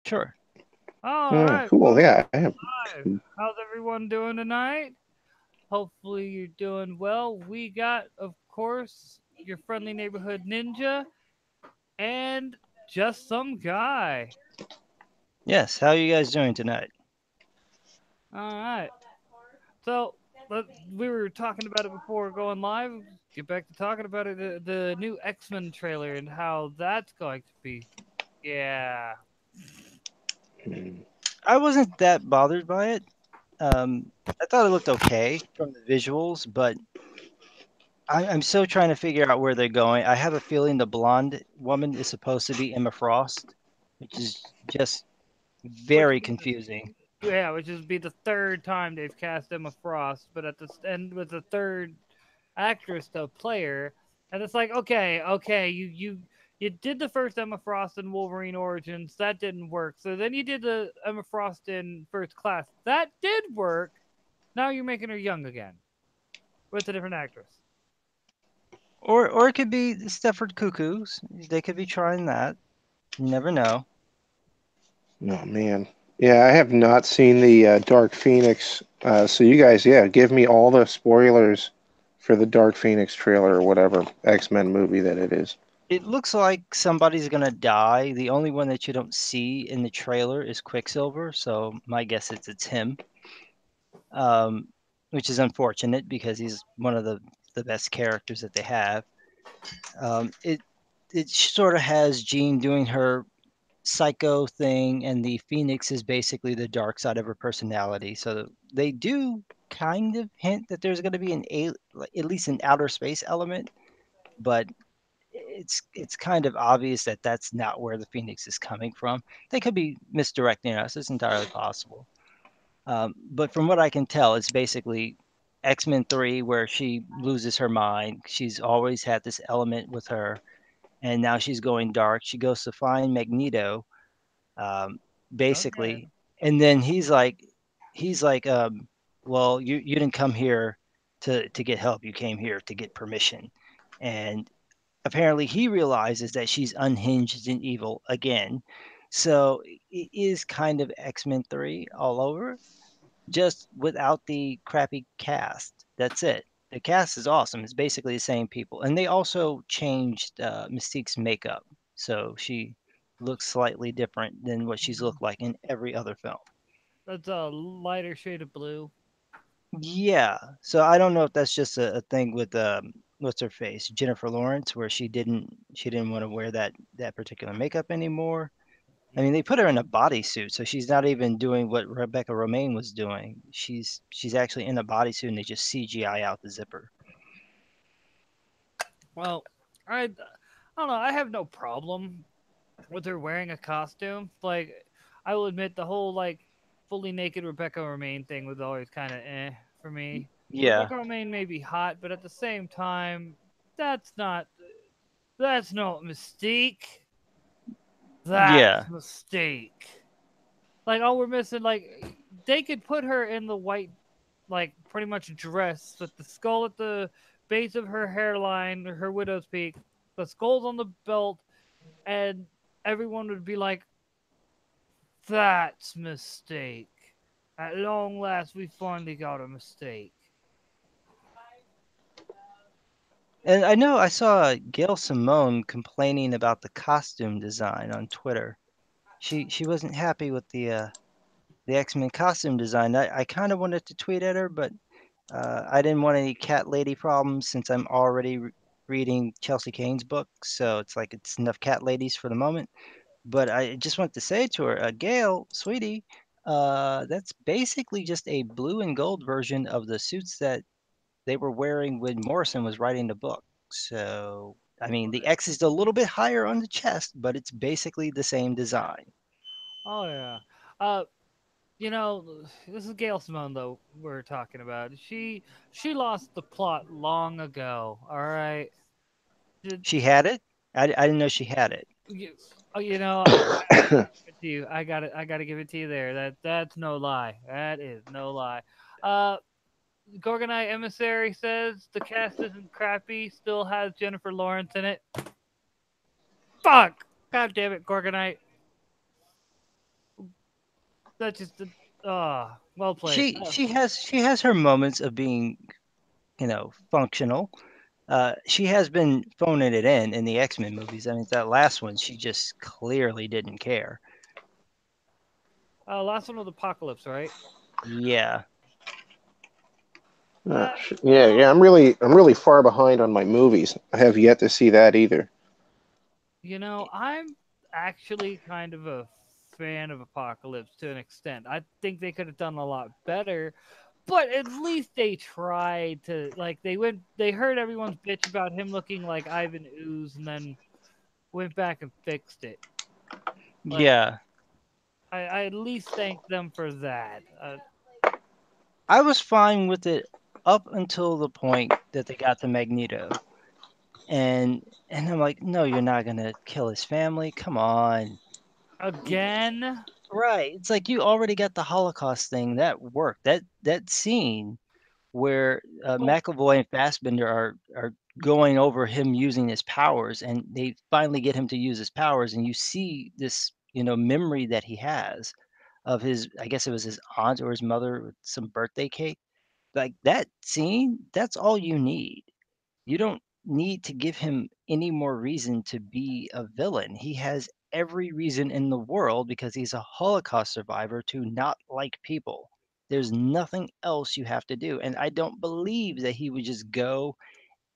Sure. All right, Cool. welcome Yeah, I have. live. How's everyone doing tonight? Hopefully you're doing well. We got, of course, your friendly neighborhood ninja and just some guy. Yes. How are you guys doing tonight? All right. So let, we were talking about it before going live. Get back to talking about it. The new X-Men trailer and how that's going to be. Yeah. Mm. I wasn't that bothered by it. I thought it looked okay from the visuals, but I'm still trying to figure out where they're going. I have a feeling the blonde woman is supposed to be Emma Frost, which is just Which very confusing. yeah, which is be the third time they've cast Emma Frost, but at the end with the third actress to play her, and it's like, okay, you did the first Emma Frost in Wolverine Origins, that didn't work. So then you did the Emma Frost in First Class, that did work. Now you're making her young again with a different actress. Or it could be Stefford Cuckoos. They could be trying that. You never know. Oh man. Yeah, I have not seen the Dark Phoenix. So you guys, yeah, give me all the spoilers for the Dark Phoenix trailer or whatever X-Men movie that it is. It looks like somebody's gonna die. The only one that you don't see in the trailer is Quicksilver, so my guess is it's him. Um, which is unfortunate because he's one of the best characters that they have. It sort of has Jean doing her psycho thing, and the Phoenix is basically the dark side of her personality. So they do kind of hint that there's going to be like, at least an outer space element, but it's kind of obvious that that's not where the Phoenix is coming from. They could be misdirecting us. It's entirely possible. But from what I can tell, it's basically X-Men 3 where she loses her mind. She's always had this element with her, and now she's going dark. She goes to find Magneto, um, Okay. basically, and then he's like, well, you didn't come here to get help. You came here to get permission, and apparently he realizes that she's unhinged and evil again. So it is kind of X-Men 3 all over, just without the crappy cast. That's it. The cast is awesome. It's basically the same people, and they also changed Mystique's makeup, so she looks slightly different than what she's looked like in every other film. That's a lighter shade of blue. Yeah, so I don't know if that's just a thing with what's her face, Jennifer Lawrence, where she didn't want to wear that particular makeup anymore. I mean, they put her in a bodysuit, so she's not even doing what Rebecca Romaine was doing. She's actually in a bodysuit, and they just CGI out the zipper. Well, I don't know. I have no problem with her wearing a costume. Like, I will admit the whole like fully naked Rebecca Romaine thing was always kind of for me. Yeah, Rebecca Romaine may be hot, but at the same time, that's not that's not Mystique. yeah, That's Mystique. Like, all we're missing, like, they could put her in the white, like, pretty much dress with the skull at the base of her hairline, her widow's peak, the skull's on the belt, and everyone would be like, that's Mistake. At long last, we finally got a mistake. and I know I saw Gail Simone complaining about the costume design on Twitter. She wasn't happy with the X-Men costume design. I kind of wanted to tweet at her, but I didn't want any cat lady problems since I'm already reading Chelsea Kane's book, so it's like it's enough cat ladies for the moment. But I just wanted to say to her, Gail, sweetie, that's basically just a blue and gold version of the suits that they were wearing when Morrison was writing the book. So, I mean, the X is a little bit higher on the chest, but it's basically the same design. Oh, yeah. Uh, you know, this is Gail Simone, though, we're talking about. She lost the plot long ago, all right? She had it. I didn't know she had it. You, I gotta give it to you. I gotta give it to you there. That's no lie. That is no lie. Uh, Gorgonite Emissary says the cast isn't crappy. Still has Jennifer Lawrence in it. Fuck! God damn it, Gorgonite. That's just well played. She has her moments of being, functional. She has been phoning it in the X-Men movies. I mean, that last one, she just clearly didn't care. Last one was Apocalypse, right? Yeah. Uh, Yeah, well, yeah. I'm really far behind on my movies. I have yet to see that either. I'm actually kind of a fan of Apocalypse to an extent. I think they could have done a lot better, but at least they tried to like they heard everyone's bitch about him looking like Ivan Ooze and then went back and fixed it. Like Yeah. I at least thank them for that. I was fine with it up until the point that they got to Magneto. And I'm like, no, you're not gonna kill his family. Come on. Again, Right. It's like you already got the Holocaust thing. That worked. That scene where well, McAvoy and Fassbender are going over him using his powers, and they finally get him to use his powers, and you see this, memory that he has of his, I guess it was his aunt or his mother with some birthday cake. Like that scene, that's all you need. You don't need to give him any more reason to be a villain. He has every reason in the world because he's a Holocaust survivor to not like people. There's nothing else you have to do. And I don't believe that he would just go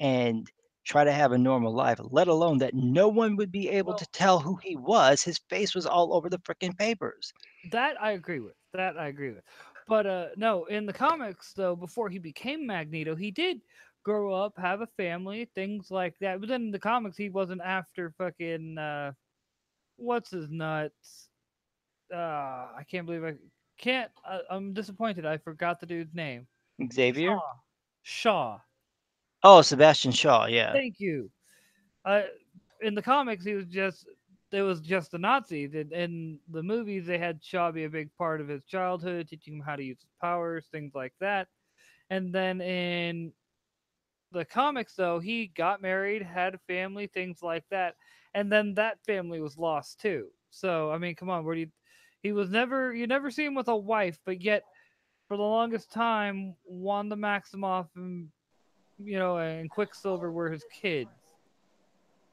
and try to have a normal life, let alone that no one would be able to well, tell who he was. His face was all over the freaking papers. that I agree with. That I agree with. But no, in the comics though, before he became Magneto, he did grow up, have a family, things like that. But then in the comics, he wasn't after fucking what's his nuts. I can't believe I can't. I'm disappointed. I forgot the dude's name. Xavier? Shaw. Shaw. Oh, Sebastian Shaw, yeah. Thank you. Uh, in the comics, he was just it was just a Nazi. In the movies, they had Shaw be a big part of his childhood, teaching him how to use his powers, things like that. And then in the comics, though, he got married, had a family, things like that, and then that family was lost too. So I mean, come on, where do you? He was never you never see him with a wife, but yet for the longest time, Wanda Maximoff and Quicksilver were his kids.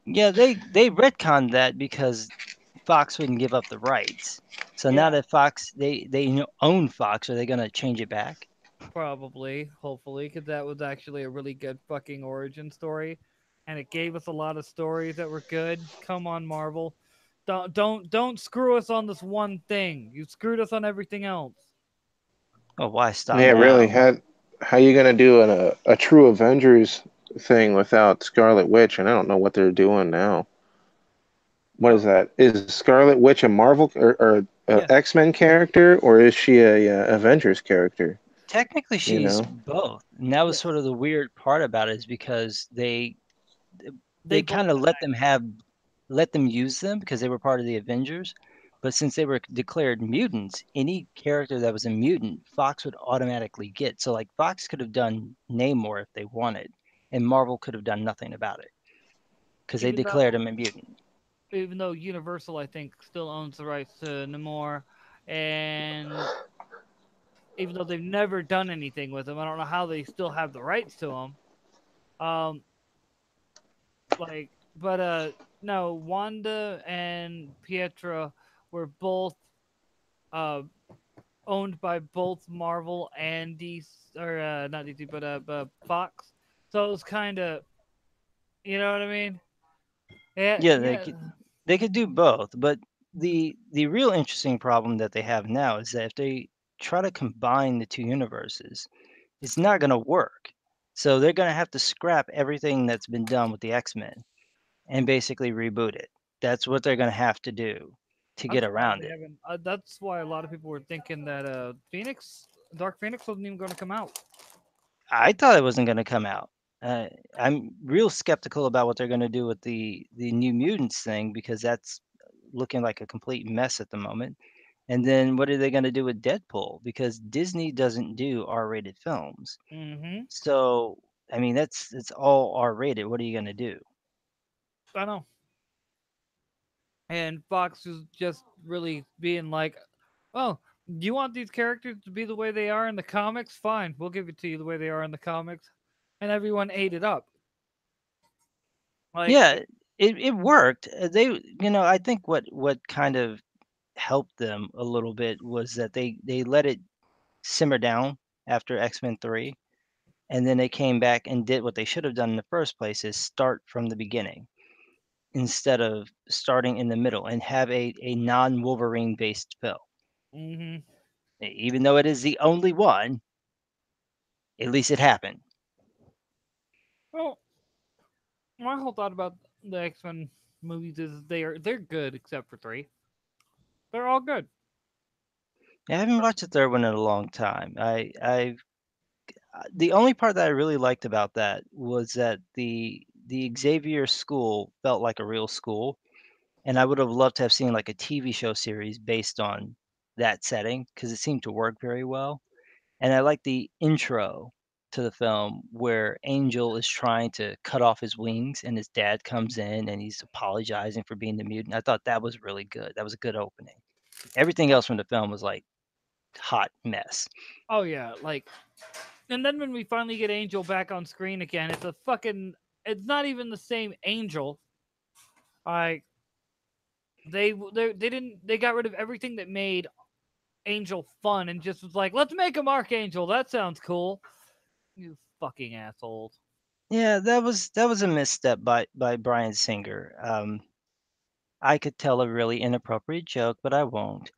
Yeah, they retconned that because Fox wouldn't give up the rights. So now Yeah, that Fox they own Fox, are they gonna change it back? probably, hopefully, because that was actually a really good fucking origin story, and it gave us a lot of stories that were good. Come on, Marvel, don't screw us on this one thing. You screwed us on everything else. Oh, why stop Yeah, really. now? How you gonna do a true Avengers thing without Scarlet Witch? And I don't know what they're doing now. What is Oh that? Is Scarlet Witch a Marvel or a Yeah, X-Men character, or is she a Avengers character? technically You she's know? both, and that was yes, sort of the weird part about it is because they they both kind of have let them use them because they were part of the Avengers. But since they were declared mutants, any character that was a mutant, Fox would automatically get. So like Fox could have done Namor if they wanted, and Marvel could have done nothing about it because they even declared though him a mutant. even though Universal I think still owns the rights to Namor, and even though they've never done anything with him, I don't know how they still have the rights to him. Um, but no, Wanda and Pietro were both uh owned by both Marvel and DC, or not DC, but Fox. So it was kind of, you know what I mean? Yeah, Yeah, yeah. they could do both, but the real interesting problem that they have now is that if they try to combine the two universes, it's not going to work. So they're going to have to scrap everything that's been done with the X-Men and basically reboot it. That's what they're going to have to do to get That's why around they it. haven't. That's why a lot of people were thinking that Dark Phoenix wasn't even going to come out. I thought it wasn't going to come out. Uh, I'm real skeptical about what they're going to do with the New Mutants thing because that's looking like a complete mess at the moment. And then what are they going to do with Deadpool? Because Disney doesn't do R-rated films. Mm-hmm. So, I mean, that's it's all R-rated. What are you going to do? I know. And Fox was just really being like, "Oh, You want these characters to be the way they are in the comics? Fine, we'll give it to you the way they are in the comics, and everyone ate it up. Like, Yeah, it worked. I think what kind of helped them a little bit was that they let it simmer down after X-Men 3, and then they came back and did what they should have done in the first place, is start from the beginning instead of starting in the middle and have a non-Wolverine based film. hmm Even though it is the only one, at least it happened. well, my whole thought about the X Men movies is they're good except for three. They're all good. I haven't watched the third one in a long time. The only part that I really liked about that was that the Xavier school felt like a real school, and I would have loved to have seen like a TV show series based on that setting because it seemed to work very well. And I like the intro to the film where Angel is trying to cut off his wings and his dad comes in and he's apologizing for being the mutant. I thought that was really good. That was a good opening. Everything else from the film was like hot mess. Oh yeah, like, and then when we finally get Angel back on screen again, it's not even the same Angel. Like, they got rid of everything that made Angel fun and just was like, let's make him Archangel. That sounds cool. You fucking assholes. Yeah, that was a misstep by Brian Singer. I could tell a really inappropriate joke, but I won't.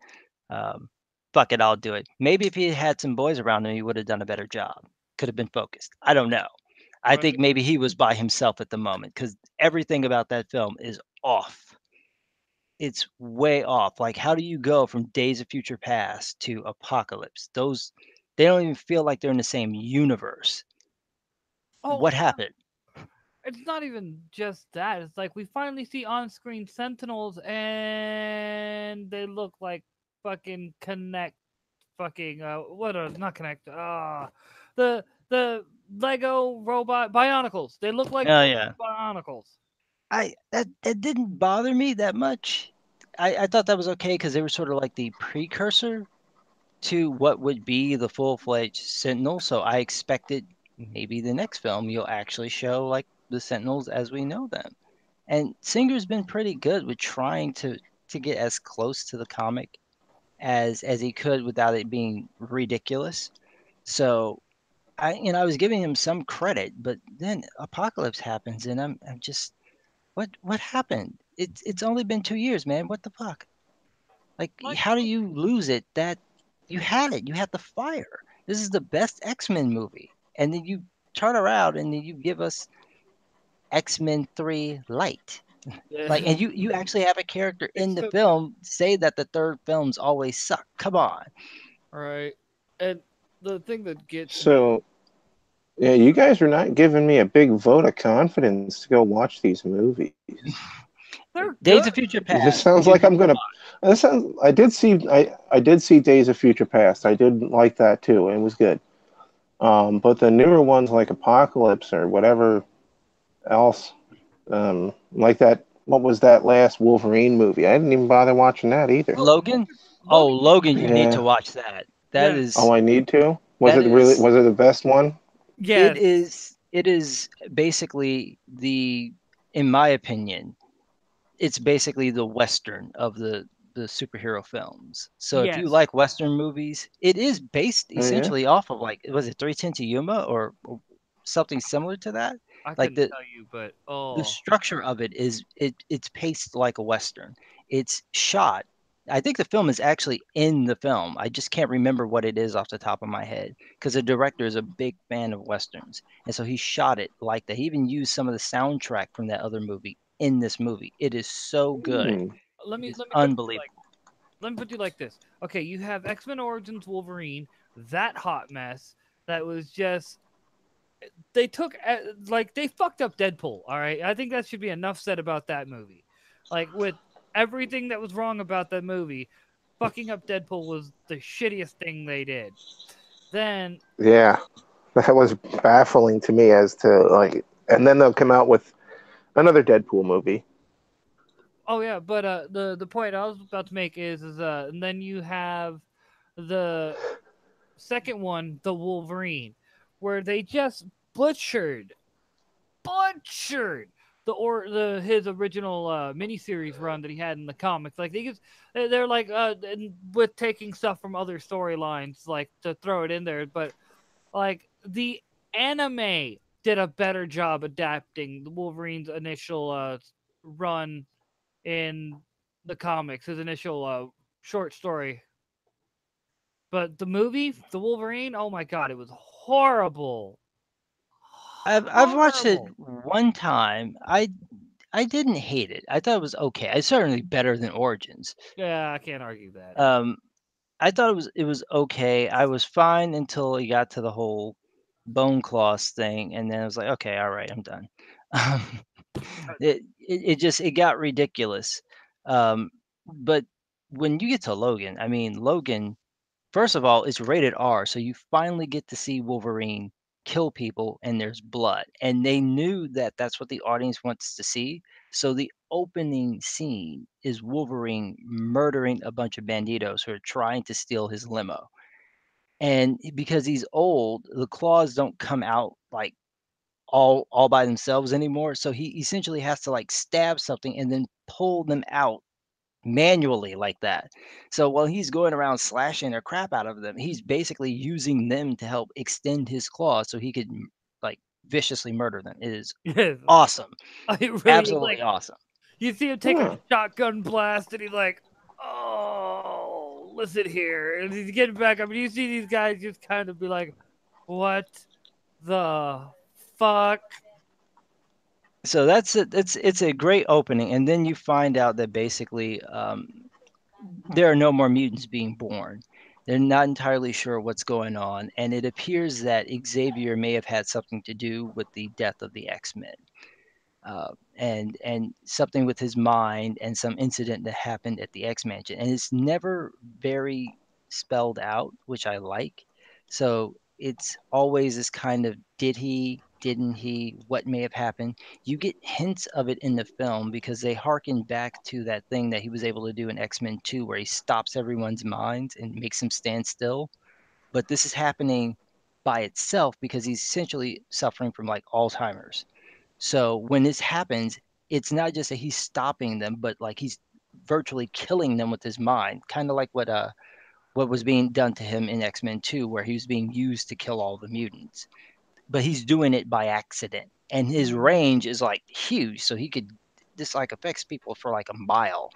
Um, Fuck it, I'll do it. Maybe if he had some boys around him, he would have done a better job. Could have been focused. I don't know. I Right. think maybe he was by himself at the moment because everything about that film is off. It's way off. Like, how do you go from Days of Future Past to Apocalypse? Those, they don't even feel like they're in the same universe. Oh, What happened? it's not even just that. It's like we finally see on-screen Sentinels, and they look like fucking Connect, fucking what are not Connect? The Lego robot Bionicles. They look like Oh yeah, Bionicles. that didn't bother me that much. I thought that was okay because they were sort of like the precursor to what would be the full-fledged Sentinel. So I expected maybe the next film you'll actually show like the Sentinels as we know them. And Singer's been pretty good with trying to get as close to the comic as he could without it being ridiculous. So I was giving him some credit, but then Apocalypse happens, and I'm just what happened? It's only been 2 years, man. What the fuck? Like, Like, how do you lose it? That you had it. You had the fire. This is the best X-Men movie, and then you turn around and then you give us X-Men 3 Light. Like, and you actually have a character in the except film say that the third films always suck. Come on. right, and the thing that gets me, So, yeah, you guys are not giving me a big vote of confidence to go watch these movies. they're Days good. of Future This Past, sounds you like have I'm to gonna. This sounds. I did see Days of Future Past. I did like that too. It was good. But the newer ones like Apocalypse or whatever else, like that. What was that last Wolverine movie? I didn't even bother watching that either. Oh, Logan? Oh, Logan's Logan, you pretty need Yeah. to watch that. That yeah, Oh, is I need to. Was that it really? is Was it the best one? it yes, is it is basically the in my opinion, it's basically the Western of the superhero films. So if you yes. like Western movies, it is based Oh yeah. essentially off of like was it 310 to Yuma or something similar to that? I Like couldn't tell you, but the oh, structure of it is it's paced like a Western. It's shot. I think the film is actually in the film. I just can't remember what it is off the top of my head because the director is a big fan of Westerns. And so he shot it like that. He even used some of the soundtrack from that other movie in this movie. It is so good. Hmm. let It me is let me put it like unbelievable. let me put you like this. Okay, you have X Men Origins Wolverine, that hot mess that was just they took like they fucked up Deadpool. All right, I think that should be enough said about that movie. Like with everything that was wrong about that movie, fucking up Deadpool was the shittiest thing they did. Then Yeah, that was baffling to me as to like. And then they'll come out with another Deadpool movie. oh yeah, but the point I was about to make is and then you have the second one, the Wolverine, where they just butchered the his original miniseries run that he had in the comics. Like they're like with taking stuff from other storylines like to throw it in there, but like the anime did a better job adapting the Wolverine's initial run in the comics, his initial short story. But the movie, The Wolverine, oh my god, it was horrible. I've watched it Horrible. one time. I didn't hate it. I thought it was okay. It's certainly better than Origins. Yeah, I can't argue that. Um, I thought it was okay. I was fine until he got to the whole bone claws thing, and then I was like, okay, all right, I'm done. Um, it got ridiculous. But when you get to Logan, I mean, Logan, first of all, it's rated R, so you finally get to see Wolverine kill people and there's blood. And they knew that that's what the audience wants to see. So the opening scene is Wolverine murdering a bunch of banditos who are trying to steal his limo. And because he's old, the claws don't come out like all by themselves anymore. So he essentially has to like stab something and then pull them out manually like that. So while he's going around slashing the crap out of them, he's basically using them to help extend his claws so he could like viciously murder them. It is Yes, awesome. I really Absolutely like. awesome. You see him take a Huh. shotgun blast, and he's like, "Oh, listen here," and he's getting back up. And you see these guys just kind of be like, "What the fuck?" So that's it. It's a great opening, and then you find out that basically there are no more mutants being born. They're not entirely sure what's going on, and it appears that Xavier may have had something to do with the death of the X-Men. And something with his mind and some incident that happened at the X Mansion, and it's never very spelled out, which I like. So it's always this kind of did he, didn't he, what may have happened. You get hints of it in the film because they harken back to that thing that he was able to do in X Men 2, where he stops everyone's minds and makes them stand still. But this is happening by itself because he's essentially suffering from like Alzheimer's. So when this happens, it's not just that he's stopping them, but like he's virtually killing them with his mind, kind of like what was being done to him in X-Men 2, where he was being used to kill all the mutants. But he's doing it by accident, and his range is like huge, so he could this like affects people for like a mile,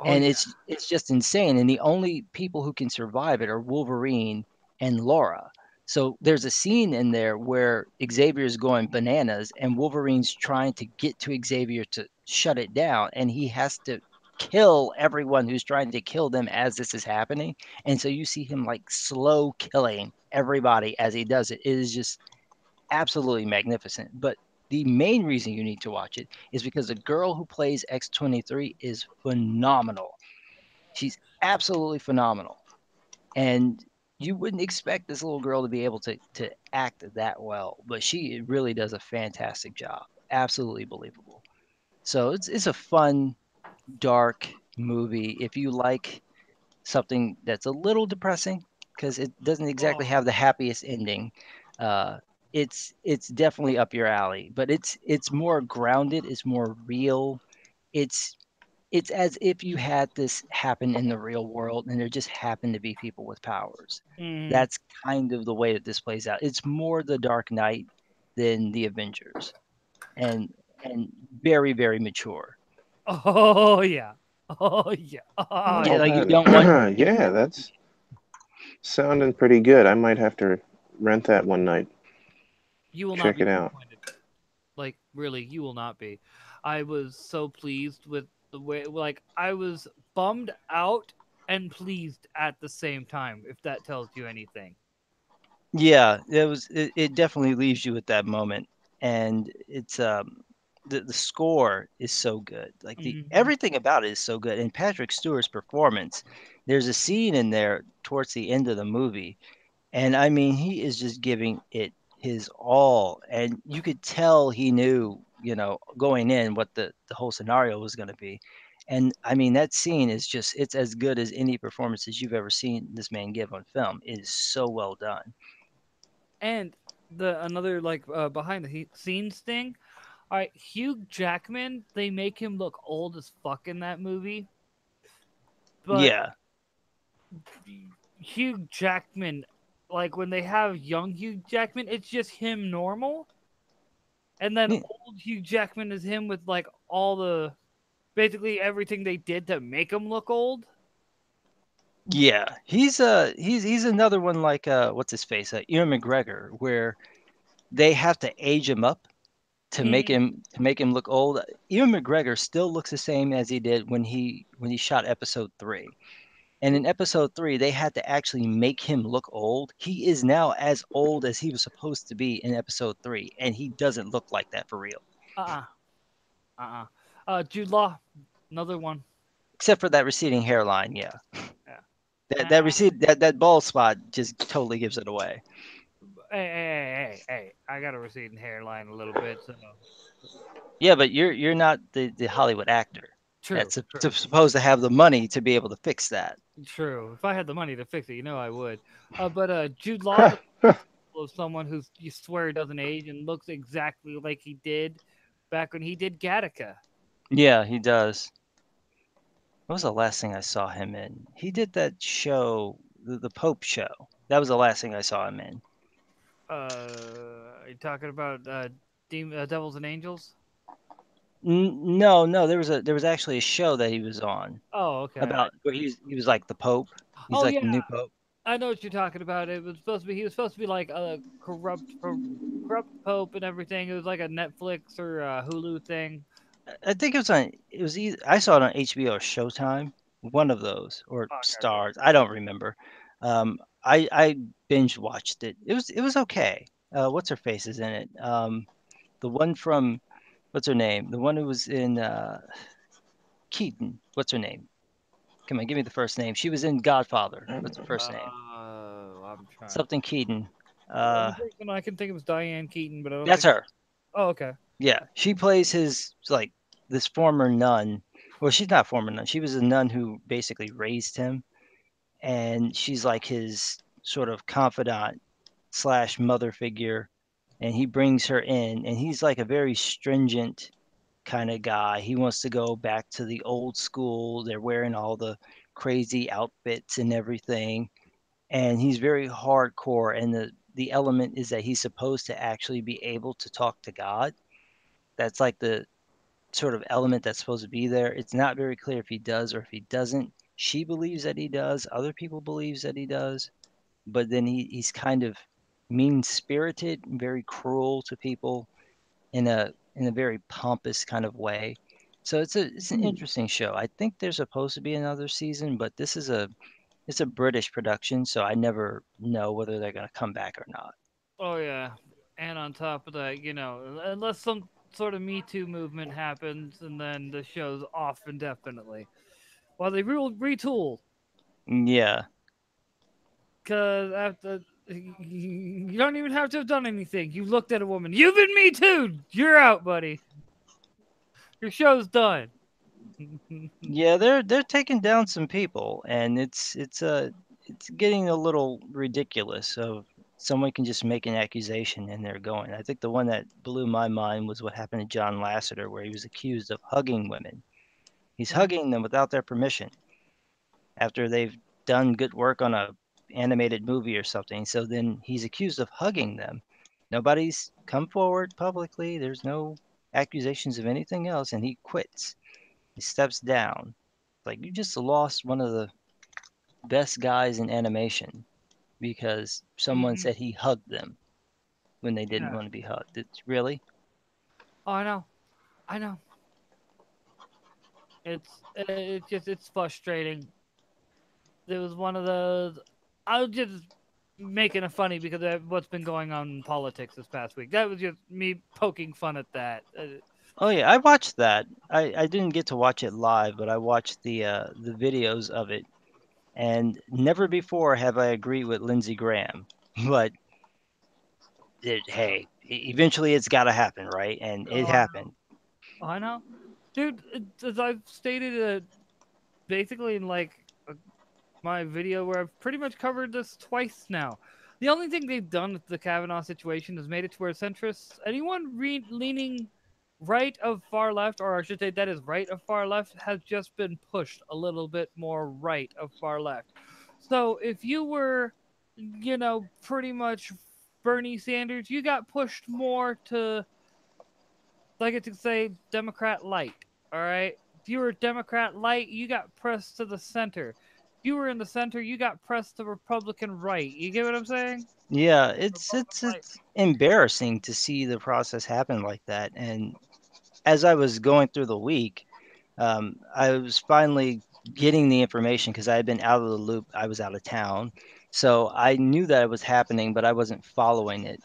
Oh and yeah. it's just insane. And the only people who can survive it are Wolverine and Laura. So there's a scene in there where Xavier's going bananas and Wolverine's trying to get to Xavier to shut it down, and he has to kill everyone who's trying to kill them as this is happening. And so you see him like slow killing everybody as he does it. It is just absolutely magnificent. But the main reason you need to watch it is because the girl who plays X-23 is phenomenal. She's absolutely phenomenal. And you wouldn't expect this little girl to be able to act that well, but she really does a fantastic job. Absolutely believable. So it's a fun, dark movie. If you like something that's a little depressing, because it doesn't exactly Oh. have the happiest ending, uh, it's definitely up your alley. But it's more grounded. It's more real. It's it's as if you had this happen in the real world and there just happen to be people with powers. Mm. That's kind of the way that this plays out. It's more the Dark Knight than the Avengers, and and very very mature. Oh yeah. Oh yeah. Oh Yeah, Well, yeah. like you that, don't want yeah, that's sounding pretty good. I might have to rent that one night. You will not Check be it out. disappointed. Like really, you will not be. I was so pleased with the way. Like I was bummed out and pleased at the same time. If that tells you anything. yeah, it definitely leaves you at that moment, and it's the score is so good. Like the Hmm. everything about it is so good, and Patrick Stewart's performance. There's a scene in there towards the end of the movie. And I mean, he is just giving it his all. And you could tell he knew, going in what the whole scenario was going to be. And I mean, that scene is just, it's as good as any performances you've ever seen this man give on film. It is so well done. And the another like behind the scenes thing. All right, Hugh Jackman, they make him look old as fuck in that movie, but Yeah. Hugh Jackman, like when they have young Hugh Jackman, it's just him normal, and then Yeah. old Hugh Jackman is him with like all the basically everything they did to make him look old. Yeah, he's another one like what's his face, Ewan McGregor, where they have to age him up to make him look old. Ewan McGregor still looks the same as he did when he shot episode 3. And in episode 3, they had to actually make him look old. He is now as old as he was supposed to be in episode 3, and he doesn't look like that for real. Uh Jude Law, another one. Except for that receding hairline, yeah. Yeah. That bald spot just totally gives it away. Hey! I got a receding hairline a little bit, so Yeah, but you're not the Hollywood actor true, that's true, supposed to have the money to be able to fix that. true. If I had the money to fix it, you know I would. But Jude Law of someone who you swear doesn't age and looks exactly like he did back when he did Gattaca. Yeah, he does. What was the last thing I saw him in? He did that show, the Pope show. That was the last thing I saw him in. Are you talking about Devils and Angels? No, there was actually a show that he was on Oh, okay. about where he was like the Pope. He's Oh like yeah, the new Pope. I know what you're talking about. It was supposed to be he was supposed to be like a corrupt pope and everything. It was like a Netflix or Hulu thing. I think it was either, I saw it on HBO or Showtime, one of those, or Okay. Stars. I don't remember. I binge watched it. It was okay. What's her face is in it? The one from, what's her name? The one who was in Keaton. What's her name? Come on, give me the first name. She was in Godfather. What's her first name? I'm trying. Something Keaton. The only person I can think of is Diane Keaton, but I don't That's think. her. Oh, okay. Yeah, she plays his, like, this former nun. Well, she's not former nun. She was a nun who basically raised him, and she's like his sort of confidant slash mother figure. And he brings her in, and he's like a very stringent kind of guy. He wants to go back to the old school. They're wearing all the crazy outfits and everything, and he's very hardcore. And the element is that he's supposed to actually be able to talk to God. That's like the sort of element that's supposed to be there. It's not very clear if he does or if he doesn't. She believes that he does. Other people believes that he does, but then he's kind of mean spirited, very cruel to people in a very pompous kind of way. So it's an interesting show. I think there's supposed to be another season, but it's a British production, so I never know whether they're gonna come back or not. Oh yeah, and on top of that, unless some sort of Me Too movement happens, and then the show's off indefinitely. Well, they retool Yeah. because after you don't even have to have done anything. You looked at a woman. You've been Me Too. You're out, buddy. Your show's done. Yeah, they're taking down some people, and it's getting a little ridiculous. Of someone can just make an accusation and they're going. I think the one that blew my mind was what happened to John Lasseter, where he was accused of hugging women. He's hugging them without their permission after they've done good work on a animated movie or something. So then he's accused of hugging them. Nobody's come forward publicly. There's no accusations of anything else, and he quits. He steps down. Like, you just lost one of the best guys in animation because someone Mm-hmm. said he hugged them when they didn't Yeah. want to be hugged. It's really. Oh, I know. It's frustrating. It was one of those. I was just making it funny because of what's been going on in politics this past week. That was just me poking fun at that. Oh yeah, I watched that. I didn't get to watch it live, but I watched the videos of it, and never before have I agreed with Lindsey Graham. But hey, eventually it's got to happen, right? And it Oh, happened. I know. Dude, as I've stated, basically in like my video where I've pretty much covered this twice now. The only thing they've done with the Kavanaugh situation is made it to where centrists, anyone leaning right of far left, or I should say that is right of far left, has just been pushed a little bit more right of far left. So if you were, pretty much Bernie Sanders, you got pushed more to, like I could say, Democrat light. All right. If you were Democrat light, you got pressed to the center. If you were in the center, you got pressed to Republican right. You get what I'm saying? Yeah, Republican light. it's embarrassing to see the process happen like that. And as I was going through the week, I was finally getting the information because I had been out of the loop. I was out of town, so I knew that it was happening, but I wasn't following it.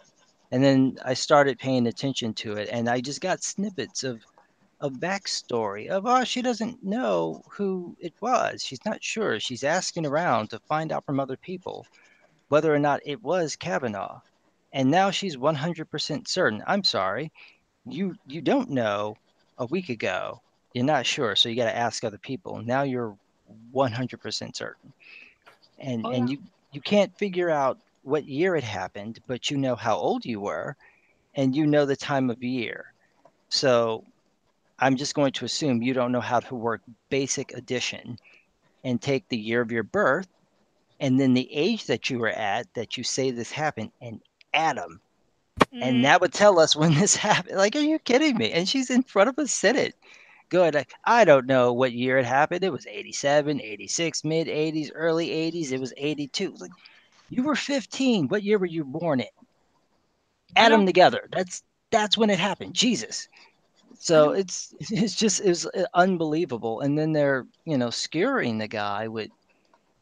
And then I started paying attention to it, and I just got snippets of backstory of, oh, she doesn't know who it was. She's not sure. She's asking around to find out from other people whether or not it was Kavanaugh. And now she's 100% certain. I'm sorry, you don't know a week ago. You're not sure, so you got to ask other people. Now you're 100% certain, and Oh and yeah. you can't figure out what year it happened, but you know how old you were, and you know the time of year. So I'm just going to assume you don't know how to work basic addition and take the year of your birth and then the age that you were at that you say this happened and add them. And Mm, that would tell us when this happened. Like, are you kidding me? And she's in front of a Senate. Good. I don't know what year it happened. It was 87, 86, mid 80s, early 80s. It was 82. Like, you were 15. What year were you born in? I Add know. them together. That's when it happened. Jesus. I So know. it's unbelievable. And then they're, skewering the guy with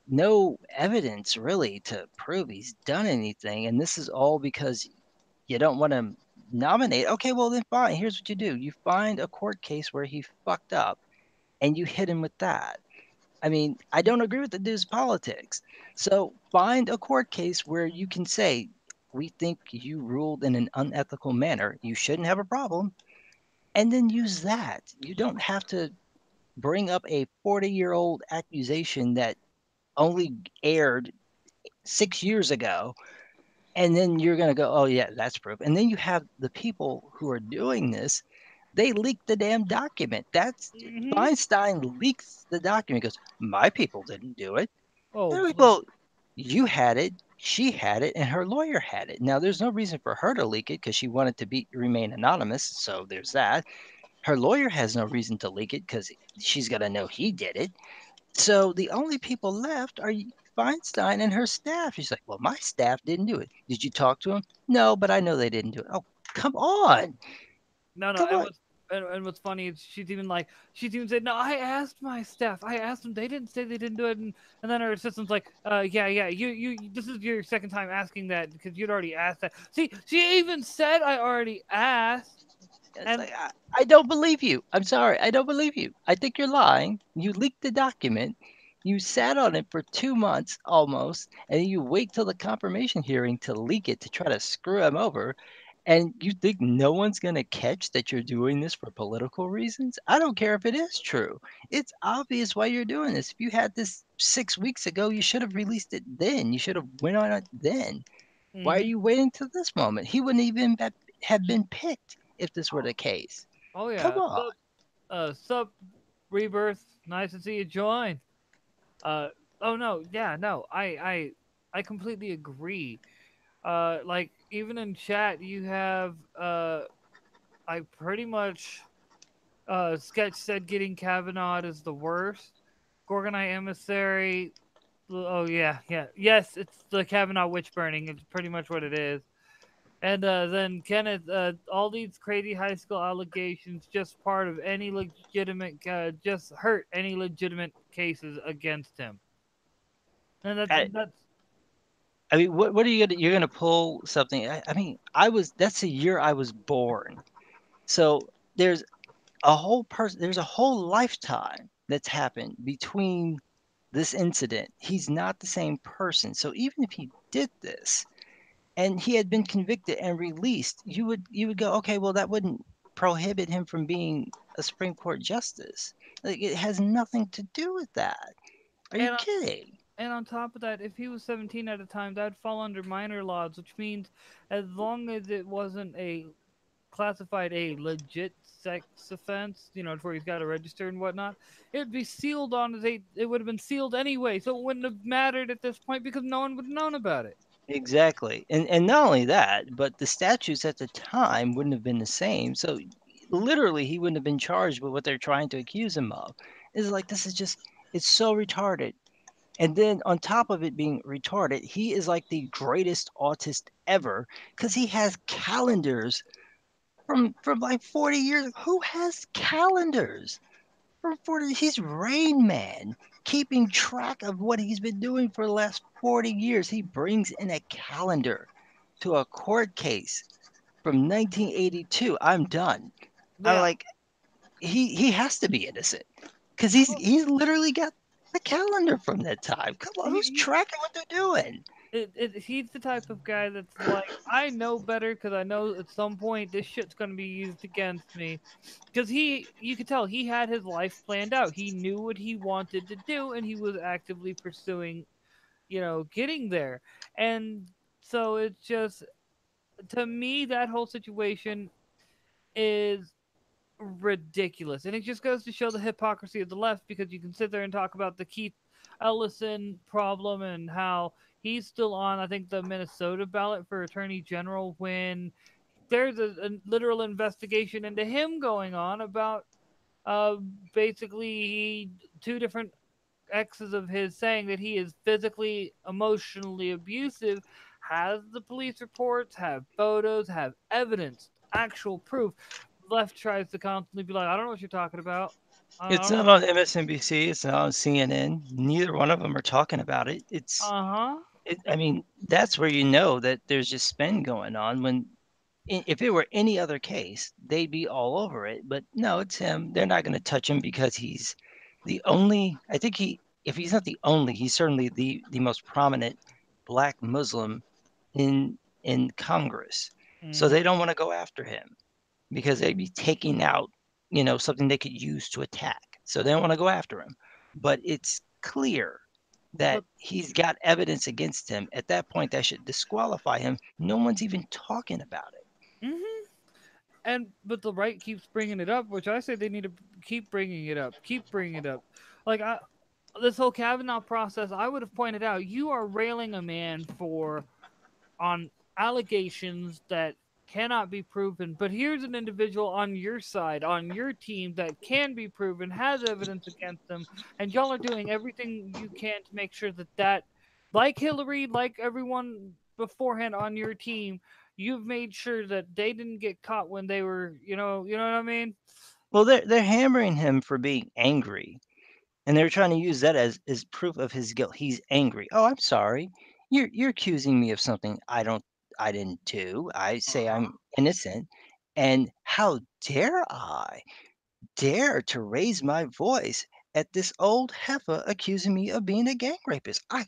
no evidence really to prove he's done anything. And this is all because you don't want to nominate. Okay, well then fine. Here's what you do. You find a court case where he fucked up and you hit him with that. I mean, I don't agree with the dude's politics. So find a court case where you can say, we think you ruled in an unethical manner. You shouldn't have a problem. And then use that. You don't have to bring up a 40-year-old accusation that only aired 6 years ago. And then you're going to go, oh, yeah, that's proof. And then you have the people who are doing this. They leaked the damn document. That's Hmm. Feinstein leaks the document. Goes, my people didn't do it. Oh, They're like, well, you had it, she had it, and her lawyer had it. Now, there's no reason for her to leak it because she wanted to remain anonymous. So there's that. Her lawyer has no reason to leak it because she's got to know he did it. So the only people left are Feinstein and her staff. She's like, well, my staff didn't do it. Did you talk to them? No, but I know they didn't do it. Oh, come on. no, no. Come on. And what's funny is she's even said, no, I asked my staff. I asked them. They didn't say they didn't do it. And then her assistant's like, yeah, yeah. This is your second time asking that because you'd already asked that. See, she even said I already asked. It's And like, I don't believe you. I'm sorry. I don't believe you. I think you're lying. You leaked the document. You sat on it for 2 months almost, and you wait till the confirmation hearing to leak it to try to screw him over. And you think no one's going to catch that you're doing this for political reasons? I don't care if it is true. It's obvious why you're doing this. If you had this 6 weeks ago, you should have released it then. You should have went on it then. Why are mhm. you waiting till this moment? He wouldn't even have been picked if this were the case. Oh Come yeah. on. Sup, Rebirth. Nice to see you join. Uh, oh no, yeah, no. I completely agree. Like even in chat, you have I pretty much Sketch said getting Kavanaugh is the worst. Gorgonite Emissary. Oh yeah, yeah, yes, it's the Kavanaugh witch burning. It's pretty much what it is. And then Kenneth, all these crazy high school allegations just part of any legitimate, just hurt any legitimate cases against him. And I, that's I mean, what are you gonna? You're gonna pull something? I mean, That's the year I was born. So there's a whole person. There's a whole lifetime that's happened between this incident. He's not the same person. So even if he did this, and he had been convicted and released, you would go, okay, well, that wouldn't prohibit him from being a Supreme Court justice. Like, it has nothing to do with that. Are you And kidding? and on top of that, if he was 17 at the time, that'd fall under minor laws, which means as long as it wasn't a classified a legit sex offense, where he's got to register and whatnot, it would be sealed on as a. It would have been sealed anyway, so it wouldn't have mattered at this point because no one would have known about it. Exactly. And not only that, but the statutes at the time wouldn't have been the same. So literally he wouldn't have been charged with what they're trying to accuse him of. It's like this is just it's so retarded. And then on top of it being retarded, he is like the greatest autist ever because he has calendars from like 40 years. Who has calendars from 40? He's Rain Man, keeping track of what he's been doing for the last 40 years. He brings in a calendar to a court case from 1982. I'm done. I'm Yeah. like, he has to be innocent because he's literally got the calendar from that time. Come on, who's He, tracking what they're doing? he's the type of guy that's like, I know better because I know at some point this shit's going to be used against me. Because you could tell he had his life planned out. He knew what he wanted to do, and he was actively pursuing, getting there. And so it's just, to me, that whole situation is ridiculous. And it just goes to show the hypocrisy of the left because you can sit there and talk about the Keith Ellison problem and how he's still on, I think, the Minnesota ballot for attorney general when there's a literal investigation into him going on about uh, basically two different exes of his saying that he is physically, emotionally abusive, has the police reports, have photos, have evidence, actual proof. Left tries to constantly be like, I don't know what you're talking about. I It's don't not know. on MSNBC. It's not on CNN. Neither one of them are talking about it. Uh huh. I mean, that's where you know that there's just spin going on. If it were any other case, they'd be all over it. But no, it's him. They're not going to touch him because he's the only. I think if he's not the only, he's certainly the most prominent black Muslim in Congress. So Mm-hmm. they don't want to go after him because they'd be taking out, something they could use to attack. So they don't want to go after him. But it's clear that But he's got evidence against him. At that point, that should disqualify him. No one's even talking about it. mm-hmm. But the right keeps bringing it up, which I say they need to keep bringing it up, keep bringing it up. Like this whole Kavanaugh process, I would have pointed out you are railing a man for on allegations that cannot be proven. But here's an individual on your side, on your team that can be proven, has evidence against them, and y'all are doing everything you can to make sure that, like Hillary, like everyone beforehand on your team, you've made sure that they didn't get caught when they were, you know what I mean? Well, they're hammering him for being angry, and they're trying to use that as proof of his guilt. He's angry. Oh, I'm sorry. You're accusing me of something I didn't do. I say Uh-huh. I'm innocent, and how dare to raise my voice at this old heifer accusing me of being a gang rapist. I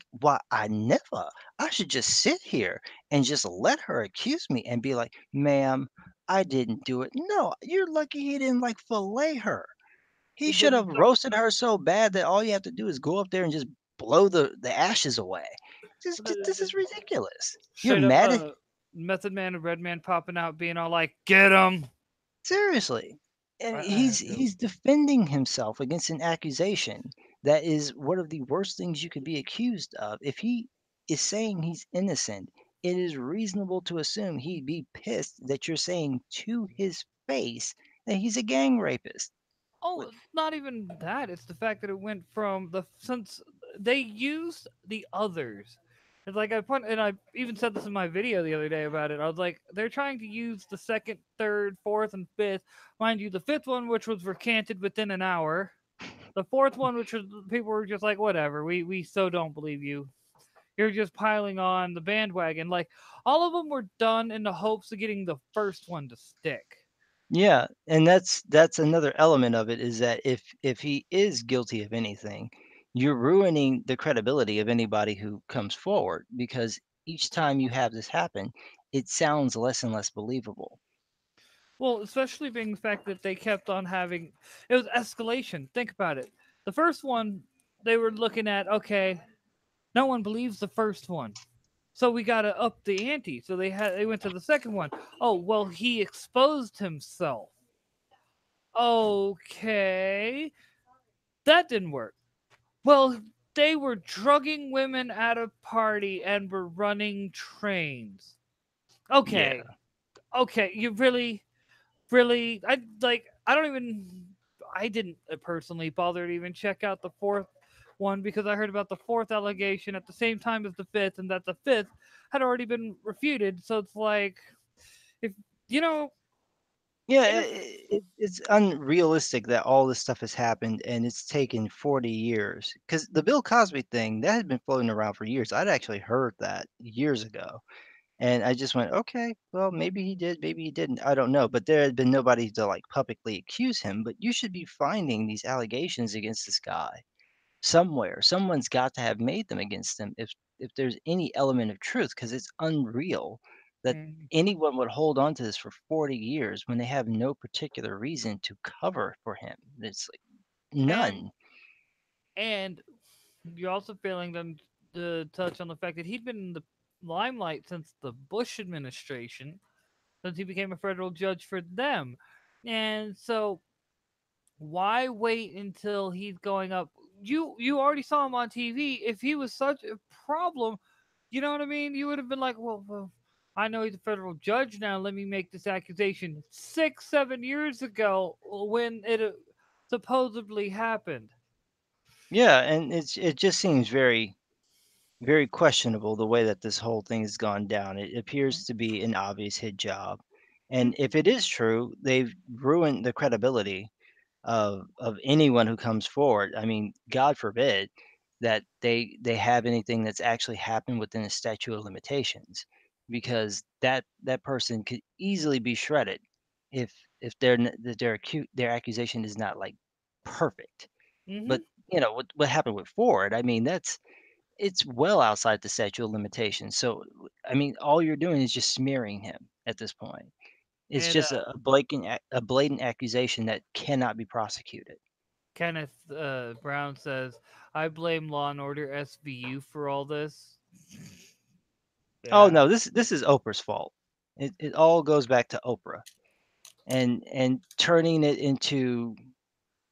never. I should just sit here and just let her accuse me and be like, ma'am, I didn't do it. No, you're lucky he didn't like fillet her. He But should have like, roasted her so bad that all you have to do is go up there and just blow the ashes away. This is ridiculous. You're straight up, mad at Method Man and Redman popping out, being all like, "Get him!" seriously. And I do. he's defending himself against an accusation that is one of the worst things you could be accused of. If he is saying he's innocent, it is reasonable to assume he'd be pissed that you're saying to his face that he's a gang rapist. Oh, not even that. It's the fact that it went from since they used the others. It's like and I even said this in my video the other day about it. I was like, they're trying to use the second, third, fourth, and fifth. Mind you, the fifth one, which was recanted within an hour. The fourth one, which was people were just like, whatever. We so don't believe you. You're just piling on the bandwagon. Like all of them were done in the hopes of getting the first one to stick. Yeah, and that's another element of it is that if he is guilty of anything, you're ruining the credibility of anybody who comes forward because each time you have this happen, it sounds less and less believable. Well, especially being the fact that they kept on having it was escalation. Think about it. The first one they were looking at, okay, no one believes the first one. So we got to up the ante. So they went to the second one. Oh, well, he exposed himself. Okay. That didn't work. Well, they were drugging women at a party and were running trains. Yeah. Okay. Okay, you really I don't even I didn't personally bother to even check out the fourth one because I heard about the fourth allegation at the same time as the fifth and that the fifth had already been refuted. So it's like if you know Yeah, if it's unrealistic that all this stuff has happened and it's taken 40 years. Because the Bill Cosby thing, that had been floating around for years. I'd actually heard that years ago. And I just went, okay, well, maybe he did, maybe he didn't. I don't know. But there had been nobody to like publicly accuse him. But you should be finding these allegations against this guy somewhere. Someone's got to have made them against him if there's any element of truth, because it's unreal that mm, anyone would hold on to this for 40 years when they have no particular reason to cover for him. It's like and none. and you're also failing them to touch on the fact that he'd been in the limelight since the Bush administration, since he became a federal judge for them. And so why wait until he's going up? You already saw him on TV. If he was such a problem, you know what I mean? You would have been like, well, I know he's a federal judge now. Let me make this accusation 6, 7 years ago when it supposedly happened. Yeah, and it just seems very questionable the way that this whole thing has gone down. It appears to be an obvious hit job. And if it is true, they've ruined the credibility of anyone who comes forward. I mean, God forbid that they have anything that's actually happened within a statute of limitations, because that person could easily be shredded if that their accusation is not like perfect. Mm-hmm. But what happened with Ford? I mean, it's well outside the statute of limitations. So I mean, all you're doing is just smearing him at this point. It's And just a blatant accusation that cannot be prosecuted. Kenneth Brown says, "I blame Law and Order SVU for all this." Oh, Yeah, no, this is Oprah's fault. It all goes back to Oprah and turning it into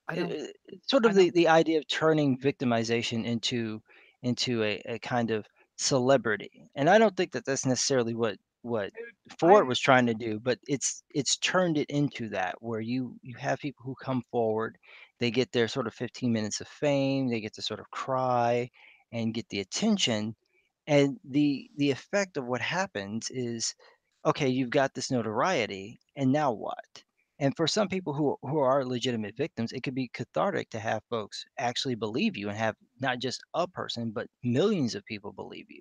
I don't. sort I of don't. the idea of turning victimization into a kind of celebrity. And I don't think that that's necessarily what I Ford was trying to do, but it's turned it into that, where you have people who come forward, they get their sort of 15 minutes of fame, they get to sort of cry and get the attention, and the effect of what happens is, okay, you've got this notoriety, and now what? And for some people who are legitimate victims, it could be cathartic to have folks actually believe you and have not just a person, but millions of people believe you.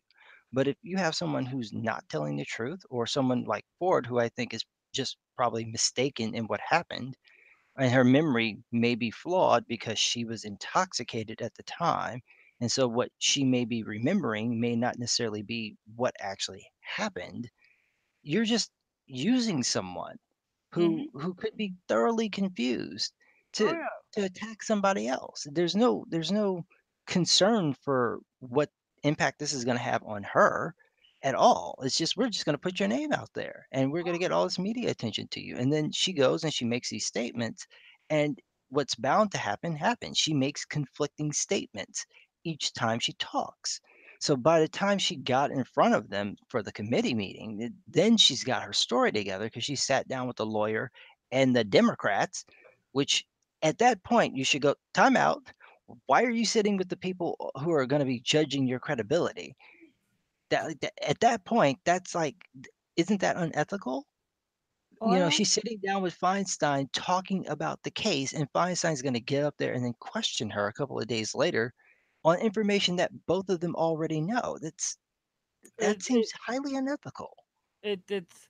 But if you have someone who's not telling the truth, or someone like Ford, who I think is just probably mistaken in what happened, and her memory may be flawed because she was intoxicated at the time. And so what she may be remembering may not necessarily be what actually happened. You're just using someone Mm-hmm. who could be thoroughly confused Oh to yeah. to attack somebody else. There's no concern for what impact this is going to have on her at all. It's just, we're just going to put your name out there and we're going to get all this media attention to you. And then she goes and she makes these statements, and what's bound to happen happens. She makes conflicting statements each time she talks. So by the time she got in front of them for the committee meeting, then she's got her story together because she sat down with the lawyer and the Democrats, which at that point you should go, time out. Why are you sitting with the people who are going to be judging your credibility? At that point, that's like, isn't that unethical? Well, She's sitting down with Feinstein talking about the case, and Feinstein's going to get up there and then question her a couple of days later on information that both of them already know. That it, it seems highly unethical. it's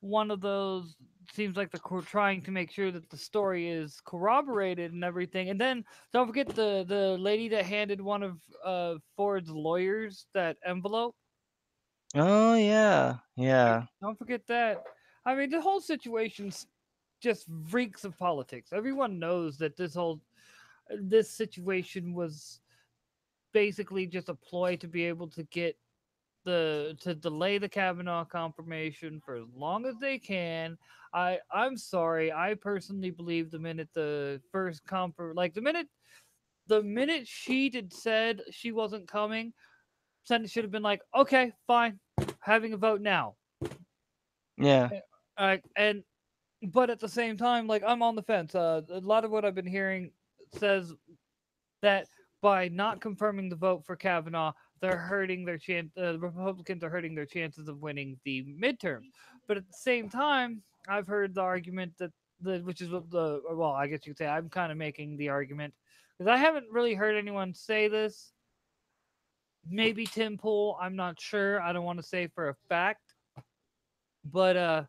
one of those. Seems like they're trying to make sure that the story is corroborated and everything. And then don't forget the lady that handed one of Ford's lawyers that envelope. Oh, yeah, Right? yeah. Don't forget that. I mean, the whole situation. just reeks of politics. Everyone knows that this situation was basically just a ploy to be able to get to delay the Kavanaugh confirmation for as long as they can. I'm sorry. I personally believe the minute the first like the minute she did said she wasn't coming, Senate should have been like, okay, fine, having a vote now. Yeah. And but at the same time, like I'm on the fence. A lot of what I've been hearing says that by not confirming the vote for Kavanaugh, they're hurting their chance. The Republicans are hurting their chances of winning the midterms. But at the same time, I've heard the argument that which is what well, I guess you could say I'm kind of making the argument because I haven't really heard anyone say this. Maybe Tim Pool, I'm not sure. I don't want to say for a fact, but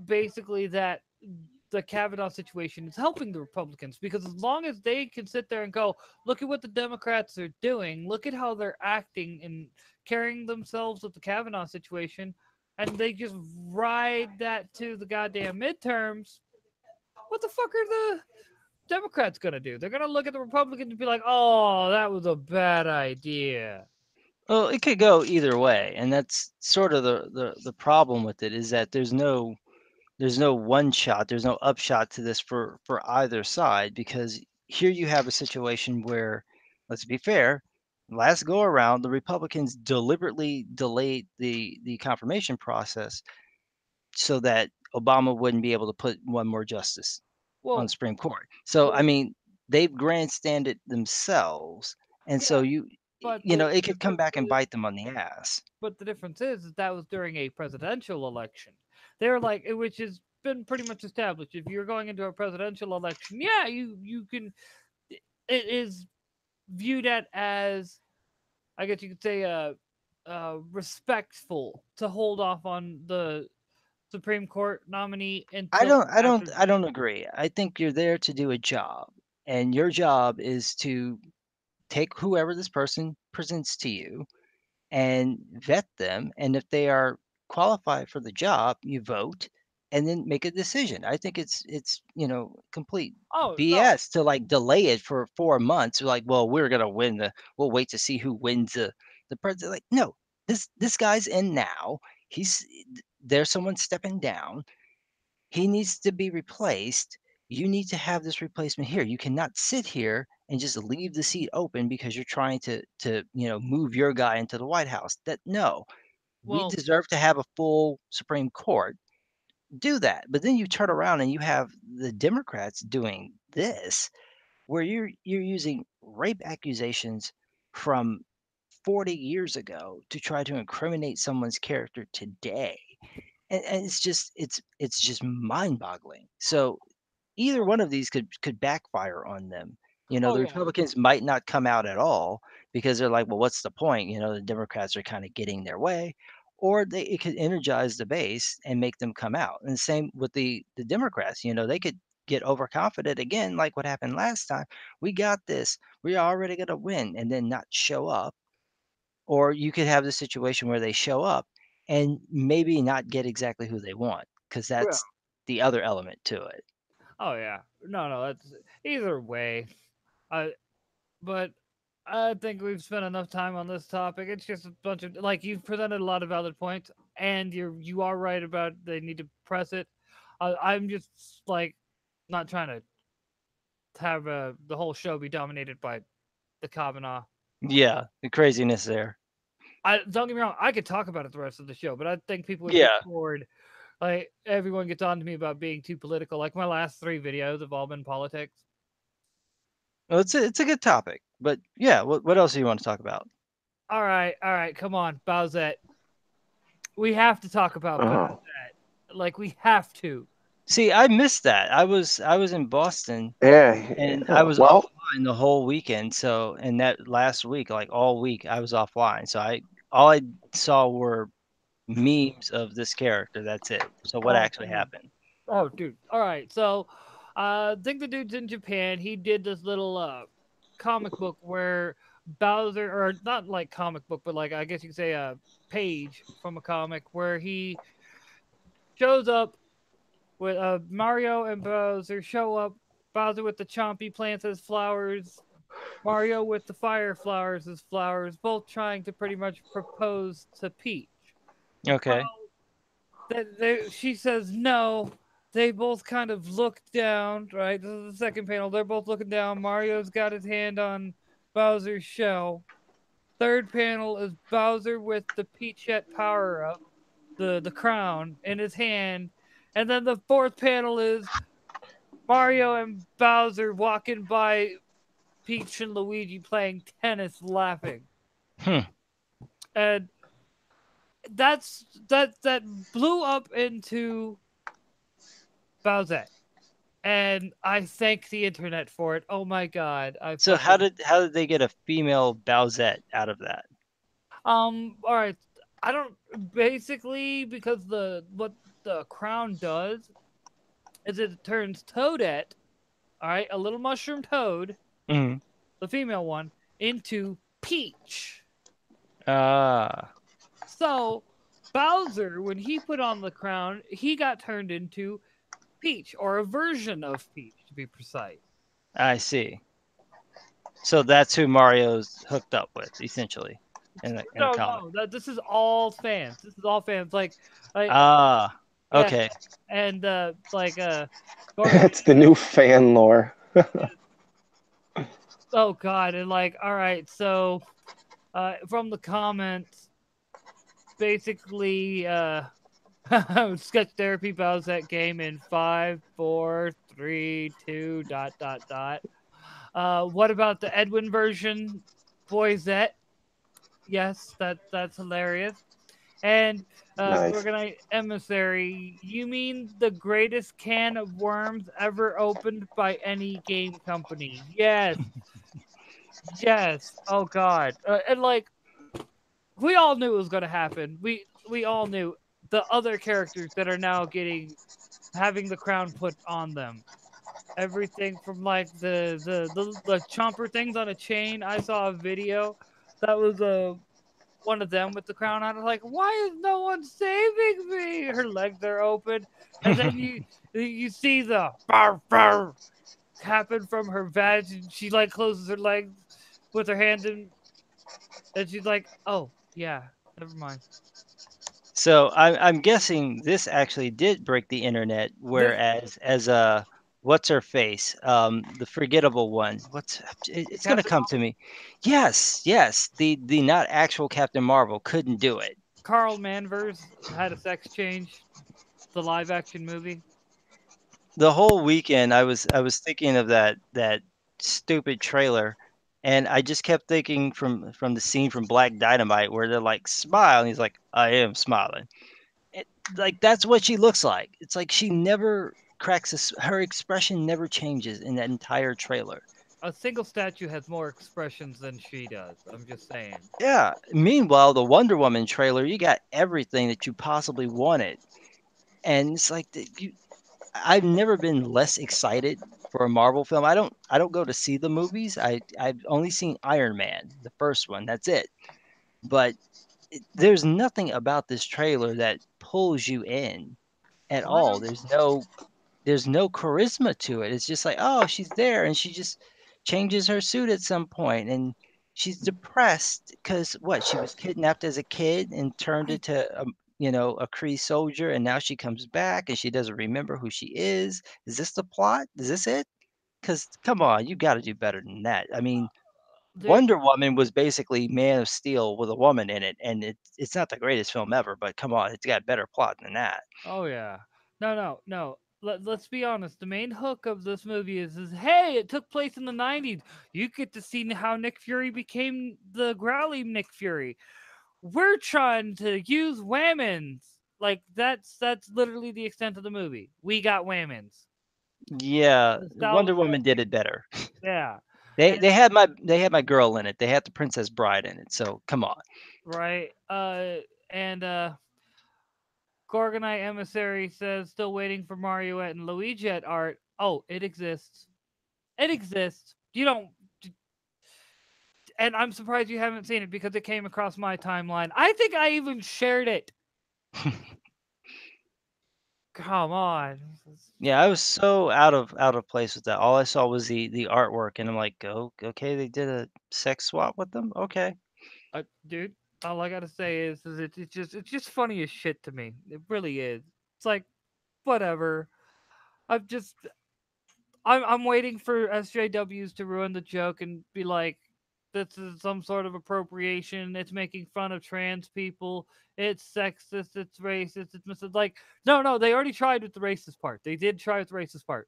basically that the Kavanaugh situation is helping the Republicans because as long as they can sit there and go, look at what the Democrats are doing, look at how they're acting and carrying themselves with the Kavanaugh situation, and they just ride that to the goddamn midterms, what the fuck are the Democrats going to do? They're going to look at the Republicans and be like, oh, that was a bad idea. Well, it could go either way, and that's sort of the problem with it is that there's no one shot, there's no upshot to this for either side because here you have a situation where, let's be fair, last go around the Republicans deliberately delayed the confirmation process so that Obama wouldn't be able to put one more justice on the Supreme Court. So I mean, they've grandstanded themselves, and so it could come back and bite them on the ass. But the difference is that was during a presidential election. They're like, which has been pretty much established. If you're going into a presidential election, yeah, you can. It is viewed at as, I guess you could say, respectful to hold off on the Supreme Court nominee until I don't agree. I think you're there to do a job, and your job is to take whoever this person presents to you and vet them. And if they are qualified for the job, you vote and then make a decision. I think it's complete Oh no, BS to like delay it for 4 months. Like, well, we're gonna we'll wait to see who wins the president. Like, no, this guy's in now. He's there's someone stepping down. He needs to be replaced. You need to have this replacement here. You cannot sit here and just leave the seat open because you're trying to move your guy into the White House. That no, we well, deserve to have a full Supreme Court. Do that. But then you turn around and you have the Democrats doing this, where you're using rape accusations from 40 years ago to try to incriminate someone's character today. And it's just mind-boggling. So either one of these could backfire on them. oh The yeah, Republicans might not come out at all because they're like, well, what's the point? The Democrats are kind of getting their way, or it could energize the base and make them come out. And the same with the Democrats. They could get overconfident again, like what happened last time. We got this. We're already going to win, and then not show up. Or you could have the situation where they show up and maybe not get exactly who they want, because that's the other element to it. oh yeah. No, that's either way. But I think we've spent enough time on this topic. It's just a bunch of like you've presented a lot of valid points, and you are right about they need to press it. I'm just like not trying to have the whole show be dominated by the Kavanaugh. Yeah, the craziness there. I don't get me wrong, I could talk about it the rest of the show, but I think people would Yeah. get bored. Like everyone gets on to me about being too political. Like my last 3 videos have all been politics. Well, it's a good topic, but yeah, what else do you want to talk about? All right, come on, Bowsette. We have to talk about Bowsette. Like we have to. See, I missed that. I was in Boston Yeah. and I was offline the whole weekend. So, and that last week, like all week, I was offline. So all I saw were memes of this character. That's it. So what actually happened? Oh, dude. All right. So, I think the dude's in Japan. He did this little comic book where Bowser, or not like comic book, but like I guess you could say a page from a comic where he shows up with Mario and Bowser show up. Bowser with the chompy plants as flowers. Mario with the fire flowers as flowers, both trying to pretty much propose to Peach. Okay. She says no. They both kind of look down, right? This is the second panel. They're both looking down. Mario's got his hand on Bowser's shell. Third panel is Bowser with the Peachette power up, the crown in his hand. And then the fourth panel is Mario and Bowser walking by Peach and Luigi playing tennis laughing. Hmm. And that blew up into Bowsette. And I thank the internet for it. Oh my god. So how did they get a female Bowsette out of that? all right. I don't basically because what the crown does is it turns Toadette, all right, a little mushroom toad, Mm. the female one, into Peach. Ah. So Bowser, when he put on the crown, he got turned into Peach, or a version of Peach to be precise. I see. So that's who Mario's hooked up with, essentially, in the comic. No, this is all fans. This is all fans. Like Ah. yeah, Okay. and That's the new fan lore. oh god, and like, all right, so from the comments, basically sketch therapy bows that game in 5, 4, 3, 2, ... What about the Edwin version, Boyzette? Yes, that's hilarious. And Nice. Organite Emissary, you mean the greatest can of worms ever opened by any game company? Yes. Yes. Oh god. And like we all knew it was going to happen. We all knew the other characters that are now having the crown put on them. Everything from like the chomper things on a chain. I saw a video that was one of them with the crown on. I was like, why is no one saving me? Her legs are open, and then you see the barf, barf happen from her vag, and she like closes her legs with her hand in, and she's like, oh yeah, never mind. So I'm guessing this actually did break the internet, whereas as what's her face, the forgettable one. It's gonna Captain come to me. Yes, yes. The not actual Captain Marvel couldn't do it. Carl Manvers had a sex change. The live action movie. The whole weekend I was thinking of that stupid trailer, and I just kept thinking from the scene from Black Dynamite where they're like smile, and he's like, I am smiling. It, like that's what she looks like. It's like she never cracks her expression never changes in that entire trailer. A single statue has more expressions than she does. I'm just saying. Yeah. Meanwhile, the Wonder Woman trailer, you got everything that you possibly wanted, and it's like I've never been less excited for a Marvel film. I don't go to see the movies. I've only seen Iron Man, the first one. That's it. But there's nothing about this trailer that pulls you in at all. There's no charisma to it. It's just like, oh, she's there, and she just changes her suit at some point, and she's depressed because what? She was kidnapped as a kid and turned into a Kree soldier, and now she comes back and she doesn't remember who she is. Is this the plot? Is this it? Because come on, you got to do better than that. I mean, There, Wonder Woman was basically Man of Steel with a woman in it, and it's not the greatest film ever, but come on, it's got better plot than that. oh yeah. No. Let's be honest. The main hook of this movie is hey, it took place in the 90s. You get to see how Nick Fury became the growly Nick Fury. We're trying to use whammons. Like that's literally the extent of the movie. We got whammons. Yeah, Wonder Nostalgia. Woman did it better. Yeah. They had my girl in it. They had the Princess Bride in it. So come on. Right. And Gorgonite Emissary says still waiting for Marioette and Luigi art. Oh, it exists. It exists. You don't. And I'm surprised you haven't seen it because it came across my timeline. I think I even shared it. come on. Yeah, I was so out of place with that. All I saw was the artwork, and I'm like, "Oh, okay, they did a sex swap with them? Okay." Dude, all I gotta say is it's just funny as shit to me. It really is. It's like whatever. I'm just I'm waiting for SJWs to ruin the joke and be like, this is some sort of appropriation. It's making fun of trans people. It's sexist. It's racist. Like, no. They already tried with the racist part. They did try with the racist part.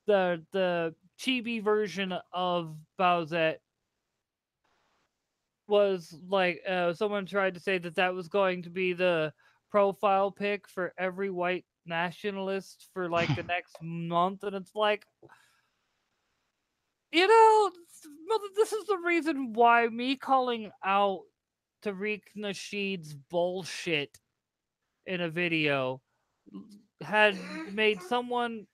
The chibi version of Bowsette was like someone tried to say that that was going to be the profile pic for every white nationalist for like the next month, and it's like, this is the reason why me calling out Tariq Nasheed's bullshit in a video had made someone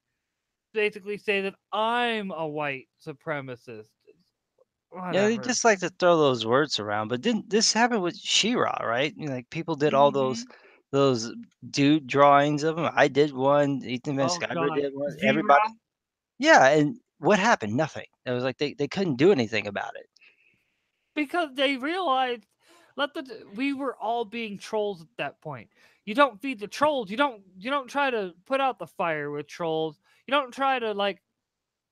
basically say that I'm a white supremacist. Yeah, they Whatever. just like to throw those words around, but didn't this happen with She-Ra, right? Like, people did all Hmm. those dude drawings of him. I did one, Ethan Van Oh Sciver God, did one, Zebra. everybody. Yeah, and what happened? Nothing. It was like they couldn't do anything about it. Because they realized we were all being trolls at that point. You don't feed the trolls. You don't try to put out the fire with trolls. You don't try to like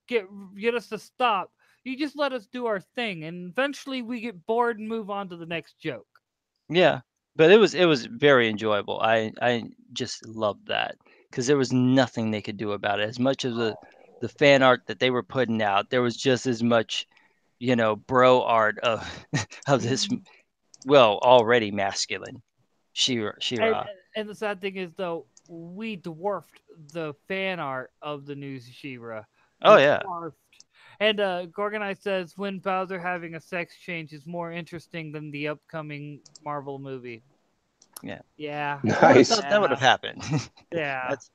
get get us to stop. You just let us do our thing, and eventually we get bored and move on to the next joke. Yeah, but it was very enjoyable. I just loved that because there was nothing they could do about it. As much as the fan art that they were putting out, there was just as much, bro art of of this, Mhm. well, already masculine And She-Ra. and the sad thing is though, we dwarfed the fan art of the new She-Ra. Oh yeah, Dwarfed. And Gorgonite says when Bowser having a sex change is more interesting than the upcoming Marvel movie. yeah. Yeah. I would have Nice. thought that would have Yeah. happened. Yeah. That's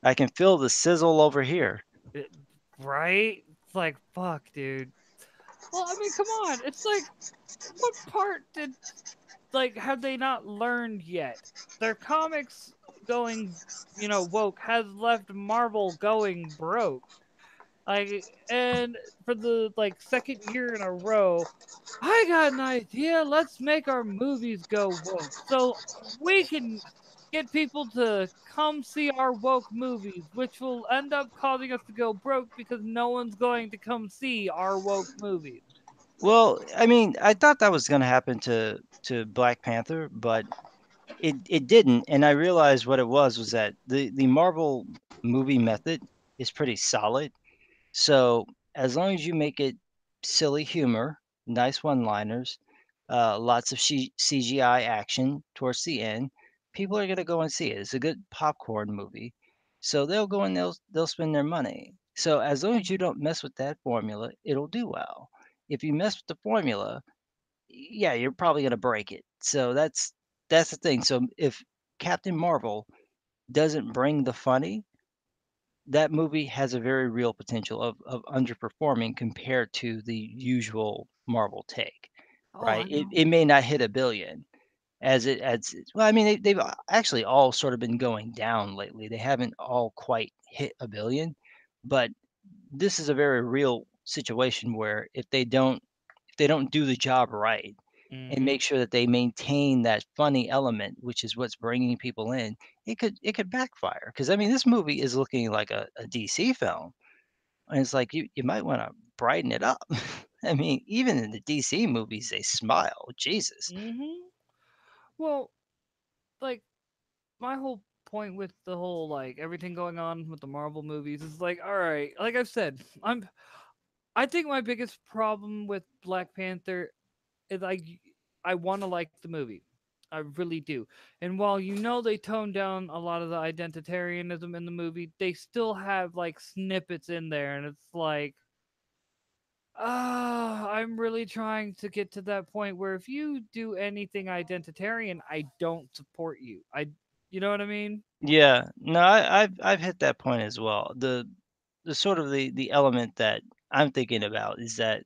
I can feel the sizzle over here. It- right? It's like fuck, dude. Well, I mean, come on. It's like what part did like have they not learned yet? Their comics going, woke has left Marvel going broke. Like, and for the like second year in a row, I got an idea. Let's make our movies go woke, so we can get people to come see our woke movies, which will end up causing us to go broke because no one's going to come see our woke movies. Well, I mean, I thought that was going to happen to Black Panther, but it didn't, and I realized what it was that the Marvel movie method is pretty solid. So as long as you make it silly humor, nice one-liners, lots of CGI action towards the end, people are gonna go and see it. It's a good popcorn movie, so they'll go and they'll spend their money. So as long as you don't mess with that formula, it'll do well. If you mess with the formula, yeah, you're probably gonna break it. So that's the thing. So if Captain Marvel doesn't bring the funny, that movie has a very real potential of underperforming compared to the usual Marvel take, Oh, right? I It know. it may not hit 1,000,000,000 well, I mean, they've actually all sort of been going down lately. They haven't all quite hit 1,000,000,000, but this is a very real situation where if they don't do the job right and Mm-hmm. make sure that they maintain that funny element, which is what's bringing people in, it could backfire. Because I mean, this movie is looking like a DC film, and it's like you might want to brighten it up. I mean, even in the DC movies, they smile. Jesus. Mm-hmm. Well, like my whole point with the whole like everything going on with the Marvel movies is like, all right, like I've said, I think my biggest problem with Black Panther is I want to like the movie. I really do. And while they toned down a lot of the identitarianism in the movie, they still have like snippets in there, and it's like, I'm really trying to get to that point where if you do anything identitarian, I don't support you. You know what I mean? Yeah, no, I've hit that point as well. The sort of the element that I'm thinking about is that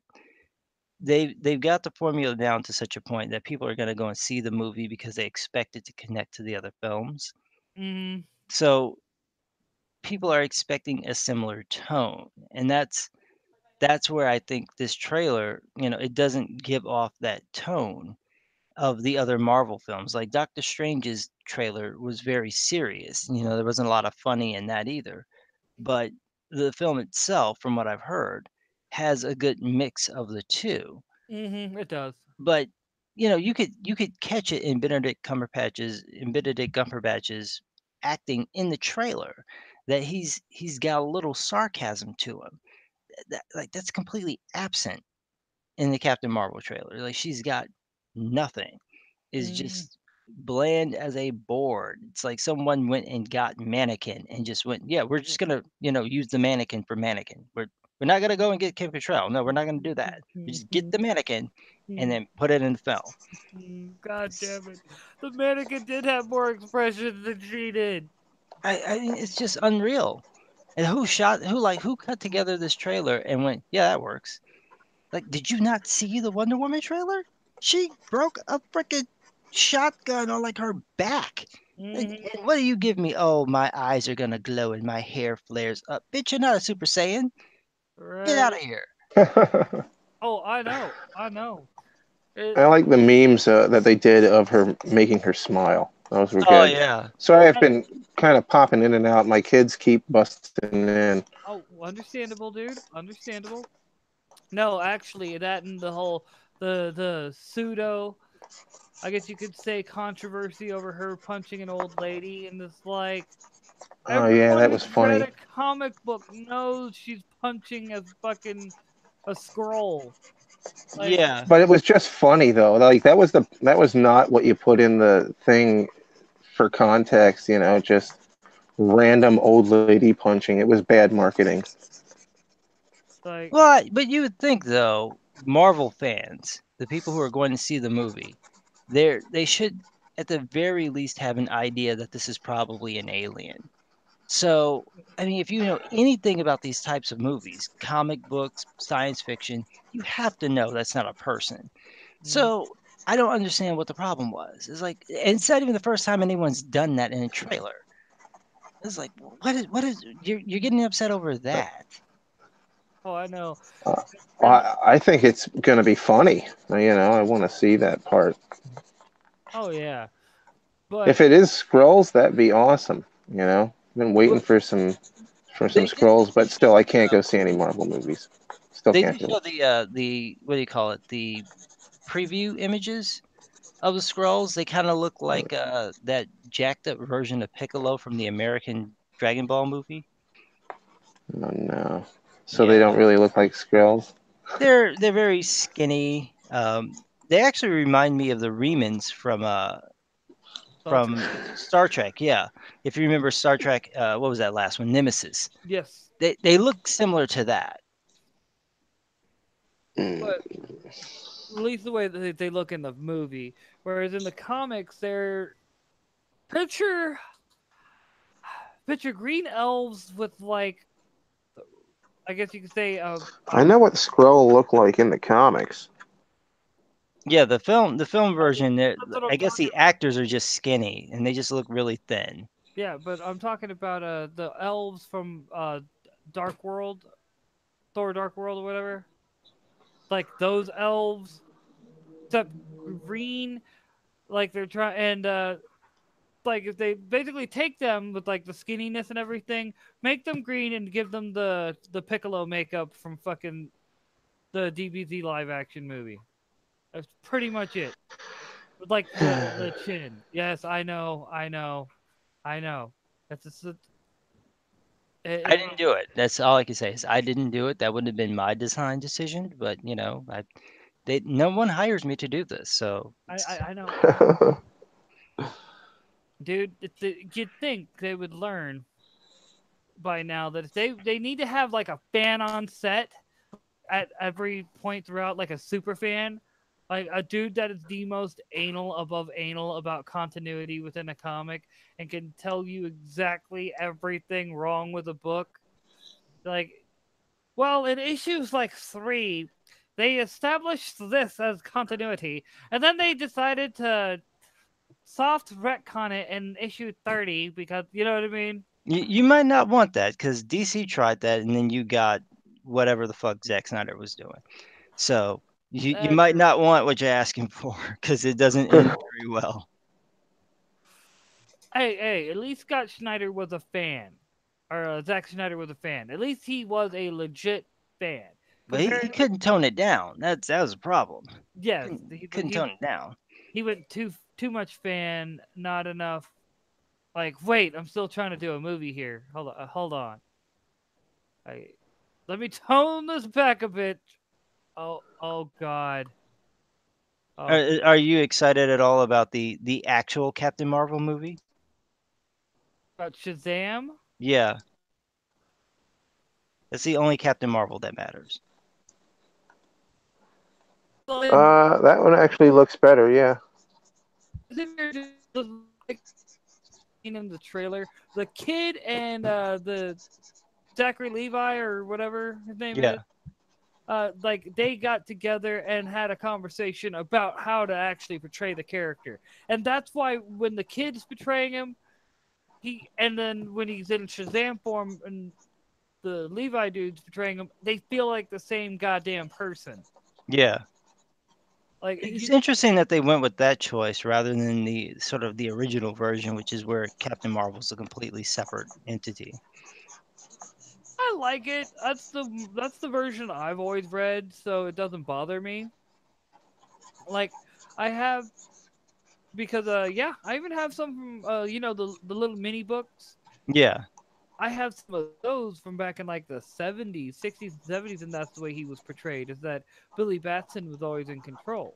they've got the formula down to such a point that people are going to go and see the movie because they expect it to connect to the other films. Mm-hmm. So people are expecting a similar tone, and that's where I think this trailer, it doesn't give off that tone of the other Marvel films. Like Doctor Strange's trailer was very serious. There wasn't a lot of funny in that either. But the film itself, from what I've heard, has a good mix of the two. It does. But you could catch it in Benedict Cumberbatch's acting in the trailer, that he's got a little sarcasm to him. That's completely absent in the Captain Marvel trailer. Like, she's got nothing. Is Mm, just bland as a board. It's like someone went and got Mannequin and just went, yeah, we're just gonna, use the Mannequin for Mannequin. We're not gonna go and get Kim Cattrall. No, we're not gonna do that. We just get the Mannequin and then put it in the film. God damn it. The mannequin did have more expression than she did. I mean, it's just unreal. And who cut together this trailer and went, yeah, that works. Like, did you not see the Wonder Woman trailer? She broke a freaking shotgun on like her back. And what do you give me? Oh, my eyes are gonna glow and my hair flares up. Bitch, you're not a Super Saiyan. Get out Right. of here. Oh, I know. I know. I like the memes that they did of her making her smile. Those were Oh good. yeah. Sorry, I've been kind of popping in and out. My kids keep busting in. Oh, understandable, dude. Understandable. No, actually, that and the whole the pseudo, I guess you could say, controversy over her punching an old lady, and it's like Oh yeah, everyone that who's was read funny. a comic book knows she's punching a scroll. Like, Yeah. But it was just funny though. Like that was not what you put in the thing for context. Just random old lady punching. It was bad marketing. like, Well, but you would think though, Marvel fans, the people who are going to see the movie, they should at the very least have an idea that this is probably an alien. So, I mean, if you know anything about these types of movies, comic books, science fiction, you have to know that's not a person. mm, So, I don't understand what the problem was. It's like, and it's not even the first time anyone's done that in a trailer. It's like, what is, you're getting upset over that? oh, I know. Uh, And I think it's going to be funny. I want to see that part. oh yeah, but If it is scrolls, that'd be awesome. Been waiting Well, for some they did scrolls, but still, show I can't go see any Marvel movies. Still they can't did do show it. the what do you call it? The preview images of the scrolls. They kind of look like that jacked up version of Piccolo from the American Dragon Ball movie. Oh no. So they don't Yeah. really look like scrolls. They're very skinny. They actually remind me of the Remans Star Trek. from Star Trek. Yeah, if you remember Star Trek, what was that last one? Nemesis. Yes, They look similar to that. Mm. but at least the way that they look in the movie, whereas in the comics, they're picture picture green elves with, like, I guess you could say, I know what scroll look like in the comics. Yeah, the film version, that's what I'm I guess talking the actors are just skinny and they just look really thin. Yeah, but I'm talking about the elves from Dark World, Thor Dark World or whatever. Like those elves, except green. Like they're trying, and like if they basically take them with like the skinniness and everything, make them green and give them the Piccolo makeup from fucking the DBZ live action movie. That's pretty much it. With like the chin. Yes, I know, I know, I know. That's just I it, didn't do it. That's all I can say is I didn't do it. That wouldn't have been my design decision, but no one hires me to do this, so I know. Dude, you'd think they would learn by now that if they need to have like a fan on set at every point throughout, like a super fan, like a dude that is the most anal above anal about continuity within a comic and can tell you exactly everything wrong with a book. Like, well, in issues like 3, they established this as continuity, and then they decided to soft retcon it in issue 30 because you know what I mean. You might not want that because DC tried that, and then you got whatever the fuck Zack Snyder was doing. So you might True. not want what you're asking for because it doesn't end very well. Hey, at least Scott Schneider was a fan, or Zack Schneider was a fan. At least he was a legit fan. But he Compared, couldn't tone it down. That was a problem. yes, Couldn't tone it down. he went too much fan, not enough. Like, wait, I'm still trying to do a movie here. Hold on. Let me tone this back a bit. Oh God. Oh, Are you excited at all about the actual Captain Marvel movie? about Shazam. Yeah, that's the only Captain Marvel that matters. That one actually looks better. Yeah. Isn't there just like in the trailer, the kid and the Zachary Levi or whatever his name is, Yeah, like they got together and had a conversation about how to actually portray the character, and that's why when the kid's betraying him, and then when he's in Shazam form and the Levi dude's betraying him, they feel like the same goddamn person. yeah. Like It's interesting that they went with that choice rather than the sort of the original version, which is where Captain Marvel's a completely separate entity. I like it. That's the version I've always read, so it doesn't bother me. Like I have because yeah, I even have some from the little mini books. Yeah, I have some of those from back in like the 70s, 60s, and 70s, and that's the way he was portrayed. Is that Billy Batson was always in control.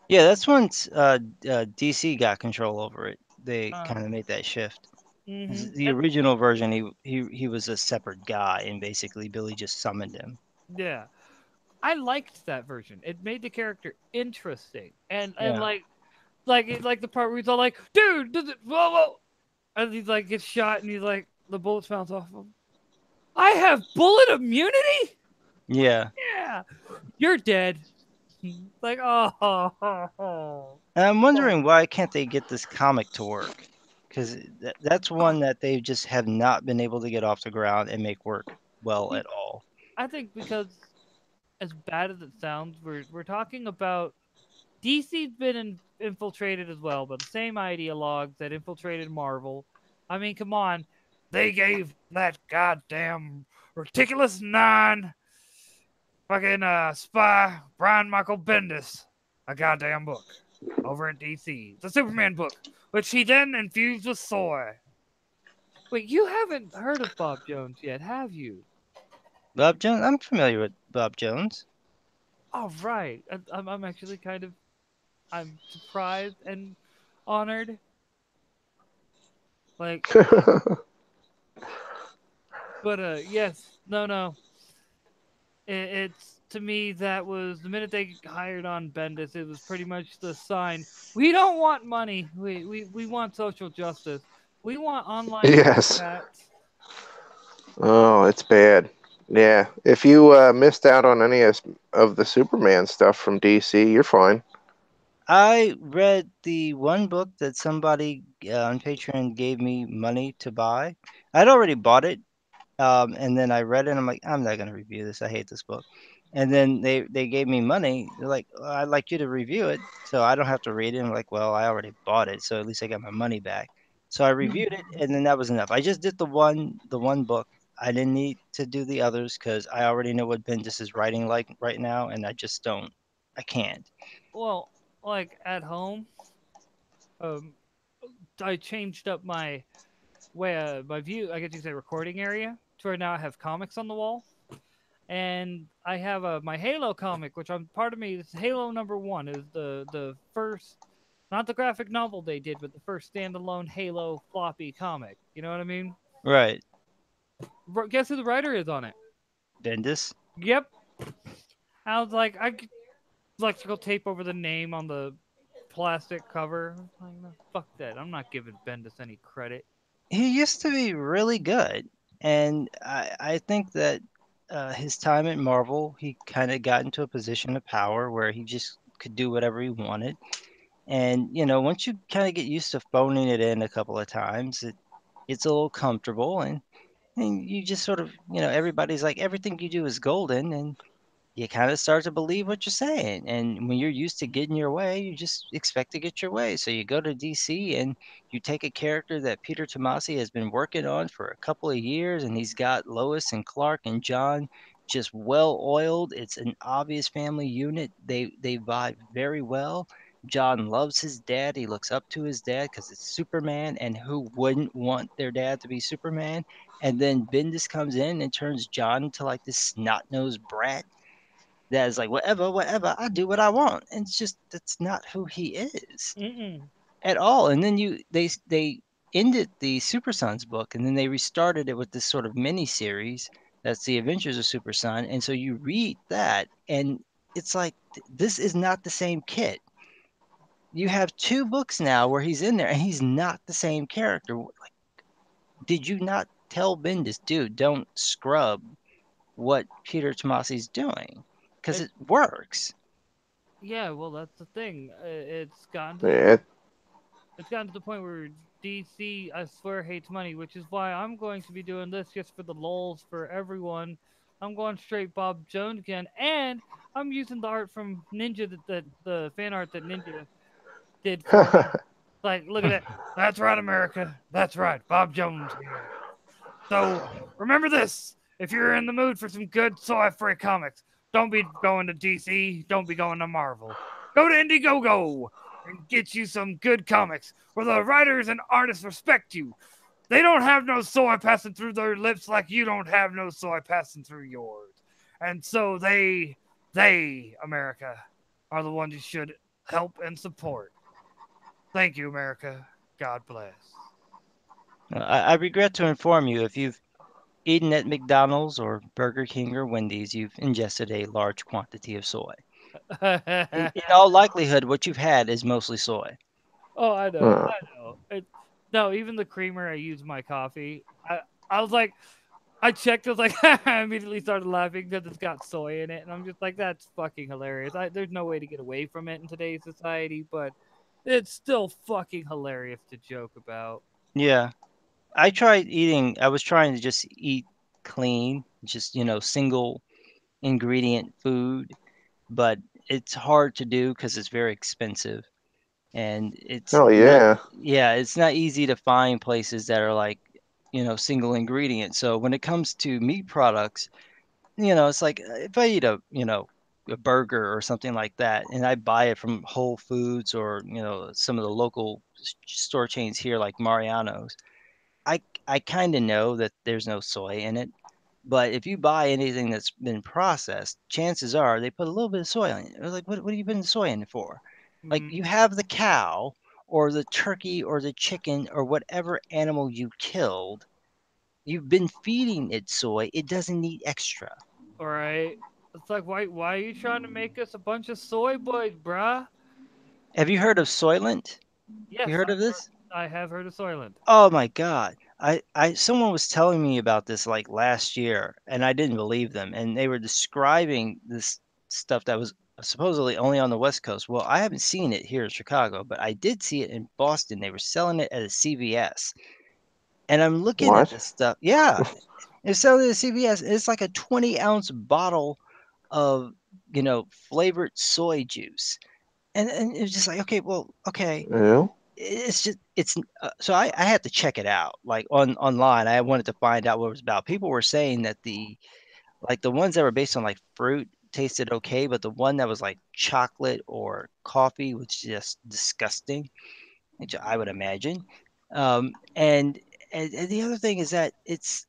yeah. That's once DC got control over it. They Uh, kind of made that shift. 'Cause mm-hmm. the original version, he was a separate guy, and basically Billy just summoned him. Yeah, I liked that version. It made the character interesting, and Yeah, like the part where he's all like, "Dude, does it whoa whoa," and he's like gets shot, and he's like the bullets bounce off him. I have bullet immunity. yeah. Yeah, you're dead. Like oh. And I'm wondering why can't they get this comic to work? Because that's one that they just have not been able to get off the ground and make work well at all. I think because as bad as it sounds, we're talking about DC's been infiltrated as well by the same ideologues that infiltrated Marvel. I mean, come on, they gave that goddamn ridiculous nine fucking spy Brian Michael Bendis a goddamn book over at DC, the Superman book, which he then infused with soy. Wait, you haven't heard of Bob Jones yet, have you? Bob Jones, I'm familiar with Bob Jones. All right, I'm actually I'm surprised and honored. Like, but yes, no. It's to me that was the minute they hired on Bendis, it was pretty much the sign. We don't want money. We want social justice. We want online Yes. chats. Oh, it's bad. Yeah. If you missed out on any of the Superman stuff from DC, you're fine. I read the one book that somebody on Patreon gave me money to buy. I'd already bought it, and then I read it. And I'm like, I'm not gonna review this. I hate this book. And then they gave me money. They're like, I'd like you to review it, so I don't have to read it. I'm like, well, I already bought it, so at least I got my money back. So I reviewed it, and then that was enough. I just did the one book. I didn't need to do the others because I already know what Bendis is writing like right now, and I just don't. I can't. Well, like at home, um, I changed up my view. I guess you say recording area to where now I have comics on the wall. And I have my Halo comic, which I'm part of me. It's Halo #1 is the first, not the graphic novel they did, but the first standalone Halo floppy comic. You know what I mean? Right, Guess who the writer is on it? Bendis. Yep. I was like, I could electrical tape over the name on the plastic cover. I'm like, no, fuck that. I'm not giving Bendis any credit. He used to be really good, and I think that his time at Marvel, he kind of got into a position of power where he just could do whatever he wanted. And once you kind of get used to phoning it in a couple of times, it's a little comfortable, and you just sort of, everybody's like everything you do is golden, and you kind of start to believe what you're saying. And when you're used to getting your way, you just expect to get your way. So you go to DC and you take a character that Peter Tomasi has been working on for a couple of years, and he's got Lois and Clark and John just well oiled. It's an obvious family unit. They vibe very well. John loves his dad. He looks up to his dad because it's Superman, and who wouldn't want their dad to be Superman? And then Bendis comes in and turns John into like this snot-nosed brat that is like, whatever, whatever, I do what I want. And it's just that's not who he is Mm-mm. at all. And then they ended the Super Sons book, and then they restarted it with this sort of mini series that's the Adventures of Super Son. And so you read that, and it's like this is not the same kid. You have two books now where he's in there, and he's not the same character. Like, did you not tell Bendis, dude, don't scrub what Peter Tomasi's doing? Because It, it works. yeah, well, that's the thing. Yeah, It's gotten to the point where DC, I swear, hates money, which is why I'm going to be doing this just for the lulz for everyone. I'm going straight Bob Jones again, and I'm using the art from Ninja, that the fan art that Ninja did for me. Like, look at that. That's right, America. That's right, Bob Jones here. So remember this: if you're in the mood for some good soy-free comics, don't be going to DC. Don't be going to Marvel. Go to Indiegogo and get you some good comics where the writers and artists respect you. They don't have no soy passing through their lips like you don't have no soy passing through yours. And so America, are the ones you should help and support. Thank you, America. God bless. I regret to inform you if you've eaten at McDonald's or Burger King or Wendy's, you've ingested a large quantity of soy. In all likelihood, what you've had is mostly soy. Oh, I know, uh, I know. No, even the creamer I use in my coffee, I was like, I checked, I was like, I immediately started laughing because it's got soy in it, and I'm just like, that's fucking hilarious. There's no way to get away from it in today's society, but it's still fucking hilarious to joke about. Yeah, I was trying to just eat clean, just, single ingredient food, but it's hard to do because it's very expensive. And it's oh not, yeah. yeah, it's not easy to find places that are like, single ingredient. So when it comes to meat products, it's like if I eat a burger or something like that, and I buy it from Whole Foods or some of the local store chains here like Mariano's, I kind of know that there's no soy in it. But if you buy anything that's been processed, chances are they put a little bit of soy in it. They're like, what are you putting soy in it for? Like Mm, you have the cow or the turkey or the chicken or whatever animal you killed. You've been feeding it soy. It doesn't need extra. all right. It's like, why are you trying to make us a bunch of soy boys, bruh? Have you heard of Soylent? You Yes, heard of this? I have heard of Soylent. Oh my God. Someone was telling me about this like last year, and I didn't believe them. And they were describing this stuff that was supposedly only on the West Coast. Well, I haven't seen it here in Chicago, but I did see it in Boston. They were selling it at a CVS. And I'm looking at What? this stuff. Yeah, it's selling it at CVS. It's like a 20-ounce bottle of, flavored soy juice. And it's just like, okay, well, okay, Yeah. it's just so I had to check it out like online. I wanted to find out what it was about. People were saying that the ones that were based on like fruit tasted okay, but the one that was like chocolate or coffee was just disgusting, which I would imagine. um and and the other thing is that it's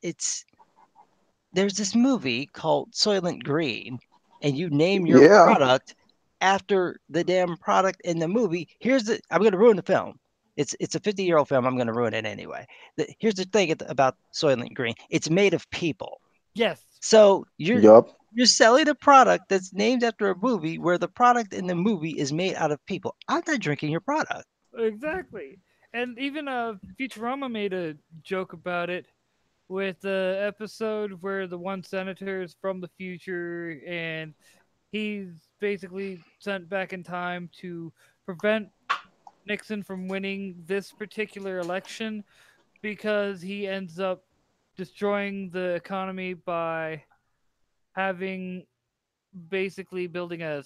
there's this movie called Soylent Green, and you name your Yeah. product after the damn product in the movie. I'm going to ruin the film. It's a 50-year-old film. I'm going to ruin it anyway. Here's the thing about Soylent Green. It's made of people. Yes, So Yup. you're selling a product that's named after a movie where the product in the movie is made out of people. I'm not drinking your product. exactly. And even Futurama made a joke about it with the episode where the one senator is from the future, and he's basically sent back in time to prevent Nixon from winning this particular election because he ends up destroying the economy by having basically building a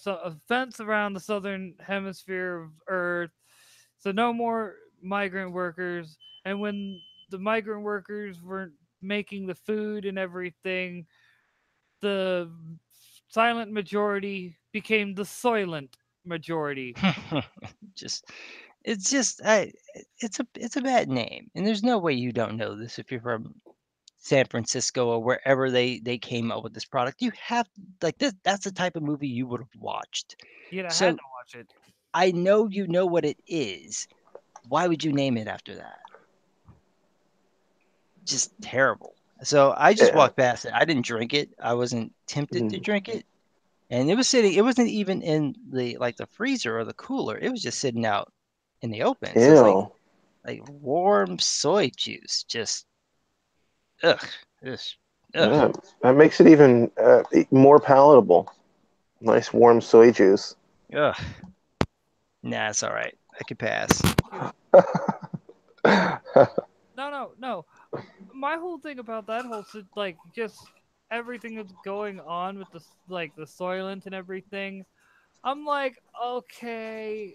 fence around the southern hemisphere of Earth, so no more migrant workers. And when the migrant workers weren't making the food and everything, the silent majority became the soylent majority. just it's a bad name, and there's no way you don't know this if you're from San Francisco or wherever they came up with this product. You have like this. That's the type of movie you would have watched. Yet I had So to watch it. I know you know what it is. Why would you name it after that? Just terrible. So I just Yeah. walked past it. I didn't drink it. I wasn't tempted to Mm. drink it. And it was sitting, it wasn't even in the freezer or the cooler. It was just sitting out in the open. So it's Ew. like warm soy juice. Just ugh. Just ugh. Yeah, that makes it even more palatable. Nice warm soy juice. Ugh. Nah, it's all right. I could pass. No. My whole thing about that whole like just everything that's going on with the like the Soylent and everything. I'm like, okay,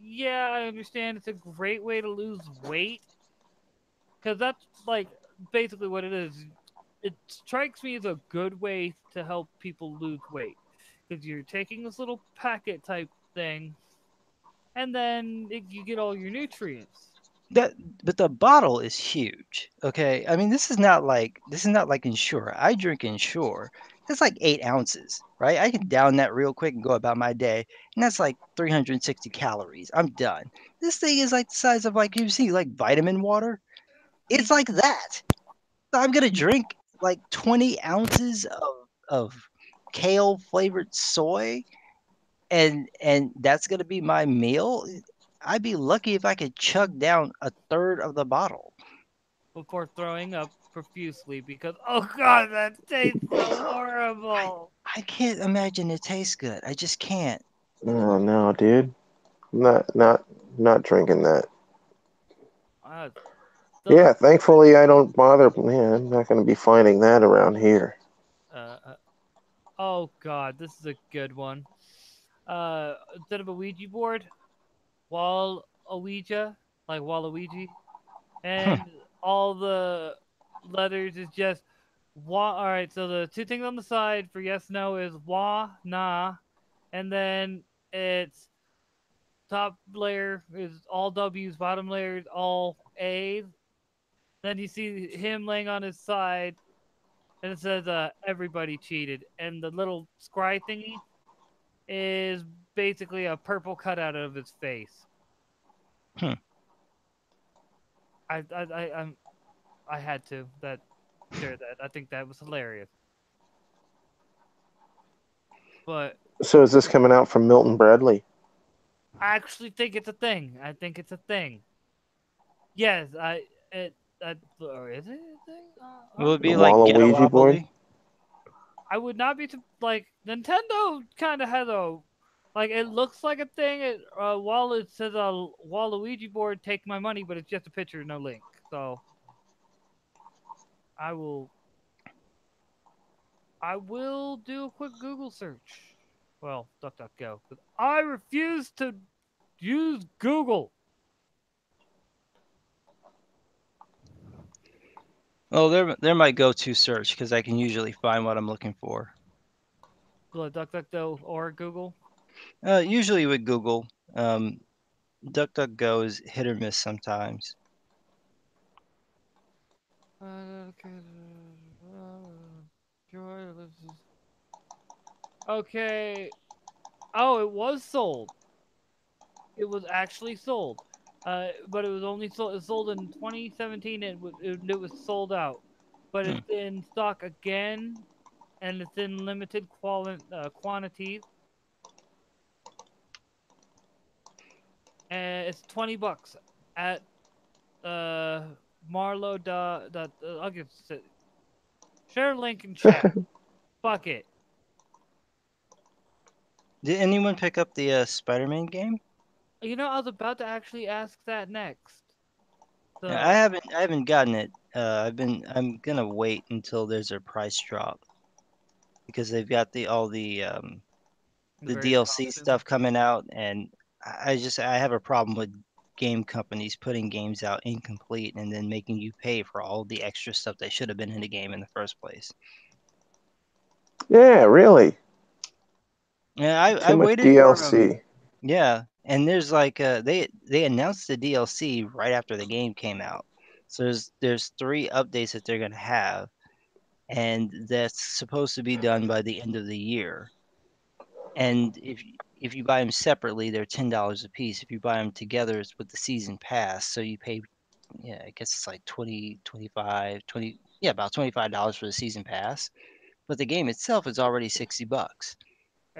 yeah, I understand it's a great way to lose weight because that's like basically what it is. It strikes me as a good way to help people lose weight because you're taking this little packet type thing, and then you get all your nutrients. That but the bottle is huge. Okay. I mean, this is not like Ensure. I drink Ensure. It's like 8 ounces, right? I can down that real quick and go about my day. And that's like 360 calories. I'm done. This thing is like the size of like you see like vitamin water. It's like that. So I'm gonna drink like 20 ounces of kale flavored soy and that's gonna be my meal. I'd be lucky if I could chug down a third of the bottle. Before throwing up profusely because oh god, that tastes so I horrible. I can't imagine it tastes good. I just can't. Oh no, dude. Not drinking that. Uh, the Yeah, thankfully I don't bother. Yeah, I'm not going to be finding that around here. uh, uh, oh god, this is a good one. Instead of a Ouija board, wall a Ouija, like Waluigi, and all the letters is just wa. All right, so the two things on the side for yes no is wa na, and then it's top layer is all W's, bottom layer is all A's. Then you see him laying on his side, and it says everybody cheated, and the little scry thingy is basically a purple cutout of his face. Hmm. I'm I had to that share that. I think that was hilarious. But So is this coming out from Milton Bradley? I actually think it's a thing. I think it's a thing. Yes, or is it a thing? Will it The be like Waluigi board? Getawobbly? I would not be like Nintendo kind of has a like it looks like a thing. While it says a Waluigi board, take my money, but it's just a picture, no link. So I will I will do a quick Google search. Well, DuckDuckGo, because I refuse to use Google. Oh, they're my go-to search because I can usually find what I'm looking for. Well, DuckDuckGo or Google. Usually with Google, DuckDuckGo is hit or miss sometimes. Okay. Oh, it was sold. It was actually sold. But it was only sold in 2017 and it was sold out. But Hmm. it's in stock again and it's in limited quantities. And it's $20 at Marlow. I'll give share link in chat. Fuck it. Did anyone pick up the Spider-Man game? I was about to actually ask that next. Yeah, I So, haven't gotten it. I'm gonna wait until there's a price drop because they've got the the various DLC costumes. stuff coming out, and I have a problem with game companies putting games out incomplete and then making you pay for all the extra stuff that should have been in the game in the first place. Yeah, really. Yeah, Too I much waited for DLC. yeah, and there's like they announced the DLC right after the game came out. So there's three updates that they're gonna have, and that's supposed to be done by the end of the year. And if you buy them separately, they're $10 a piece. If you buy them together, it's with the season pass. So you pay, yeah, I guess it's like 20, 25, 20, yeah, about $25 for the season pass. But the game itself is already $60.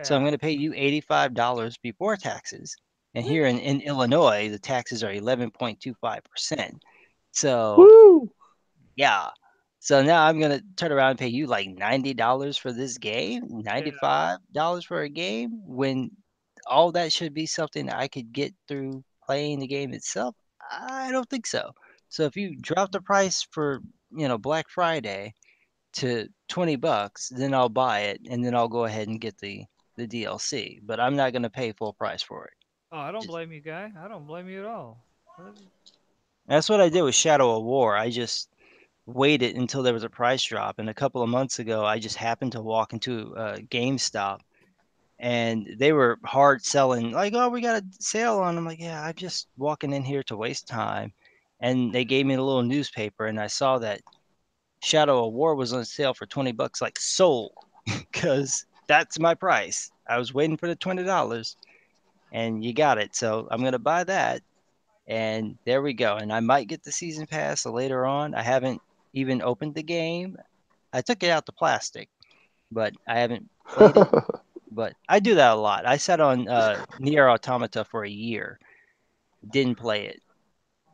So I'm Yeah. going to pay you $85 before taxes. And here in Illinois, the taxes are 11.25%. So Woo! yeah. So now I'm gonna turn around and pay you like $90 for this game, Yeah. $95 for a game, when all that should be something I could get through playing the game itself. I don't think so. So if you drop the price for, Black Friday to $20, then I'll buy it and then I'll go ahead and get the DLC. But I'm not gonna pay full price for it. Oh, I don't Just blame you, guy. I don't blame you at all. that's what I did with Shadow of War. I just waited until there was a price drop. And a couple of months ago, I just happened to walk into GameStop and they were hard selling, like, oh, we got a sale on. I'm like, yeah, I'm just walking in here to waste time. And they gave me a little newspaper, and I saw that Shadow of War was on sale for $20, like sold, because that's my price. I was waiting for the $20, and you got it. So I'm gonna buy that, and there we go. And I might get the season pass later on. I haven't even opened the game. I took it out the plastic, but I haven't played it. But I do that a lot. I sat on Nier Automata for a year, didn't play it,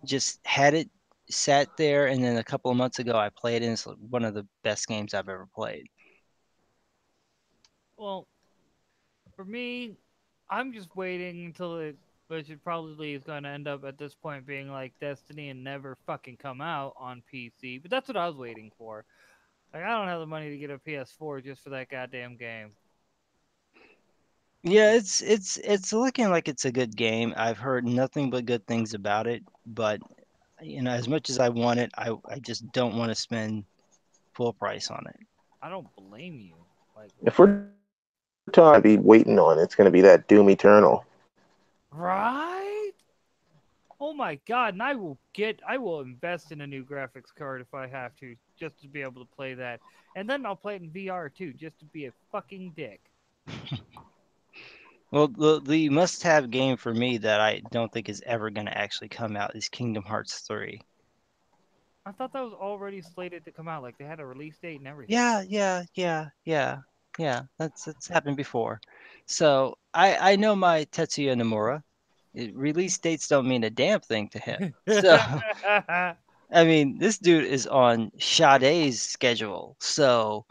just had it sat there, and then a couple of months ago I played it, and it's one of the best games I've ever played. Well, for me, I'm just waiting until which it probably is going to end up at this point being like Destiny and never fucking come out on PC. But that's what I was waiting for. Like, I don't have the money to get a PS4 just for that goddamn game. Yeah, it's looking like it's a good game. I've heard nothing but good things about it, but as much as I want it, I just don't want to spend full price on it. I don't blame you. Like, If we're talking, I'd be waiting on it's going to be that Doom Eternal. right? Oh my god, and I will invest in a new graphics card if I have to, just to be able to play that. And then I'll play it in VR too, just to be a fucking dick. Well, the must-have game for me that I don't think is ever going to actually come out is Kingdom Hearts 3. I thought that was already slated to come out, like they had a release date and everything. Yeah, yeah, yeah, yeah, yeah. That's happened before. So I know my Tetsuya Nomura. Release dates don't mean a damn thing to him. So I mean, this dude is on Sade's schedule, so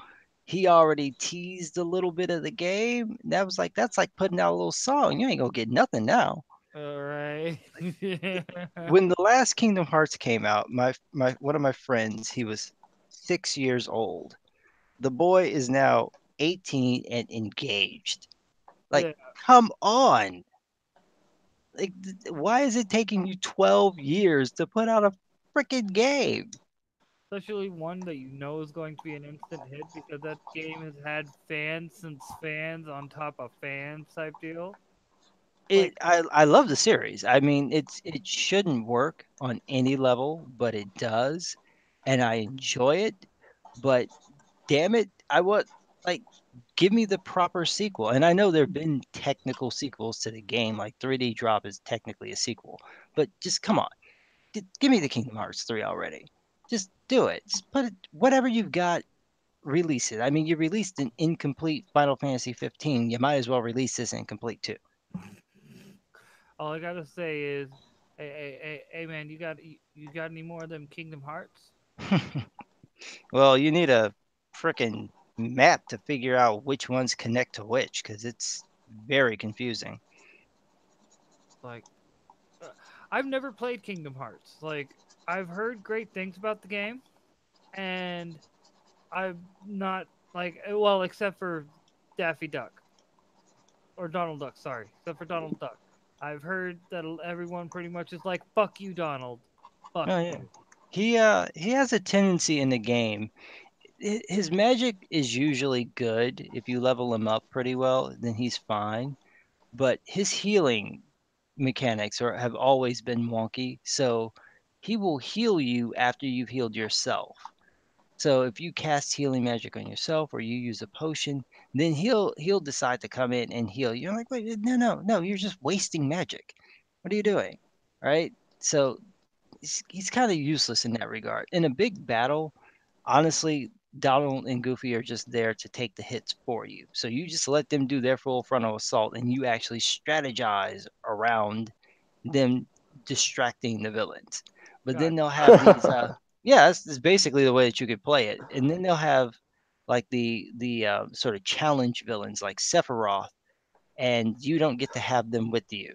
he already teased a little bit of the game. That's like putting out a little song. You ain't gonna get nothing now. All right. When the last Kingdom Hearts came out, my one of my friends, he was 6 years old. The boy is now 18 and engaged. Like, Yeah, come on. Like, why is it taking you 12 years to put out a freaking game? especially one that you know is going to be an instant hit because that game has had fans since fans on top of fans type deal. Like, I love the series. I mean, it shouldn't work on any level, but it does, and I enjoy it. But damn it, I want, like, give me the proper sequel. And I know there've been technical sequels to the game, like 3D Drop is technically a sequel, but just come on, give me the Kingdom Hearts 3 already. Just do it. Just put it, whatever you've got, release it. I mean, you released an incomplete Final Fantasy 15. You might as well release this incomplete too. all I gotta say is, hey, man, you got any more of them Kingdom Hearts? Well, you need a frickin' map to figure out which ones connect to which, because it's very confusing. Like, I've never played Kingdom Hearts. Like, I've heard great things about the game, and I'm not like, well, except for Daffy Duck or Donald Duck. Sorry, except for Donald Duck. I've heard that everyone pretty much is like, "Fuck you, Donald. Fuck Oh yeah. you." He has a tendency in the game. His magic is usually good. If you level him up pretty well, then he's fine. But his healing mechanics have always been wonky. So he will heal you after you've healed yourself. So if you cast healing magic on yourself or you use a potion, then he'll decide to come in and heal you. You're like, wait, no, you're just wasting magic. What are you doing? Right? So he's kind of useless in that regard. In a big battle, honestly, Donald and Goofy are just there to take the hits for you. So you just let them do their full frontal assault and you actually strategize around them distracting the villains. But then they'll have these yeah, that's basically the way that you could play it. And then they'll have like the sort of challenge villains like Sephiroth, and you don't get to have them with you.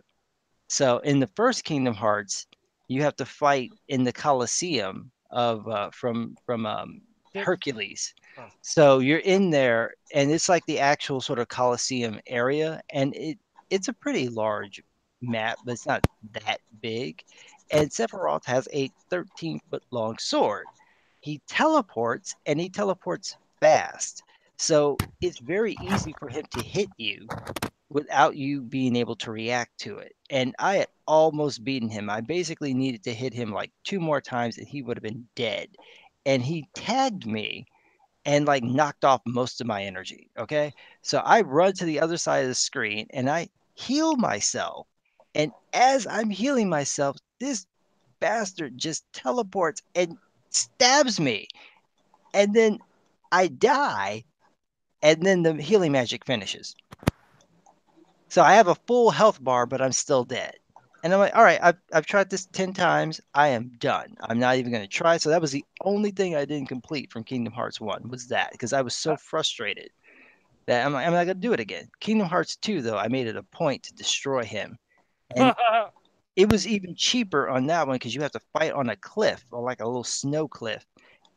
So in the first Kingdom Hearts, you have to fight in the Colosseum of from Did, Hercules. oh, So you're in there, and it's like the actual sort of Colosseum area, and it's a pretty large map, but it's not that big. And Sephiroth has a 13-foot long sword. He teleports, and he teleports fast. So it's very easy for him to hit you without you being able to react to it. And I had almost beaten him. I basically needed to hit him like two more times and he would have been dead. And he tagged me and like knocked off most of my energy. Okay. So I run to the other side of the screen and I heal myself. And as I'm healing myself, this bastard just teleports and stabs me. And then I die. And then the healing magic finishes. So I have a full health bar, but I'm still dead. And I'm like, all right, I've tried this 10 times. I am done. I'm not even going to try. So that was the only thing I didn't complete from Kingdom Hearts 1 was that because I was so frustrated that I'm like, I'm not going to do it again. Kingdom Hearts 2, though, I made it a point to destroy him. And it was even cheaper on that one because you have to fight on a cliff or like a little snow cliff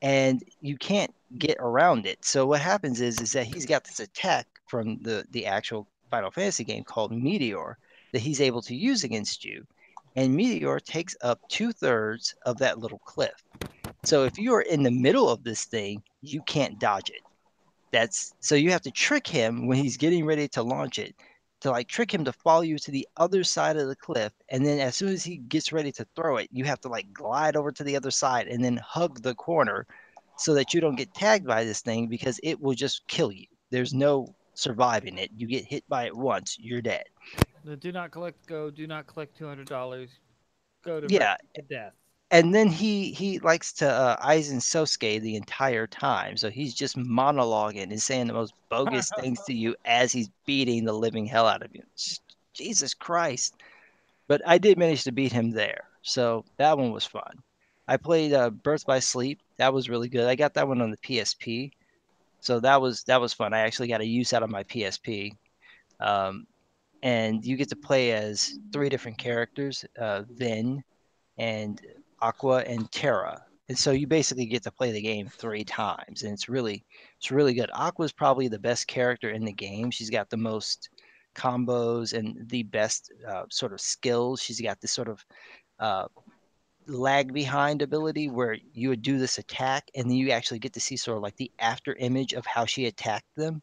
and you can't get around it. So what happens is that he's got this attack from the actual Final Fantasy game called Meteor that he's able to use against you. And Meteor takes up 2/3 of that little cliff. So if you are in the middle of this thing, you can't dodge it. That's so you have to trick him when he's getting ready to launch it to like trick him to follow you to the other side of the cliff. And then as soon as he gets ready to throw it, you have to like glide over to the other side and then hug the corner so that you don't get tagged by this thing because it will just kill you. There's no surviving it. You get hit by it once, you're dead. the do not collect go. Do not collect $200. Go to Yeah, to death. and then he likes to Aizen Sosuke the entire time. So he's just monologuing and saying the most bogus things to you as he's beating the living hell out of you. Jesus Christ. But I did manage to beat him there. So that one was fun. I played Birth by Sleep. That was really good. I got that one on the PSP. So that was fun. I actually got a use out of my PSP. Um, and you get to play as three different characters, Vin, and Aqua and Terra. And so you basically get to play the game three times, and it's really good. Aqua's probably the best character in the game. She's got the most combos and the best sort of skills. She's got this sort of uh, lag behind ability where you would do this attack, and then you actually get to see sort of like the after image of how she attacked them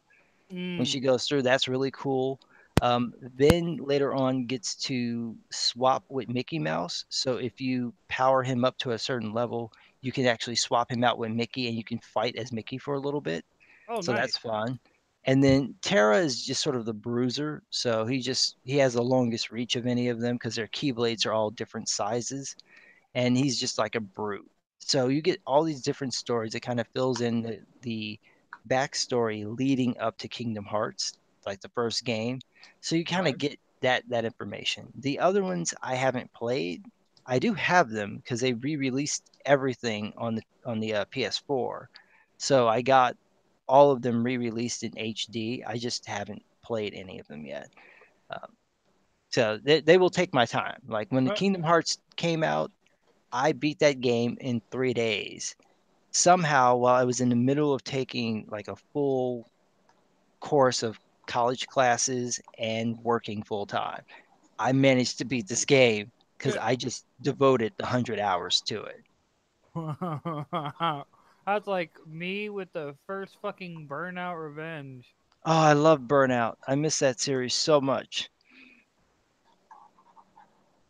when Mm. she goes through. That's really cool. Then later on gets to swap with Mickey Mouse. So if you power him up to a certain level, you can actually swap him out with Mickey and you can fight as Mickey for a little bit. Oh, So nice. that's fun. And then Terra is just sort of the bruiser. So he has the longest reach of any of them because their keyblades are all different sizes and he's just like a brute. So you get all these different stories. It kind of fills in the backstory leading up to Kingdom Hearts, like the first game. So you kind of Right. get that information. The other ones I haven't played. I do have them because they re-released everything on the PS4. So I got all of them re-released in HD. I just haven't played any of them yet. Um, So they will take my time. Like when the Uh, Kingdom Hearts came out, I beat that game in 3 days. Somehow, while I was in the middle of taking like a full course of college classes and working full time, I managed to beat this game because I just devoted 100 hours to it. That's like me with the first fucking Burnout Revenge. Oh, I love Burnout. I miss that series so much.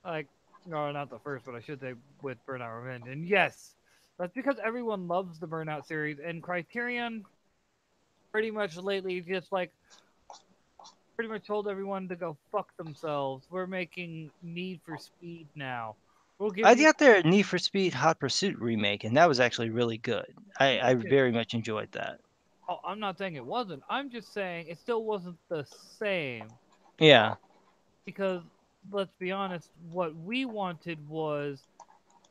Like, no, not the first, but I should say with Burnout Revenge. And yes, that's because everyone loves the Burnout series, and Criterion pretty much lately just like pretty much told everyone to go fuck themselves. We're making Need for Speed now. We'll give I you. got their Need for Speed Hot Pursuit remake, and that was actually really good. I very much enjoyed that. Oh, I'm not saying it wasn't. I'm just saying it still wasn't the same Yeah. because let's be honest, what we wanted was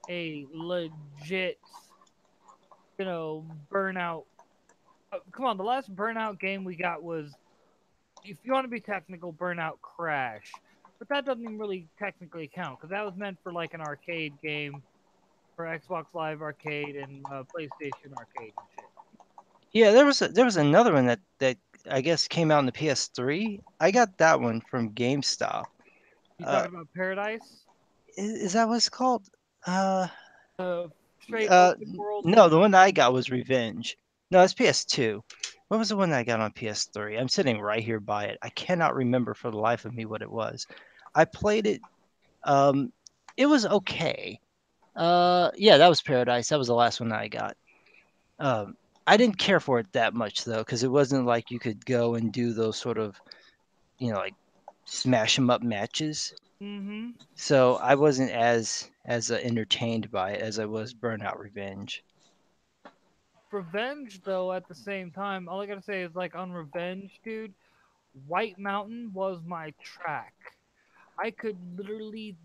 a legit, burnout. Come on, the last burnout game we got was, if you want to be technical, Burnout Crash. But that doesn't even really technically count because that was meant for like an arcade game for Xbox Live Arcade and PlayStation Arcade and shit. Yeah, there was another one that I guess came out on the PS3. I got that one from GameStop. You Uh, talking about Paradise? is that what it's called? Uh, Uh, Straight uh, open world no, the one I got was Revenge. No, it's PS2. What was the one that I got on PS3? I'm sitting right here by it. I cannot remember for the life of me what it was. I played it. Um, it was okay. Yeah, that was Paradise. That was the last one that I got. Um, I didn't care for it that much though, because it wasn't like you could go and do those sort of, like smash 'em up matches. Mm-hmm. So I wasn't as entertained by it as I was Burnout Revenge. Revenge, though, at the same time, all I gotta say is like on Revenge, dude, White Mountain was my track. I could literally,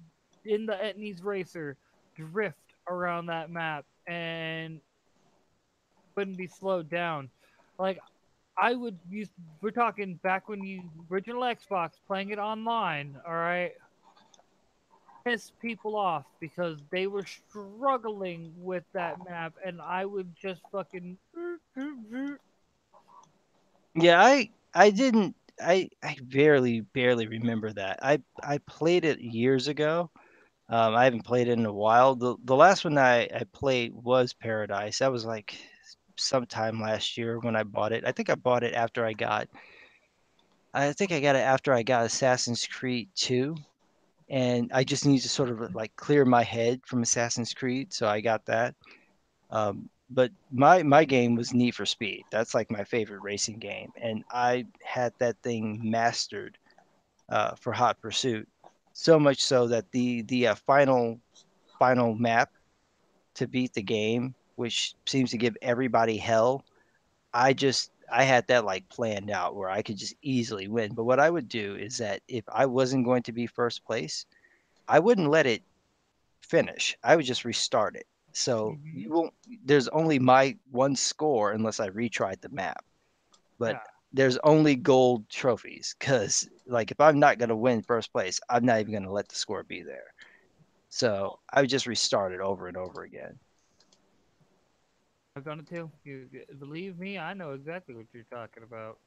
in the Etnies Racer, drift around that map and wouldn't be slowed down. Like I would use. We're talking back when you original Xbox playing it online. All right, piss people off because they were struggling with that map, and I would just fucking. Yeah, I didn't I barely remember that. I played it years ago. I haven't played it in a while. The last one I played was Paradise. That was like sometime last year when I bought it. I think I got it after I got Assassin's Creed 2, and I just need to sort of like clear my head from Assassin's Creed, so I got that. But my game was Need for Speed. That's like my favorite racing game, and I had that thing mastered for Hot Pursuit. So much so that the final map to beat the game, which seems to give everybody hell, I had that like planned out where I could just easily win. But what I would do is that if I wasn't going to be first place, I wouldn't let it finish. I would just restart it. So Mhm. you won't there's only my one score unless I retried the map. But Yeah, there's only gold trophies because like if I'm not gonna win first place, I'm not even gonna let the score be there. So I would just restart it over and over again. I've done it too. Believe me, I know exactly what you're talking about.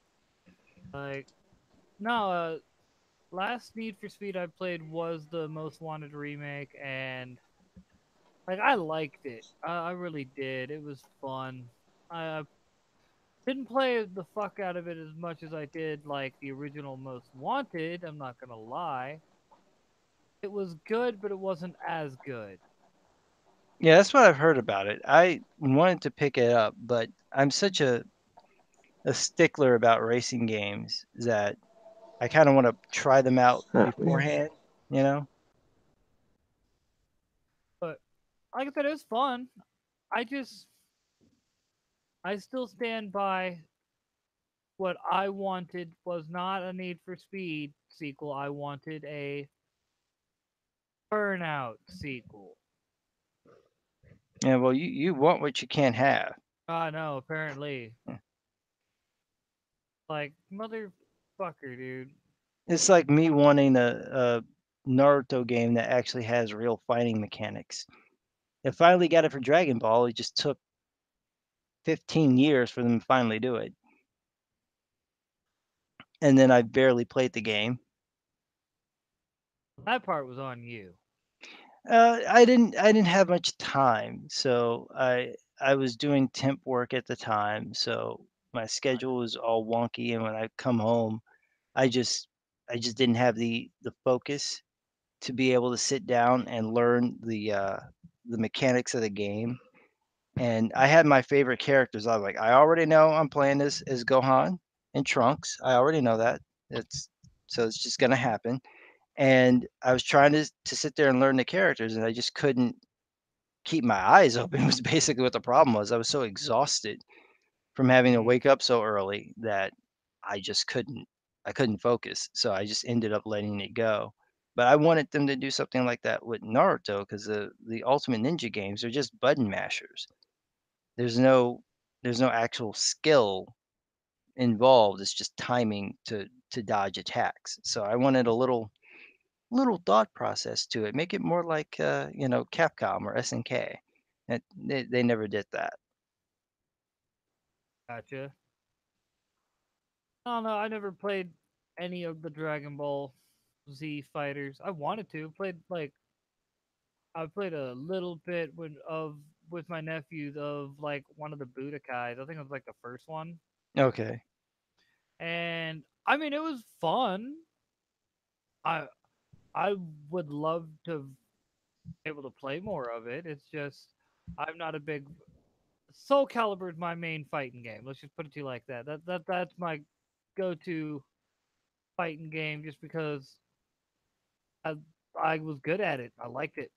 Like, no, last Need for Speed I played was the Most Wanted remake, and like I liked it. I really did. It was fun. I didn't play the fuck out of it as much as I did like the original Most Wanted. I'm not gonna lie. It was good, but it wasn't as good. Yeah, that's what I've heard about it. I wanted to pick it up, but I'm such a stickler about racing games that I kind of want to try them out Oh man. beforehand, you know? But like I said, it was fun. I just, I still stand by what I wanted was not a Need for Speed sequel. I wanted a Burnout sequel. Yeah, well, you want what you can't have. Ah, no, apparently. Like, motherfucker, dude. It's like me wanting a Naruto game that actually has real fighting mechanics. They finally got it for Dragon Ball. It just took 15 years for them to finally do it. And then I barely played the game. That part was on you. I didn't have much time, so I was doing temp work at the time, so my schedule was all wonky. And when I come home, I just I just didn't have the focus to be able to sit down and learn the mechanics of the game. And I had my favorite characters. I was like, I already know I'm playing as Gohan and Trunks. I already know that. It's so it's just gonna happen. And I was trying to sit there and learn the characters, and I just couldn't keep my eyes open. Was basically what the problem was. I was so exhausted from having to Mm. wake up so early that I just couldn't focus. So I just ended up letting it go. But I wanted them to do something like that with Naruto because the Ultimate Ninja games are just button mashers. There's no there's no actual skill involved. It's just timing to dodge attacks. So I wanted a little thought process to it. Make it more like Capcom or SNK. And they never did that. Gotcha. I don't know. I never played any of the Dragon Ball Z fighters. I wanted to. I played a little bit with my nephews of like one of the Budokais. I think it was like the first one. Okay. And I mean it was fun. I I would love to be able to play more of it. It's just I'm not a big Soul Calibur is my main fighting game. Let's just put it to you like that. That's my go-to fighting game just because I I was good at it. I liked it.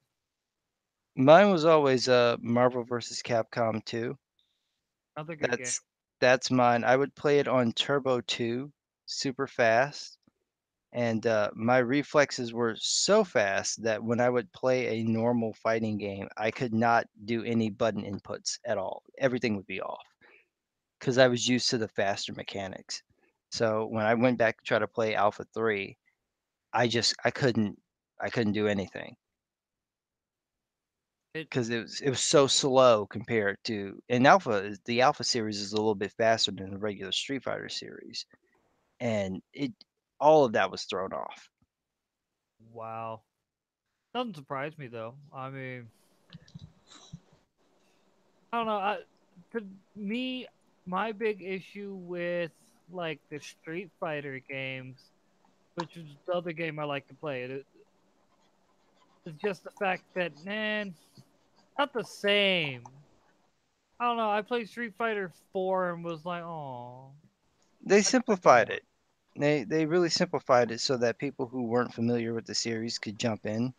Mine was always Marvel vs. Capcom 2. Another good game. That's that's mine. I would play it on Turbo 2 super fast. And my reflexes were so fast that when I would play a normal fighting game, I could not do any button inputs at all. Everything would be off because I was used to the faster mechanics. So when I went back to try to play Alpha 3, I couldn't do anything It because it was so slow compared to and the Alpha series is a little bit faster than the regular Street Fighter series, and it all of that was thrown off. wow. Doesn't surprise me though. I mean, I don't know. To me, my big issue with like the Street Fighter games, which is the other game I like to play, it's just the fact that man, not the same. I don't know. I played Street Fighter 4 and was like, oh, They I expected simplified more. it. They really simplified it so that people who weren't familiar with the series could jump in.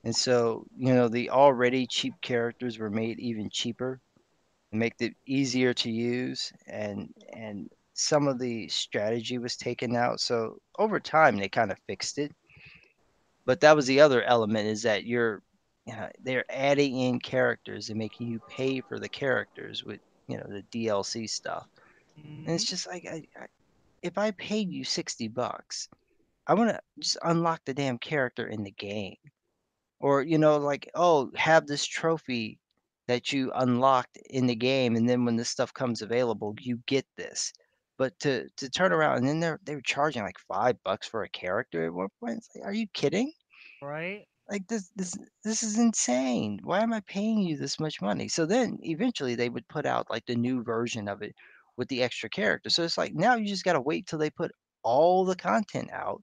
And so, the already cheap characters were made even cheaper and make it easier to use and some of the strategy was taken out. So over time they kind of fixed it. But that was the other element is that they're adding in characters and making you pay for the characters with, the DLC stuff. And it's Hmm. just like if I paid you $60, I want to just unlock the damn character in the game. Or, like, oh, have this trophy that you unlocked in the game, and then when this stuff comes available, you get this. But to turn around and then they were charging like $5 for a character at one point. It's like, are you kidding? Right? Like this is insane. Why am I paying you this much money? So then eventually they would put out like the new version of it with the extra characters. So it's like now you just gotta wait till they put all the content out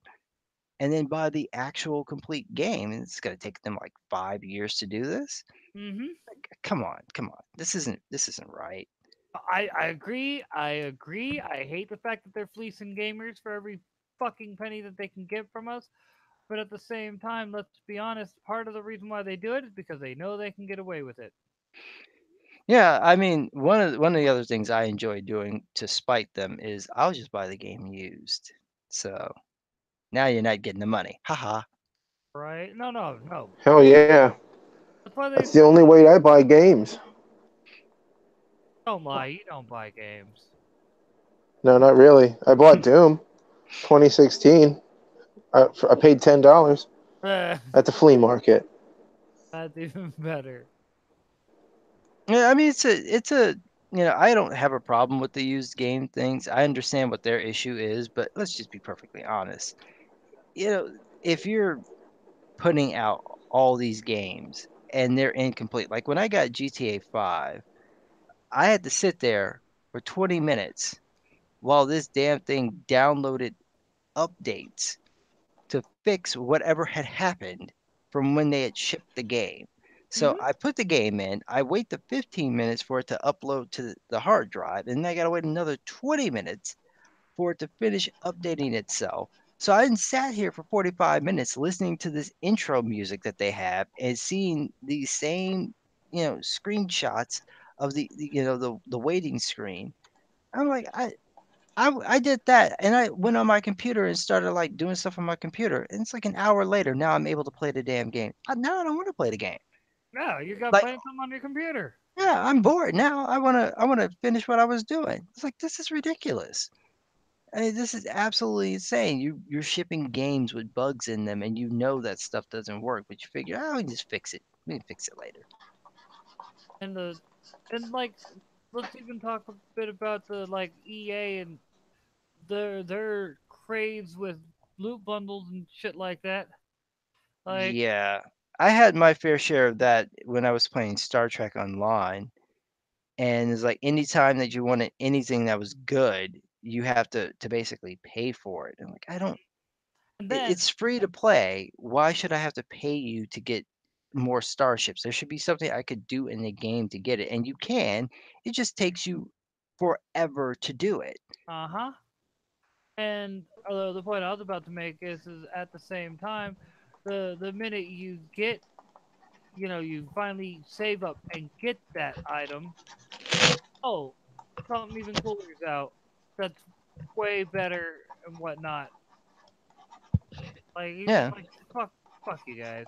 and then buy the actual complete game. And it's gonna take them like 5 years to do this. Hmm. Like, come on, come on. This isn't right. I agree. I agree. I hate the fact that they're fleecing gamers for every fucking penny that they can get from us. But at the same time, let's be honest, part of the reason why they do it is because they know they can get away with it. Yeah, I mean, one of the other things I enjoy doing to spite them is I'll just buy the game used. So now you're not getting the money. Haha. Right? No, no, no. Hell yeah. That's why they That's the only way I buy games. don't lie. You don't buy games. No, not really. I bought Doom 2016. I paid $10. at the flea market. That's even better. Yeah, I mean it's a I don't have a problem with the used game things. I understand what their issue is, but let's just be perfectly honest. You know, if you're putting out all these games and they're incomplete, like when I got GTA 5, I had to sit there for 20 minutes while this damn thing downloaded updates to fix whatever had happened from when they had shipped the game. So Hmm. I put the game in, I wait the 15 minutes for it to upload to the hard drive, and then I gotta wait another 20 minutes for it to finish updating itself. So I sat here for 45 minutes listening to this intro music that they have and seeing these same, screenshots of the waiting screen. I'm like, I did that, and I went on my computer and started like doing stuff on my computer. And it's like an hour later. Now I'm able to play the damn game. Now I don't want to play the game. No, you got Like, playing something on your computer. yeah, I'm bored now. I wanna finish what I was doing. It's like this is ridiculous. I mean, this is absolutely insane. You're shipping games with bugs in them, and you know that stuff doesn't work, but you figure, oh, we can just fix it. We can fix it later. And like, let's even talk a bit about the like EA and their craze with loot bundles and shit like that. Like, Yeah, I had my fair share of that when I was playing Star Trek Online. And it's like anytime that you wanted anything that was good, you have to basically pay for it. And like, I don't and it, then it's free to play. Why should I have to pay you to get more starships? There should be something I could do in the game to get it. And you can. It just takes you forever to do it. uh-huh. And although the point I was about to make is at the same time, the minute you get, you finally save up and get that item, oh, something even cooler is out. That's way better and whatnot. Like, you're just Yeah. like, fuck you guys.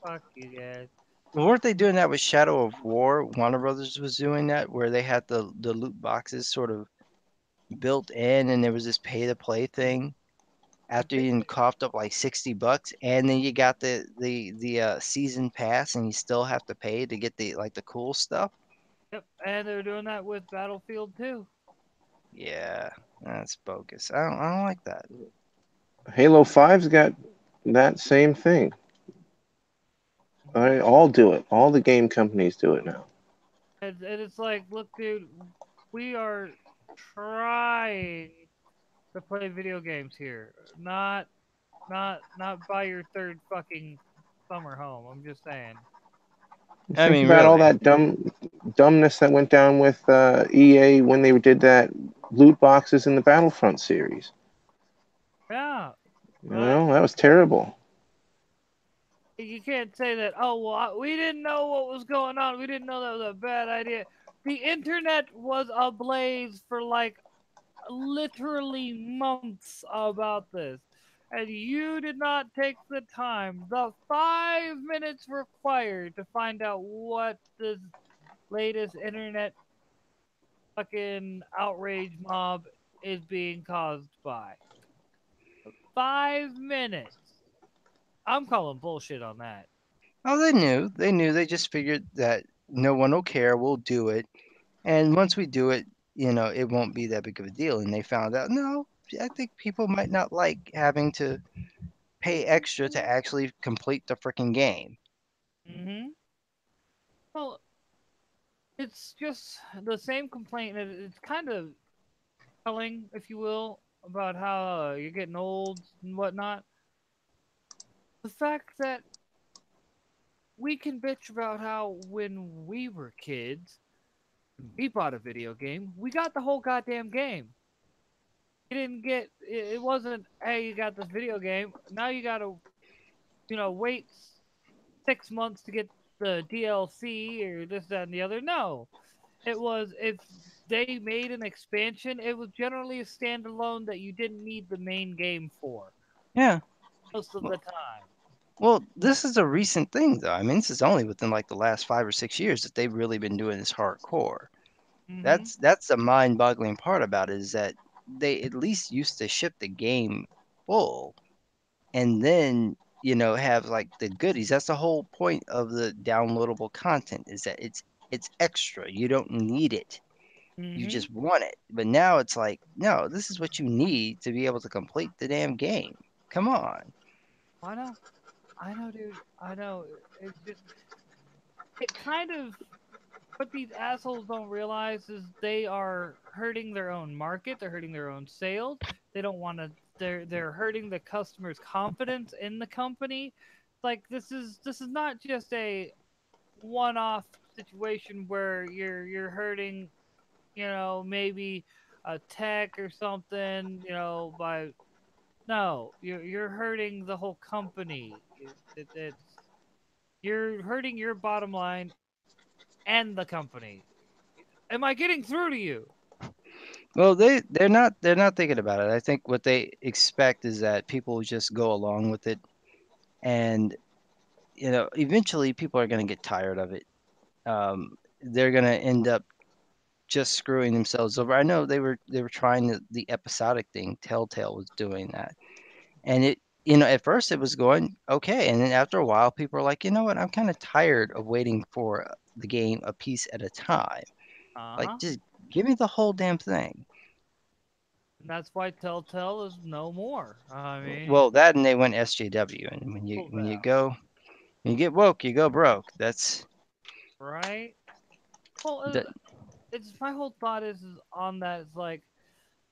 Fuck you guys. Well, weren't they doing that with Shadow of War? Warner Brothers was doing that where they had the loot boxes sort of built in and there was this pay to play thing I after think, you coughed up like $60 and then you got the season pass and you still have to pay to get the cool stuff. yep, and they're doing that with Battlefield too. Yeah, that's bogus. I don't like that. Halo 5's got that same thing. Mhm. I all do it. All the game companies do it now. And it's like, look, dude, we are trying to play video games here, not buy your third fucking summer home. I'm just saying. I Think mean, about all really. that dumbness that went down with EA when they did that loot boxes in the Battlefront series. Yeah, You but know, that was terrible. you can't say that. Oh well, we didn't know what was going on. We didn't know that was a bad idea. The internet was ablaze for like literally months about this, and you did not take the time, the 5 minutes required to find out what this latest internet fucking outrage mob is being caused by. 5 minutes. I'm calling bullshit on that. Oh, they knew. They knew. They just figured that no one will care. We'll do it. And once we do it, it won't be that big of a deal. And they found out, no, I think people might not like having to pay extra to actually complete the freaking game. Mm-hmm. Well, it's just the same complaint. It's kind of telling, if you will, about how you're getting old and whatnot. The fact that we can bitch about how when we were kids, we bought a video game, we got the whole goddamn game. You didn't get it wasn't, hey, you got this video game. Now you gotta, wait 6 months to get the DLC or this, that, and the other. No. It was, if they made an expansion, it was generally a standalone that you didn't need the main game for Yeah. most of Well, the time. well, this is a recent thing, though. I mean, this is only within like the last 5 or 6 years that they've really been doing this hardcore. Mm-hmm. That's the mind-boggling part about it is that they at least used to ship the game full, and then have like the goodies. That's the whole point of the downloadable content is that it's extra. You don't need it. You Mm-hmm. just want it. But now it's like, no, this is what you need to be able to complete the damn game. Come on. I know, I know, dude. I know. It just it kind of what these assholes don't realize is they are hurting their own market. They're hurting their own sales. They don't want to. They're hurting the customer's confidence in the company. Like this is not just a one-off situation where you're hurting, maybe a tech or something, by no, you're hurting the whole company. You're hurting your bottom line and the company. Am I getting through to you? Well, they're not thinking about it. I think what they expect is that people just go along with it, and eventually people are going to get tired of it. They're going to end up just screwing themselves over. I know they were trying the episodic thing. Telltale was doing that, and at first it was going okay, and then after a while, people are like, you know what? I'm kind of tired of waiting for the game a piece at a time. Like, Uh-huh. just give me the whole damn thing. That's why Telltale is no more. I mean, Well, that and they went SJW, and when you pull when you that, go when you get woke, you go broke. That's right? Well, that. it's my whole thought is on that is like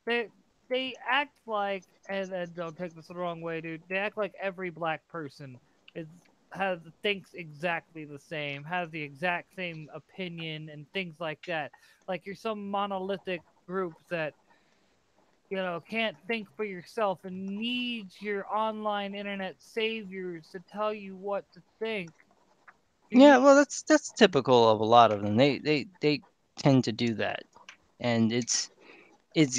they they act like, and don't take this the wrong way, dude. They act like every black person is has thinks exactly the same, has the exact same opinion and things like that. Like you're some monolithic group that can't think for yourself and needs your online internet saviors to tell you what to think. You Yeah, need well, that's typical of a lot of them. They tend to do that, and it's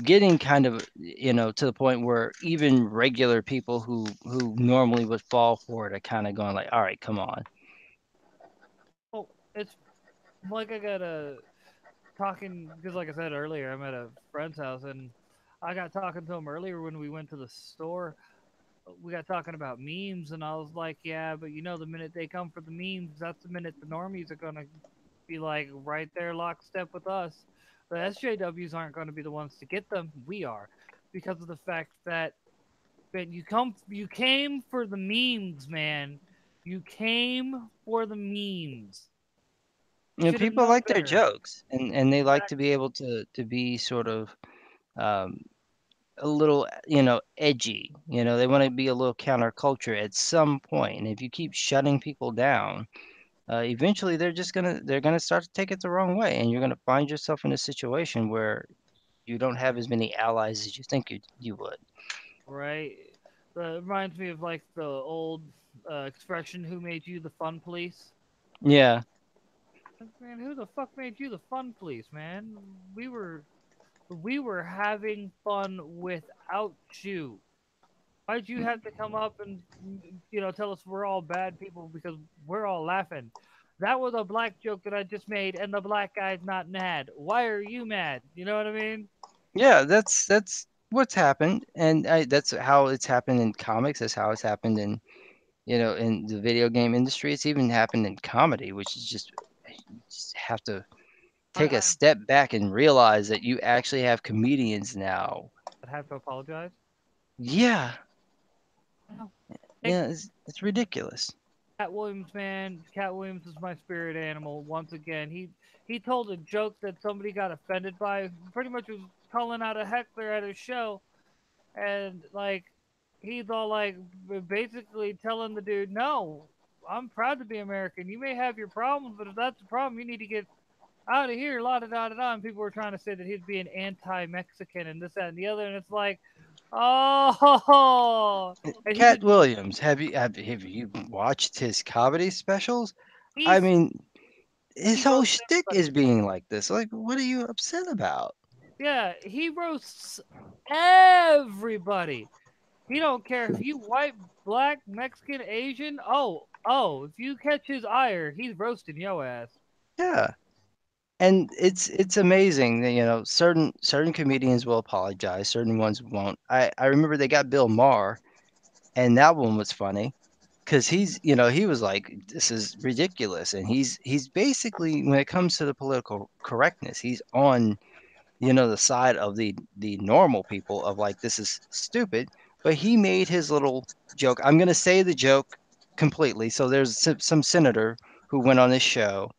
getting kind of to the point where even regular people who normally would fall for it are kind of going like, all right, come on. oh, it's like I got a talking because, like I said earlier, I'm at a friend's house and I got talking to him earlier when we went to the store. We got talking about memes, and I was like, "Yeah, but the minute they come for the memes, that's the minute the normies are gonna be like right there, lockstep with us. The SJWs aren't going to be the ones to get them. We are, because of the fact that you came for the memes, man. You came for the memes. Should have People known like their better. jokes, and they like to Exactly. be able to be sort of um, a little, edgy. They want to be a little counterculture at some point. And if you keep shutting people down, eventually they're gonna start to take it the wrong way, and you're gonna find yourself in a situation where you don't have as many allies as you think you would. Right. It reminds me of like the old expression, "Who made you the fun police?" Yeah. Man, who the fuck made you the fun police, man? We were we were having fun without you. Why'd you have to come up and tell us we're all bad people because we're all laughing? That was a black joke that I just made, and the black guy's not mad. Why are you mad? You know what I mean? Yeah, that's what's happened, and that's how it's happened in comics. That's how it's happened in the video game industry. It's even happened in comedy, which is just you just have to I, take a I step back and realize that you actually have comedians now. I'd have to apologize. Yeah, No. Hey, yeah, it's ridiculous. Cat Williams, man. Cat Williams is my spirit animal. Once again, he told a joke that somebody got offended by. Pretty much was calling out a heckler at his show, and like he's all like basically telling the dude, "No, I'm proud to be American. You may have your problems, but if that's the problem, you need to get out of here." La da da da da. And people were trying to say that he's being anti-Mexican and this, that, and the other, and it's like, oh, and he's a Cat Williams, have you watched his comedy specials? I he's mean, his he whole roasts shtick everybody. is being like this. Like, what are you upset about? Yeah, he roasts everybody. He don't care if you white, black, Mexican, Asian. Oh, if you catch his ire, he's roasting your ass. Yeah. And it's amazing that certain comedians will apologize, certain ones won't. I remember they got Bill Maher, and that one was funny because he was like, this is ridiculous, and he's basically, when it comes to the political correctness, he's on the side of the normal people of like, this is stupid. But he made his little joke. I'm gonna say the joke completely. So there's some senator who went on this show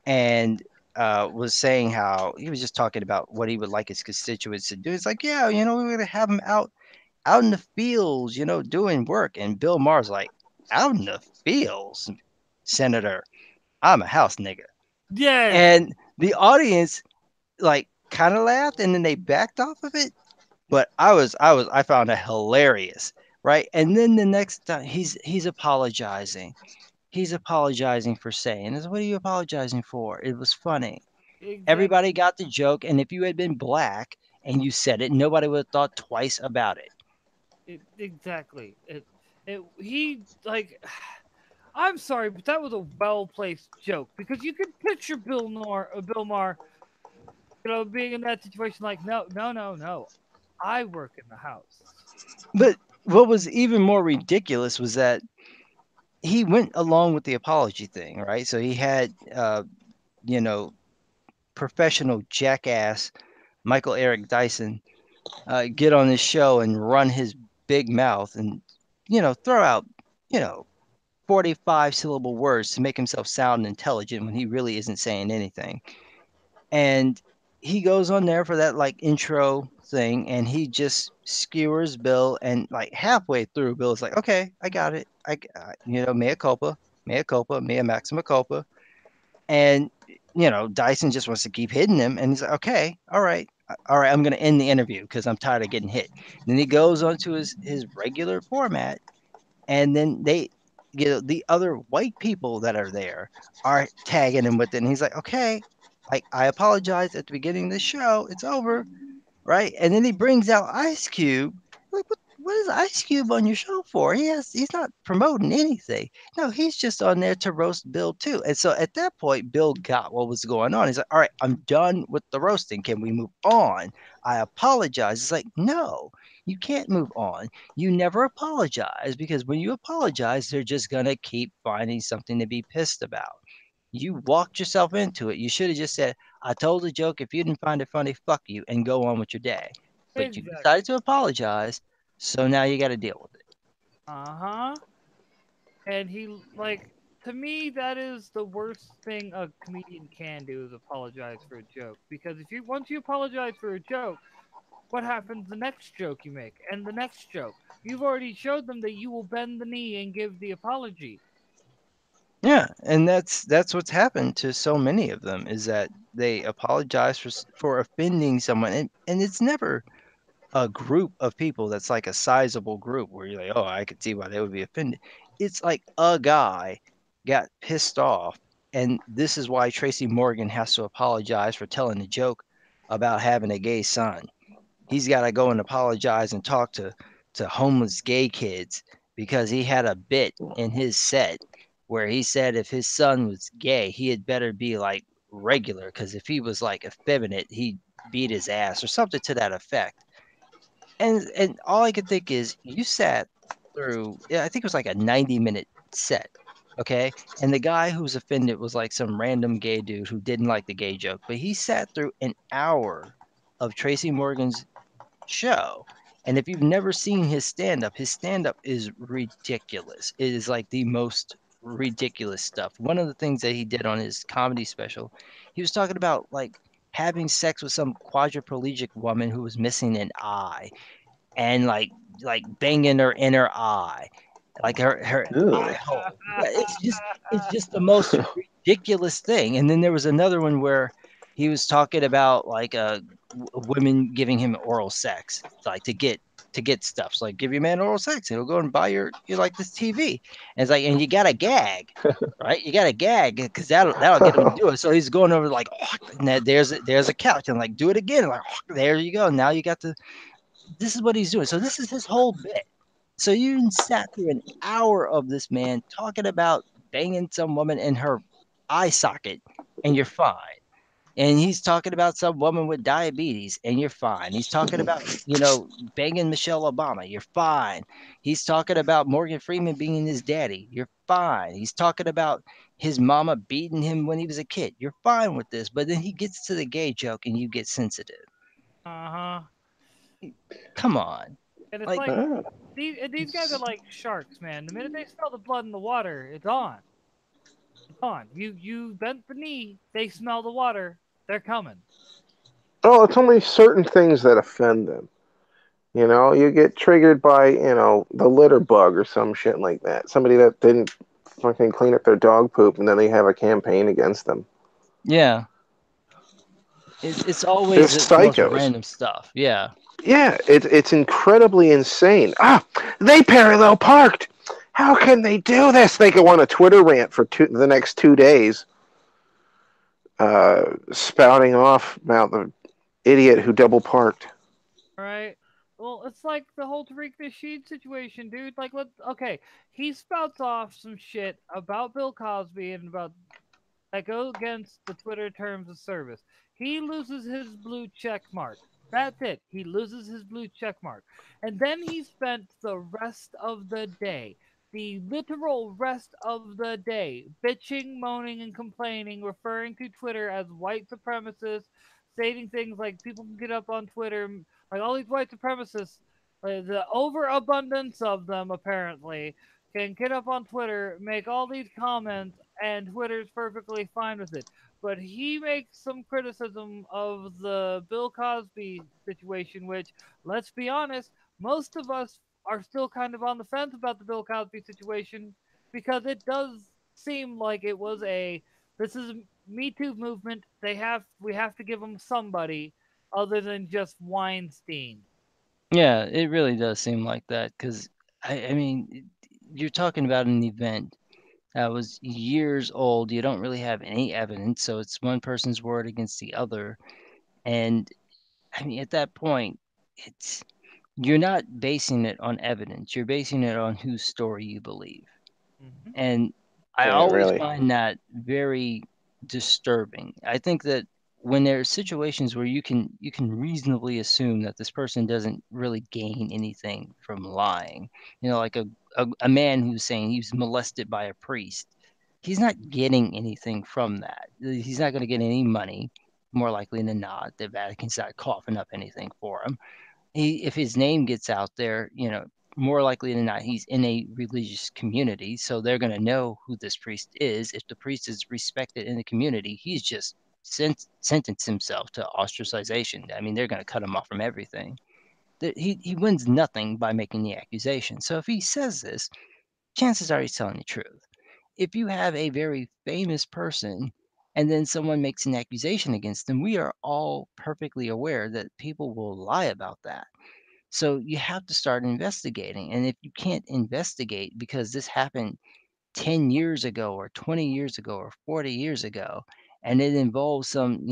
and was saying how he was just talking about what he would like his constituents to do. It's like, yeah, we're gonna have him out in the fields, doing work. And Bill Maher's like, out in the fields, Senator, I'm a house nigga. Yes. And the audience like kind of laughed and then they backed off of it. But I found it hilarious, right? And then the next time he's apologizing. He's apologizing for saying this. What are you apologizing for? It was funny. Exactly. Everybody got the joke, and if you had been black and you said it, nobody would have thought twice about it. Exactly. He like. I'm sorry, but that was a well placed joke because you could picture Bill Maher, being in that situation. Like, no, no, no, no, I work in the house. But what was even more ridiculous was that he went along with the apology thing, right? So he had, you know, professional jackass Michael Eric Dyson get on this show and run his big mouth and, throw out, you know, 45 syllable words to make himself sound intelligent when he really isn't saying anything. And he goes on there for that like intro thing and he just skewers Bill. And like halfway through, Bill's like, okay, I got it. Mea culpa, mea maxima culpa. And, Dyson just wants to keep hitting him. And he's like, okay, all right, I'm going to end the interview because I'm tired of getting hit. And then he goes on to his regular format. And then the other white people that are there are tagging him with it. And he's like, okay, like, I apologize at the beginning of the show. It's over, right? And then he brings out Ice Cube. Like, what is Ice Cube on your show for? He's not promoting anything. No, he's just on there to roast Bill too. And so at that point, Bill got what was going on. He's like, all right, I'm done with the roasting. Can we move on? I apologize. It's like, no, you can't move on. You never apologize because when you apologize, they're just gonna keep finding something to be pissed about. You walked yourself into it. You should have just said, I told a joke. If you didn't find it funny, fuck you, and go on with your day. But you Exactly. decided to apologize, so now you got to deal with it. Uh-huh. And to me, that is the worst thing a comedian can do is apologize for a joke. Because if you once you apologize for a joke, what happens the next joke you make and the next joke? You've already showed them that you will bend the knee and give the apology. Yeah, and that's what's happened to so many of them is that they apologize for offending someone, and it's never a group of people that's like a sizable group where you're like, oh, I could see why they would be offended. It's like a guy got pissed off, and this is why Tracy Morgan has to apologize for telling a joke about having a gay son. He's got to go and apologize and talk to homeless gay kids because he had a bit in his set where he said if his son was gay, he had better be like regular because if he was like effeminate, he'd beat his ass or something to that effect. And all I could think is you sat through, yeah, I think it was like a 90-minute set. Okay. And the guy who was offended was like some random gay dude who didn't like the gay joke, but he sat through an hour of Tracy Morgan's show. And if you've never seen his stand up is ridiculous. It is like the most ridiculous stuff. One of the things that he did on his comedy special, he was talking about like having sex with some quadriplegic woman who was missing an eye and like banging her in her eye, like her eye Ew. hole. Yeah, it's just the most ridiculous thing. And then there was another one where he was talking about like women giving him oral sex, like to get stuff. So like give your man oral sex, and he'll go and buy you like this TV. And it's like, and you gotta gag. Right, you gotta gag because that'll get him to do it. So he's going over like, oh, and there's a couch, and like do it again, like oh, there you go. Now you got the this is what he's doing. So this is his whole bit. So you sat through an hour of this man talking about banging some woman in her eye socket, and you're fine. And he's talking about some woman with diabetes, and you're fine. He's talking about, banging Michelle Obama. You're fine. He's talking about Morgan Freeman being his daddy. You're fine. He's talking about his mama beating him when he was a kid. You're fine with this. But then he gets to the gay joke and you get sensitive. Uh-huh. Come on. And it's Like, like Ah, these guys are like sharks, man. The minute they smell the blood in the water, it's on. It's on. You bent the knee, they smell the water, they're coming. oh, it's only certain things that offend them. You get triggered by, the litter bug or some shit like that. Somebody that didn't fucking clean up their dog poop, and then they have a campaign against them. yeah, it's They're always the most psychos. random stuff. Yeah. Yeah, it's incredibly insane. Ah, they parallel parked. How can they do this? They go on a Twitter rant for the next 2 days, spouting off about the idiot who double parked. Right? Well, it's like the whole Tariq Nasheed situation, dude. Like, okay, he spouts off some shit about Bill Cosby and about that go against the Twitter terms of service. He loses his blue check mark. That's it. He loses his blue check mark. And then he spent the rest of the day, the literal rest of the day, bitching, moaning, and complaining, referring to Twitter as white supremacists, stating things like people can get up on Twitter, like all these white supremacists, the overabundance of them apparently, can get up on Twitter, make all these comments, and Twitter's perfectly fine with it. But he makes some criticism of the Bill Cosby situation, which, let's be honest, most of us are still kind of on the fence about the Bill Cosby situation because it does seem like it was this is a Me Too movement. We have to give them somebody other than just Weinstein. Yeah, it really does seem like that because I mean, you're talking about an event that was years old. You don't really have any evidence, so it's one person's word against the other. And I mean, at that point, it's you're not basing it on evidence. You're basing it on whose story you believe. Mm-hmm. And I Yeah, always really. find that very disturbing. I think that when there are situations where you can reasonably assume that this person doesn't really gain anything from lying, like a man who's saying he was molested by a priest, he's not getting anything from that. He's not going to get any money, more likely than not. The Vatican's not coughing up anything for him. If his name gets out there, more likely than not, he's in a religious community, so they're going to know who this priest is. If the priest is respected in the community, he's just sentenced himself to ostracization. I mean, they're going to cut him off from everything. He wins nothing by making the accusation. So if he says this, chances are he's telling the truth. If you have a very famous person and then someone makes an accusation against them, we are all perfectly aware that people will lie about that. So you have to start investigating. And if you can't investigate because this happened 10 years ago or 20 years ago or 40 years ago, and it involves some,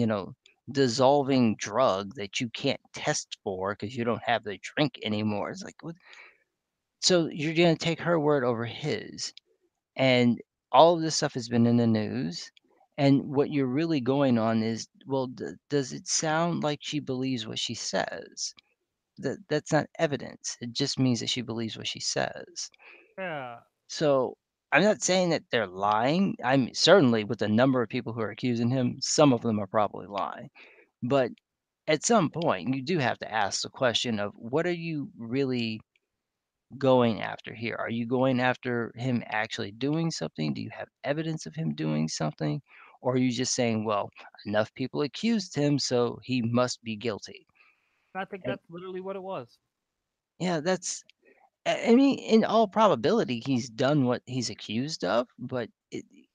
dissolving drug that you can't test for because you don't have the drink anymore. It's like, what? So you're going to take her word over his. And all of this stuff has been in the news. And what you're really going on is, well, does it sound like she believes what she says? That's not evidence. It just means that she believes what she says. Yeah. So I'm not saying that they're lying. I'm certainly with the number of people who are accusing him, some of them are probably lying. But at some point, you do have to ask the question of what are you really going after here? Are you going after him actually doing something? Do you have evidence of him doing something? Or are you just saying, well, enough people accused him, so he must be guilty? I think And that's literally what it was. yeah, I mean, in all probability, he's done what he's accused of, but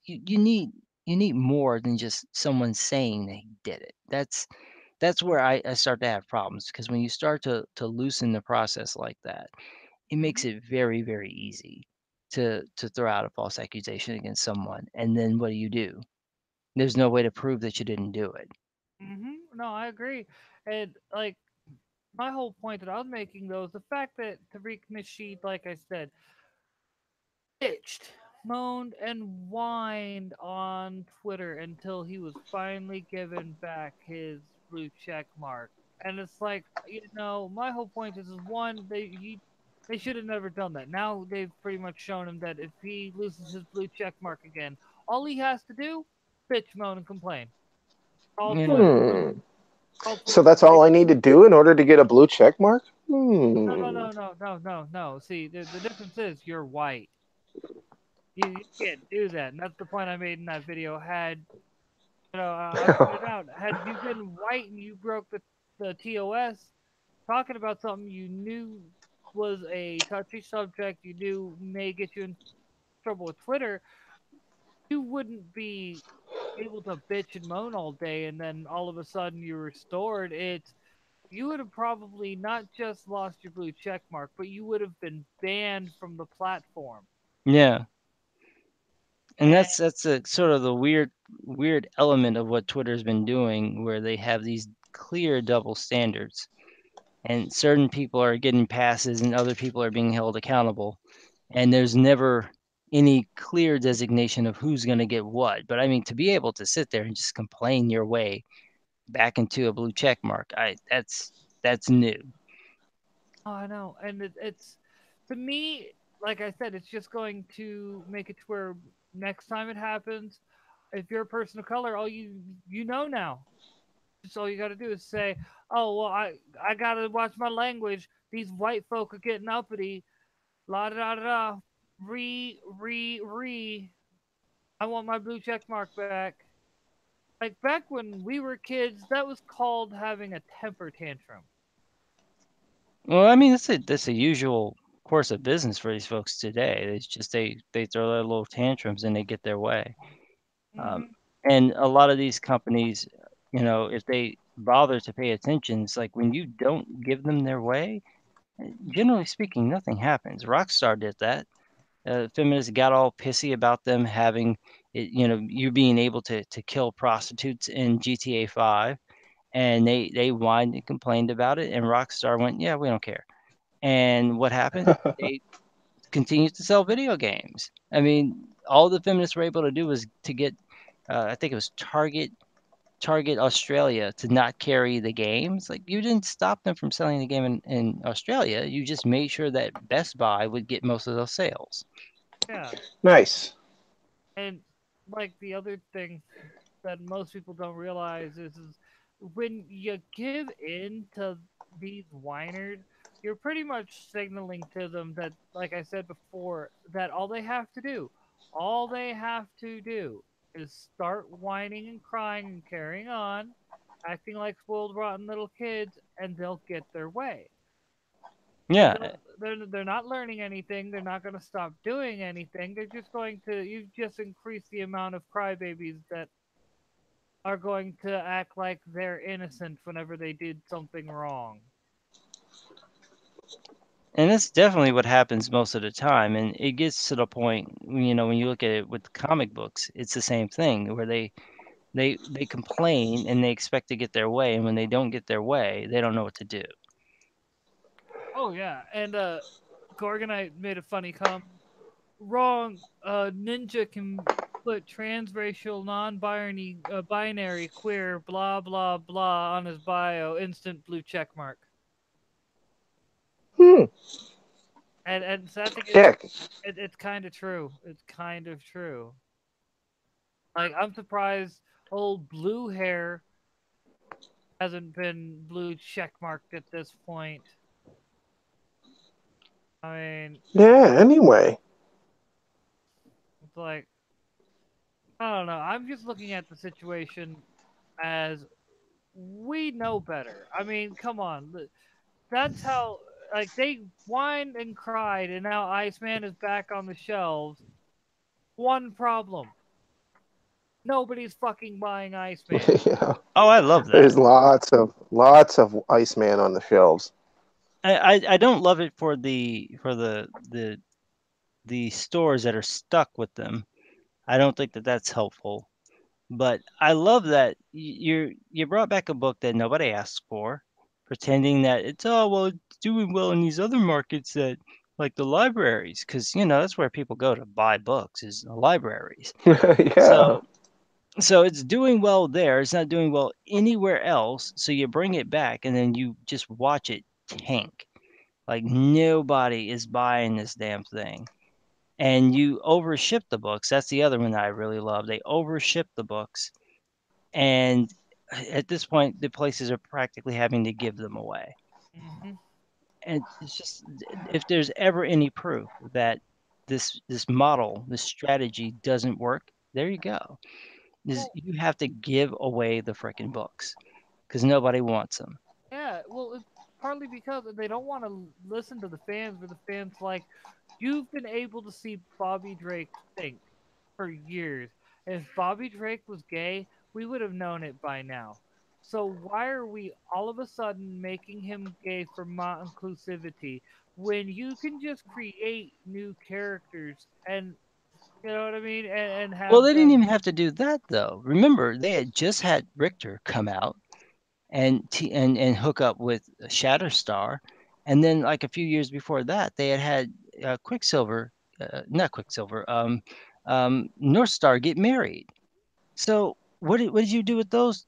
you need more than just someone saying that he did it. That's where I start to have problems because when you start to loosen the process like that, it makes Mm-hmm. it very, very easy to throw out a false accusation against someone. And then what do? There's no way to prove that you didn't do it. No, I agree. And like my whole point that I was making though is the fact that Tariq Nasheed, like I said, bitched moaned and whined on Twitter until he was finally given back his blue check mark. And it's like, my whole point is one, they should have never done that. Now they've pretty much shown him that if he loses his blue check mark again, all he has to do, bitch, moan, and complain. All You know, Twitter. Hmm. All So Twitter. that's all I need to do in order to get a blue check mark? No, no, Hmm. no, no, no, no, no. See, the difference is you're white. You can't do that, and that's the point I made in that video. I pointed out, had you been white and you broke the TOS, talking about something you knew was a touchy subject, you knew may get you in trouble with Twitter, you wouldn't be able to bitch and moan all day, and then all of a sudden you're restored. You would have probably not just lost your blue check mark, but you would have been banned from the platform. yeah. And And that's a sort of the weird element of what Twitter's been doing, where they have these clear double standards, and certain people are getting passes and other people are being held accountable, and there's never any clear designation of who's going to get what. But I mean, to be able to sit there and just complain your way back into a blue check mark, that's new. oh, I know, and it's to me, like I said, it's just going to make it to where next time it happens, if you're a person of color, all you know now. Just all you got to do is say, "Oh well, I gotta watch my language. These white folk are getting uppity. La da da da da. Re. I want my blue check mark back." Like back when we were kids, that was called having a temper tantrum. Well, I mean, that's a usual course of business for these folks today. It's just they throw their little tantrums and they get their way. Um, Hmm. and a lot of these companies, if they bother to pay attention, it's like when you don't give them their way, generally speaking, nothing happens. Rockstar did that. Feminists got all pissy about them having it, you being able to kill prostitutes in GTA 5, and they whined and complained about it, and Rockstar went, yeah, we don't care. And what happened? They continued to sell video games. I mean, all the feminists were able to do was to get, I think it was Target Australia to not carry the games. Like you didn't stop them from selling the game in Australia. You just made sure that Best Buy would get most of those sales. Yeah, Nice. and like the other thing that most people don't realize is when you give in to these whiners, you're pretty much signaling to them that, like I said before, that all they have to do is start whining and crying and carrying on, acting like spoiled, rotten little kids, and they'll get their way. Yeah, They're not learning anything. They're not going to stop doing anything. They're just going to you just increase the amount of crybabies that are going to act like they're innocent whenever they did something wrong. and that's definitely what happens most of the time. And it gets to the point, when you look at it with comic books, it's the same thing where they complain and they expect to get their way, and when they don't get their way, they don't know what to do. Oh yeah, and Gorgonite made a funny comment. Wrong. Ninja can put transracial, binary, queer, blah blah blah on his bio. Instant blue check mark. Hmm. And so I think Dick. it's kind of true. It's kind of true. Like I'm surprised old blue hair hasn't been blue check marked at this point. I mean, Yeah, anyway. it's like I don't know. I'm just looking at the situation as we know better. I mean, come on. That's how like they whined and cried and now Iceman is back on the shelves. One problem. Nobody's fucking buying Iceman. Yeah. Oh, I love that. There's lots of Iceman on the shelves. I don't love it for the stores that are stuck with them. I don't think that that's helpful. But I love that you brought back a book that nobody asked for, pretending that it's, oh well, it's doing well in these other markets that like the libraries, because that's where people go to buy books is the libraries. Yeah. So it's doing well there. It's not doing well anywhere else. So you bring it back and then you just watch it tank. Like nobody is buying this damn thing. And you overship the books. That's the other one that I really love. They overship the books. And at this point, the places are practically having to give them away. Hmm. And it's just, if there's ever any proof that this model, this strategy doesn't work, there you go. Is Well, you have to give away the freaking books because nobody wants them. yeah. Well, it's partly because they don't want to listen to the fans, but the fans like, you've been able to see Bobby Drake think for years. If Bobby Drake was gay, we would have known it by now. So why are we all of a sudden making him gay for my inclusivity when you can just create new characters and you know what I mean and Well, have they didn't them. even have to do that though. Remember, they had just had Richter come out and hook up with Shatterstar, and then like a few years before that, they had Quicksilver, not Quicksilver, North Star get married. So what did you do with those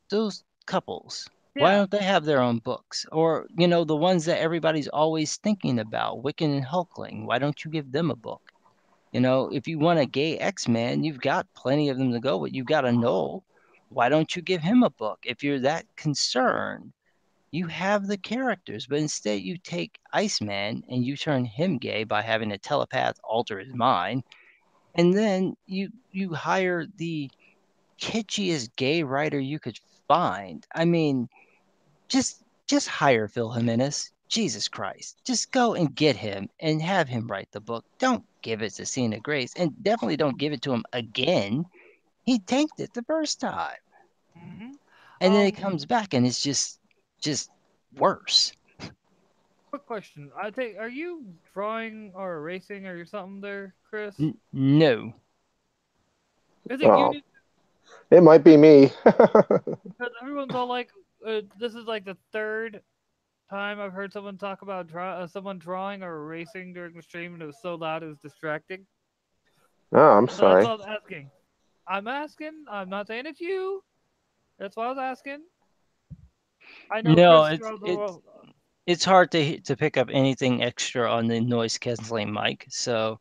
couples? Why Yeah. don't they have their own books? Or, the ones that everybody's always thinking about, Wiccan and Hulkling, why don't you give them a book? If you want a gay X-Man, you've got plenty of them to go with. You've got a Null. Why don't you give him a book? If you're that concerned, you have the characters, but instead you take Iceman and you turn him gay by having a telepath alter his mind, and then you hire the kitschiest gay writer you could find. I mean, just hire Phil Jimenez. Jesus Christ. Just go and get him and have him write the book. Don't give it to Cena Grace, and definitely don't give it to him again. He tanked it the first time. Hmm. And then it comes back and it's just worse. Quick question. I think are you drawing or erasing or something there, Chris? No. I think you Oh, need it might be me. because everyone's all like, this is like the third time I've heard someone talk about someone drawing or erasing during the stream, and it was so loud it was distracting. Oh, I'm So that's sorry. what I was asking. I'm asking. I'm not saying it's you. That's why I was asking. I know No, Chris it's draws the it's it's hard to pick up anything extra on the noise canceling mic. So,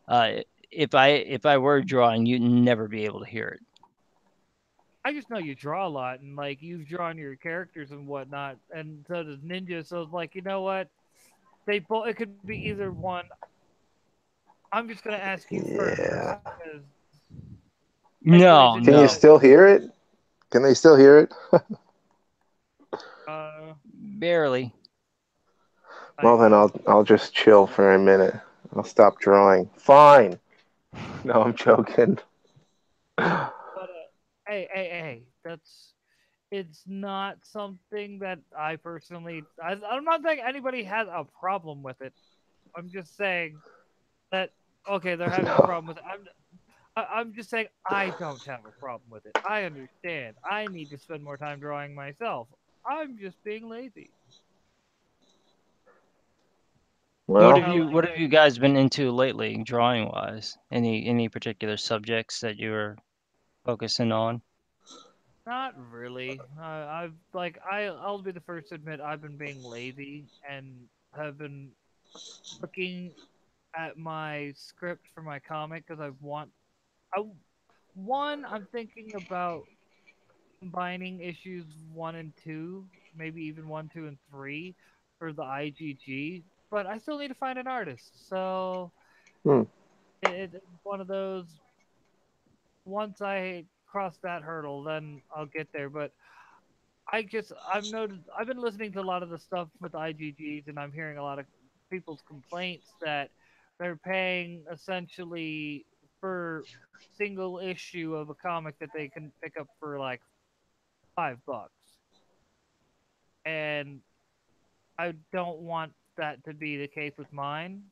uh, if I were drawing, you'd never be able to hear it. I just know you draw a lot, and like you've drawn your characters and whatnot, and so does Ninja. So it's like, you know what? They both. It could be either one. I'm just gonna ask you first Yeah. because anyways, No, it Can you no, does. still hear it? Can they still hear it? Uh, barely. Well, like then I'll just chill for a minute. I'll stop drawing. Fine. No, I'm joking. but hey, that's it's not something that I personally. I'm not saying anybody has a problem with it. I'm just saying that okay, they're having a No. problem with it. I'm just saying I don't have a problem with it. I understand. I need to spend more time drawing myself. I'm just being lazy. What Well, have I you like what have you guys been into lately, drawing wise? Any particular subjects that you're focusing on? not really. I've like I'll be the first to admit I've been being lazy and have been looking at my script for my comic because I one I'm thinking about combining issues 1 and 2, maybe even 1, 2, and 3 for the IGG, but I still need to find an artist. So hmm. it's one of those. Once I cross that hurdle, then I'll get there. But I've been listening to a lot of the stuff with IGGs, and I'm hearing a lot of people's complaints that they're paying essentially for single issue of a comic that they can pick up for like $5, and I don't want that to be the case with mine.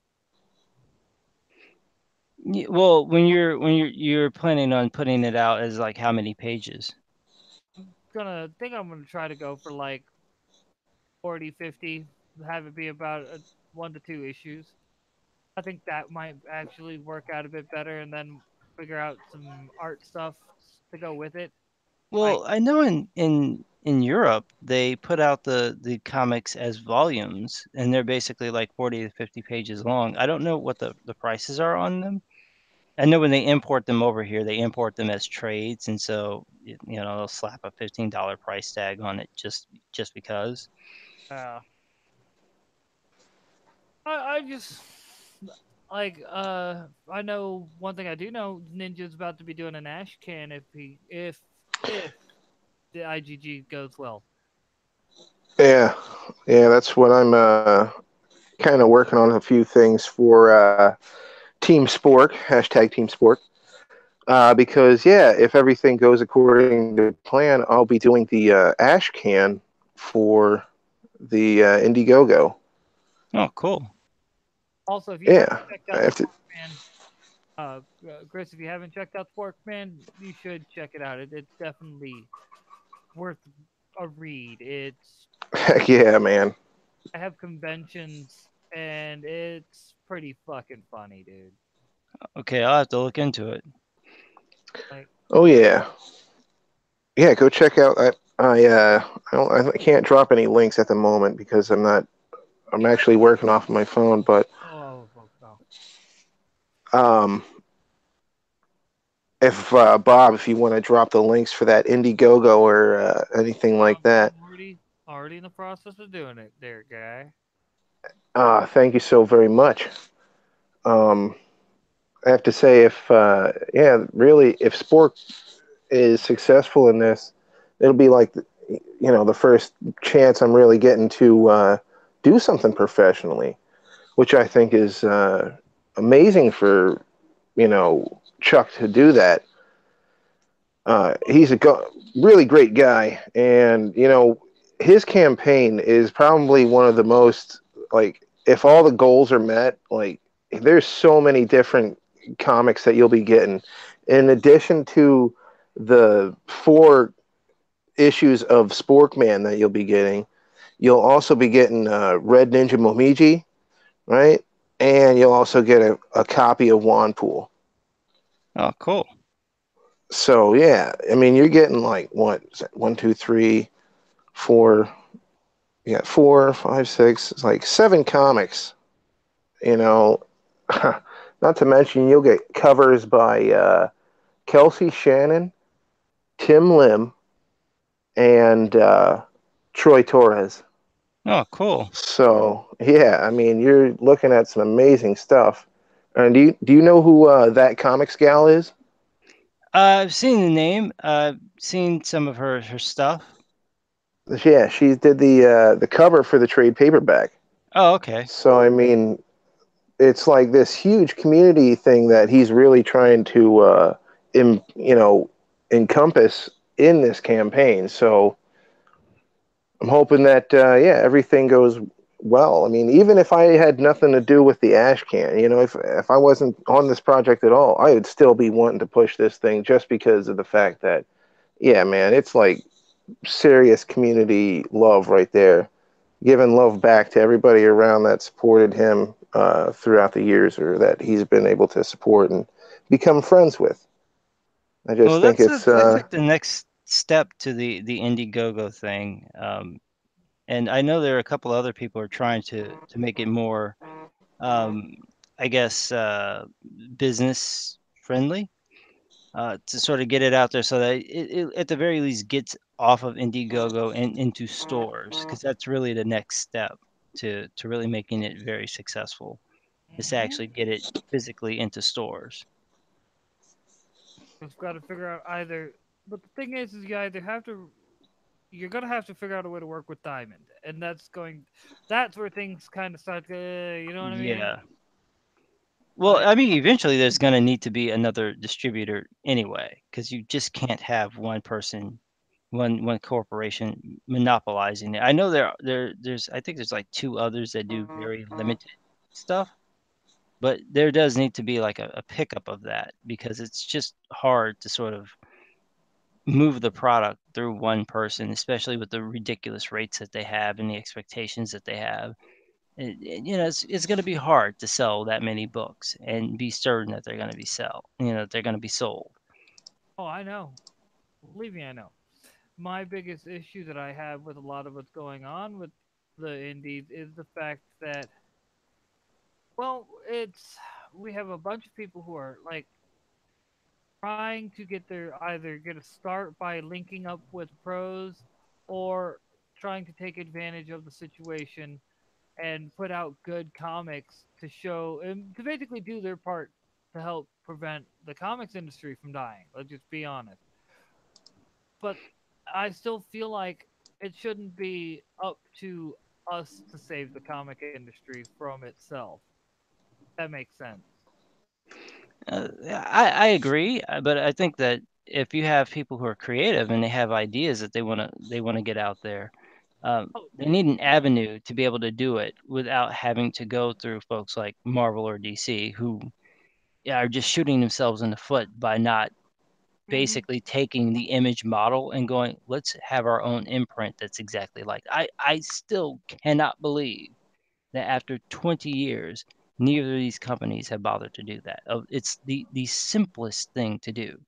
Well, when you're planning on putting it out as like how many pages? I'm gonna try to go for like 40, 50, have it be about 1 to 2 issues. I think that might actually work out a bit better, and then figure out some art stuff to go with it. Like, Well, I know in Europe they put out the comics as volumes, and they're basically like 40 to 50 pages long. I don't know what the prices are on them. I know when they import them over here, they import them as trades, and so they'll slap a $15 price tag on it just because. uh, I just like I know one thing I do know. Ninja's about to be doing an Ash can if the IGG goes well. Yeah, yeah, that's what I'm kind of working on a few things for Team Sport, hashtag Team Sport. Because yeah, if everything goes according to plan, I'll be doing the Ash can for the Indiegogo. Oh, Oh, cool. also, if you haven't Yeah, checked I out have to. Sporkman, Chris, if you haven't checked out Sporkman, you should check it out. It's definitely worth a read. It's Heck yeah, man. I have conventions and it's pretty fucking funny, dude. Okay, I'll have to look into it. Like, Oh yeah, yeah. Go check out. I can't drop any links at the moment because I'm not. I'm actually working off my phone, but oh. um, if Bob, if you want to drop the links for that Indiegogo or anything like that, I'm already in the process of doing it, there, guy. thank you so very much. Um, I have to say, if yeah, really, if Spork is successful in this, it'll be like the first chance I'm really getting to do something professionally, which I think is amazing for Chuck to do that. He's a really great guy, and his campaign is probably one of the most, like, if all the goals are met, like, there's so many different comics that you'll be getting in addition to the 4 issues of Sporkman that you'll be getting. You'll also be getting Red Ninja Momiji, right? And you'll also get a copy of Wanpool. Oh, cool. So yeah, I mean, you're getting like what is that? 1, 2, 3, 4. You got 4, 5, 6. It's like 7 comics. You know, not to mention you'll get covers by Kelsey Shannon, Tim Lim, and Troy Torres. Oh, cool. So yeah, I mean, you're looking at some amazing stuff. And do you know who that comics gal is? I've seen the name. I've seen some of her stuff. Yeah, she did the cover for the trade paperback. Oh, okay. So I mean, it's like this huge community thing that he's really trying to encompass in this campaign. So I'm hoping that yeah, everything goes well. I mean, even if I had nothing to do with the ash can, if I wasn't on this project at all, I would still be wanting to push this thing just because of the fact that yeah, man, it's like serious community love right there, giving love back to everybody around that supported him throughout the years, or that he's been able to support and become friends with. I just Well, think it's that's like the next step to the Indiegogo thing. And I know there are a couple other people who are trying to make it more, um, I guess, business friendly, to sort of get it out there so that it at the very least gets off of Indiegogo and into stores, because that's really the next step to really making it very successful, is to Mm-hmm. actually get it physically into stores. We've got to figure out either. But the thing is you either have to. You're gonna have to figure out a way to work with Diamond, and That's where things kind of start. You know what I mean? Yeah. Well, Like, I mean, eventually there's going to need to be another distributor anyway, because you just can't have one person, one corporation monopolizing it. I know there's I think there's like 2 others that do very limited stuff, but there does need to be like a pickup of that, because it's just hard to sort of move the product through one person, especially with the ridiculous rates that they have and the expectations that they have. It's going to be hard to sell that many books and be certain that they're going to be they're going to be sold. Oh, I know. Believe me, I know. My biggest issue that I have with a lot of what's going on with the indies is the fact that, well, it's we have a bunch of people who are like trying to get a start by linking up with pros, or trying to take advantage of the situation and put out good comics to show and to basically do their part to help prevent the comics industry from dying. Let's just be honest. But I still feel like it shouldn't be up to us to save the comic industry from itself. That makes sense. I agree, but I think that if you have people who are creative and they have ideas that they want to get out there, Oh, they need an avenue to be able to do it without having to go through folks like Marvel or DC who are just shooting themselves in the foot by not mm-hmm. basically taking the image model and going, let's have our own imprint that's exactly like. I still cannot believe that after 20 years, neither of these companies have bothered to do that. It's the simplest thing to do.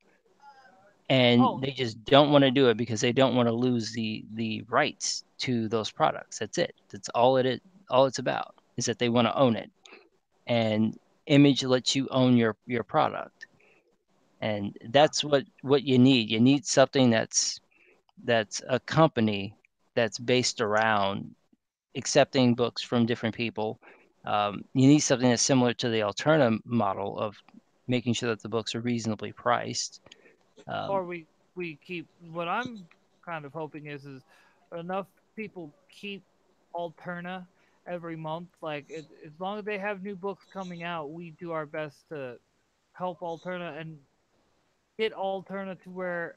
And Oh, they just don't want to do it because they don't want to lose the rights to those products. That's it. That's all it is. All it's about is that they want to own it. And Image lets you own your product. And that's what you need. You need something that's a company that's based around accepting books from different people. You need something that's similar to the Alterna model of making sure that the books are reasonably priced. Um, or we keep what I'm kind of hoping is enough people keep Alterna every month. Like as long as they have new books coming out, we do our best to help Alterna and get Alterna to where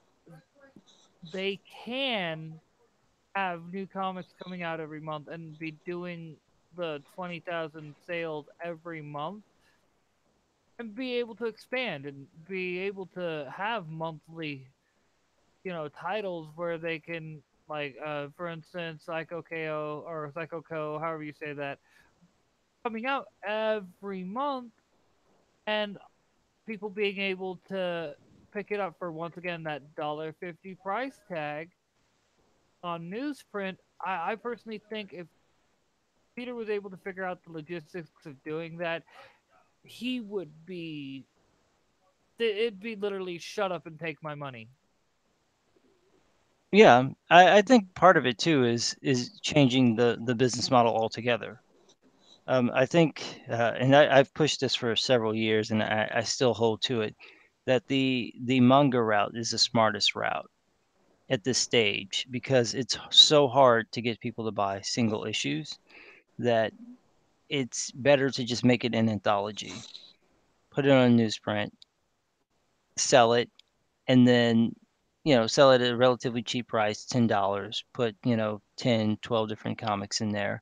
they can have new comics coming out every month and be doing the 20,000 sales every month and be able to expand and be able to have monthly, titles where they can, like, for instance, Psycho KO or Psycho Co, however you say that, coming out every month, and people being able to pick it up for, once again, that $1.50 price tag on newsprint. I personally think if Peter was able to figure out the logistics of doing that, he would be. It'd be literally shut up and take my money. yeah, I think part of it too is changing the business model altogether. I think, and I've pushed this for several years, and I still hold to it, that the manga route is the smartest route at this stage because it's so hard to get people to buy single issues that it's better to just make it an anthology, put it on newsprint, sell it, and then sell it at a relatively cheap price, $10, put 10, 12 different comics in there,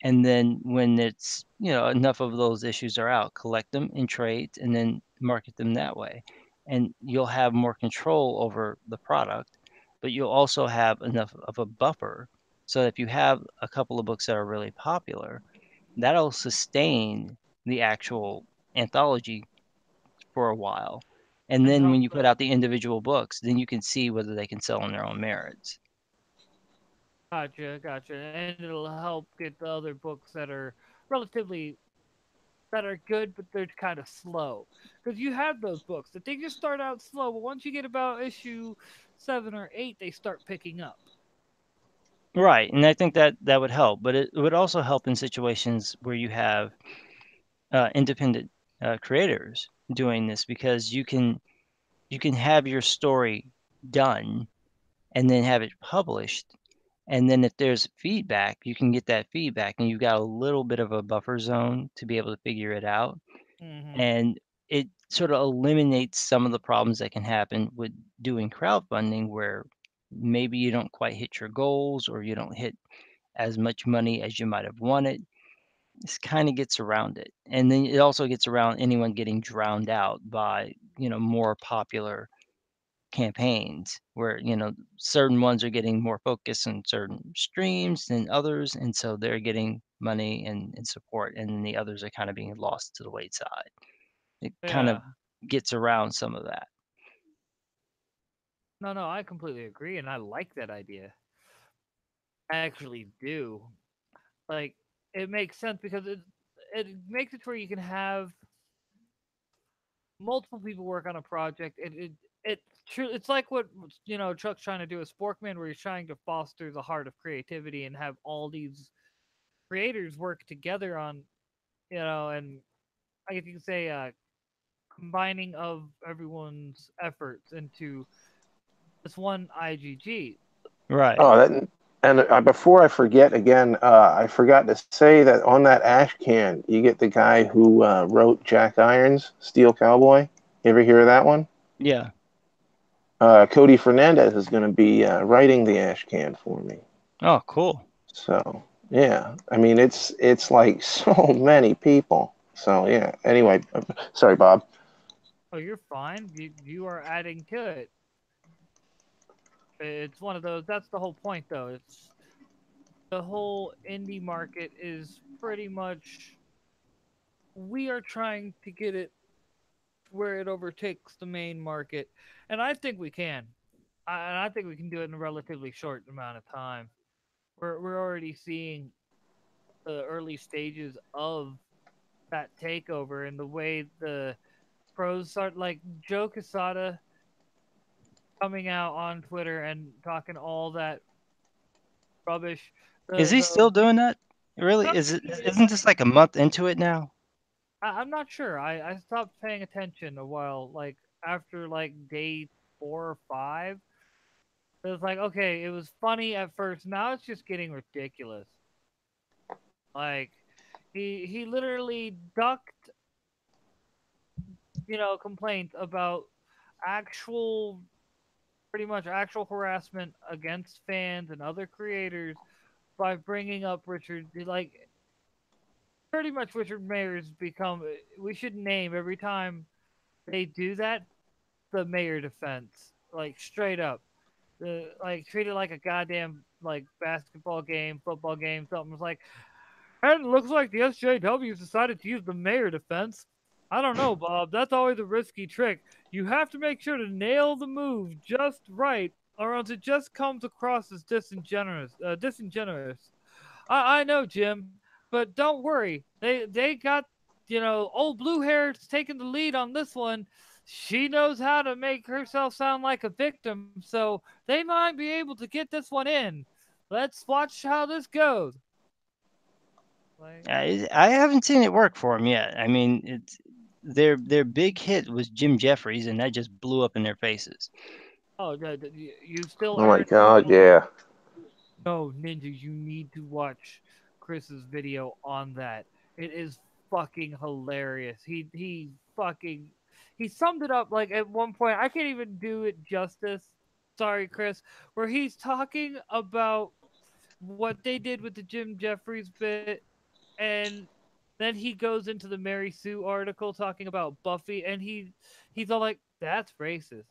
and then when it's enough of those issues are out, collect them in trades and then market them that way, and you'll have more control over the product, but you'll also have enough of a buffer so that if you have a couple of books that are really popular, that'll sustain the actual anthology for a while. And And then help when you put the out the individual books, then you can see whether they can sell on their own merits. Gotcha, and it'll help get the other books relatively that are good, but they're kind of slow. Because you have those books that they just start out slow, but once you get about issue 7 or 8, they start picking up. Right, and I think that that would help, but it would also help in situations where you have independent creators doing this because you can have your story done and then have it published, and then if there's feedback, you can get that feedback, and you've got a little bit of a buffer zone to be able to figure it out, Mm-hmm. and it sort of eliminates some of the problems that can happen with doing crowdfunding where maybe you don't quite hit your goals or you don't hit as much money as you might have wanted. This kind of gets around it. And then it also gets around anyone getting drowned out by, more popular campaigns where, certain ones are getting more focus on certain streams than others. And so they're getting money and support, and then the others are kind of being lost to the wayside. It kind Yeah. of gets around some of that. No, I completely agree, and I like that idea. I actually do. Like, it makes sense because it makes it where you can have multiple people work on a project. It's true. It's like what Chuck's trying to do with Sporkman, where he's trying to foster the heart of creativity and have all these creators work together on, and I guess you can say combining of everyone's efforts into this one IGG. Right. Oh, that and before I forget again, I forgot to say that on that ash can, you get the guy who wrote Jack Irons, Steel Cowboy. You ever hear of that one? Yeah. Cody Fernandez is going to be writing the ash can for me. Oh, cool. So yeah, I mean it's like so many people. So yeah. Anyway, sorry, Bob. Oh, you're fine. You are adding to it. It's one of those. That's the whole point, though. It's the whole indie market is pretty much we are trying to get it where it overtakes the main market, and I think we can. And I think we can do it in a relatively short amount of time. We're already seeing the early stages of that takeover and the way the pros start, like Joe Quesada coming out on Twitter and talking all that rubbish. Is he The still doing that? Really? Isn't this like a month into it now? I'm not sure. I stopped paying attention a while, like after like day 4 or 5. It was like, okay, it was funny at first. Now it's just getting ridiculous. Like he literally ducked, complaints about actual, pretty much actual harassment against fans and other creators by bringing up Richard. Like pretty much Richard Mayer's become. We should name every time they do that the Mayer defense, like straight up. Like treat it like a goddamn like basketball game, football game, something. It's like, and it looks like the SJW's decided to use the Mayer defense. I don't know, Bob. That's always a risky trick. You have to make sure to nail the move just right, or else it just comes across as disingenuous. Disingenuous. I know, Jim, but don't worry. They got old blue hair's taking the lead on this one. She knows how to make herself sound like a victim, so they might be able to get this one in. Let's watch how this goes. Like, I haven't seen it work for him yet. I mean, it's their big hit was Jim Jeffries, and that just blew up in their faces. oh, you still Oh my aren't. God, yeah. No, Ninja, you need to watch Chris's video on that. It is fucking hilarious. He fucking he summed it up like at one point. I can't even do it justice. Sorry, Chris. Where he's talking about what they did with the Jim Jeffries bit, and then he goes into the Mary Sue article talking about Buffy, and he's all like, "That's racist."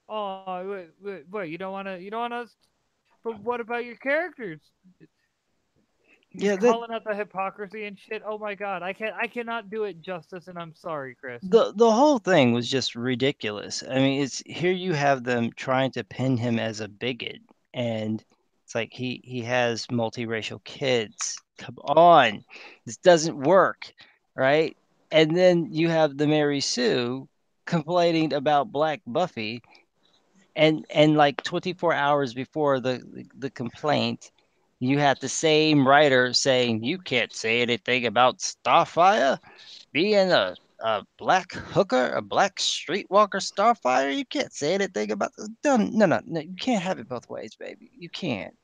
Oh, wait, you don't want to. But what about your characters? He's Yeah, that calling out the hypocrisy and shit. Oh my god, I cannot do it justice, and I'm sorry, Chris. the whole thing was just ridiculous. I mean, it's here you have them trying to pin him as a bigot, and it's like he has multiracial kids. Come on, this doesn't work, right? And then you have the Mary Sue complaining about Black Buffy, and like 24 hours before the complaint, you had the same writer saying you can't say anything about Starfire being a black hooker, a black streetwalker Starfire. You can't say anything about this. No. You can't have it both ways, baby. You can't.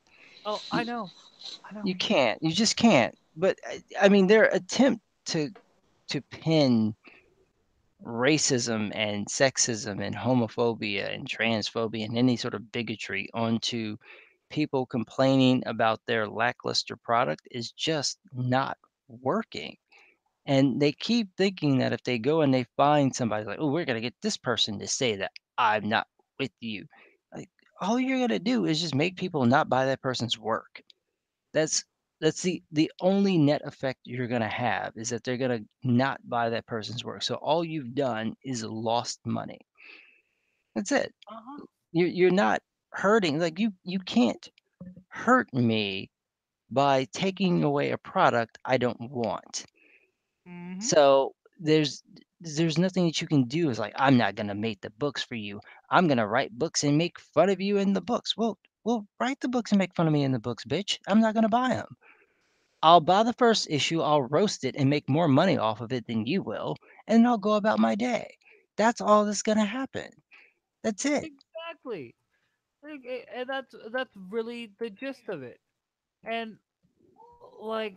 Oh, You, I know. you can't. You just can't. But I mean, their attempt to pin racism and sexism and homophobia and transphobia and any sort of bigotry onto people complaining about their lackluster product is just not working. And they keep thinking that if they go and they find somebody like, oh, we're going to get this person to say that I'm not with you. Like, all you're going to do is just make people not buy that person's work. That's That's the only net effect you're gonna have is that they're gonna not buy that person's work. So all you've done is lost money. That's it. Uh-huh. You're not hurting. Like you can't hurt me by taking away a product I don't want. Mm-hmm. So there's nothing that you can do. It's like I'm not gonna make the books for you. I'm gonna write books and make fun of you in the books. Well, write the books and make fun of me in the books, bitch. I'm not gonna buy them. I'll buy the first issue, I'll roast it and make more money off of it than you will, and I'll go about my day. That's all that's gonna happen. That's it. Exactly. And that's really the gist of it. And like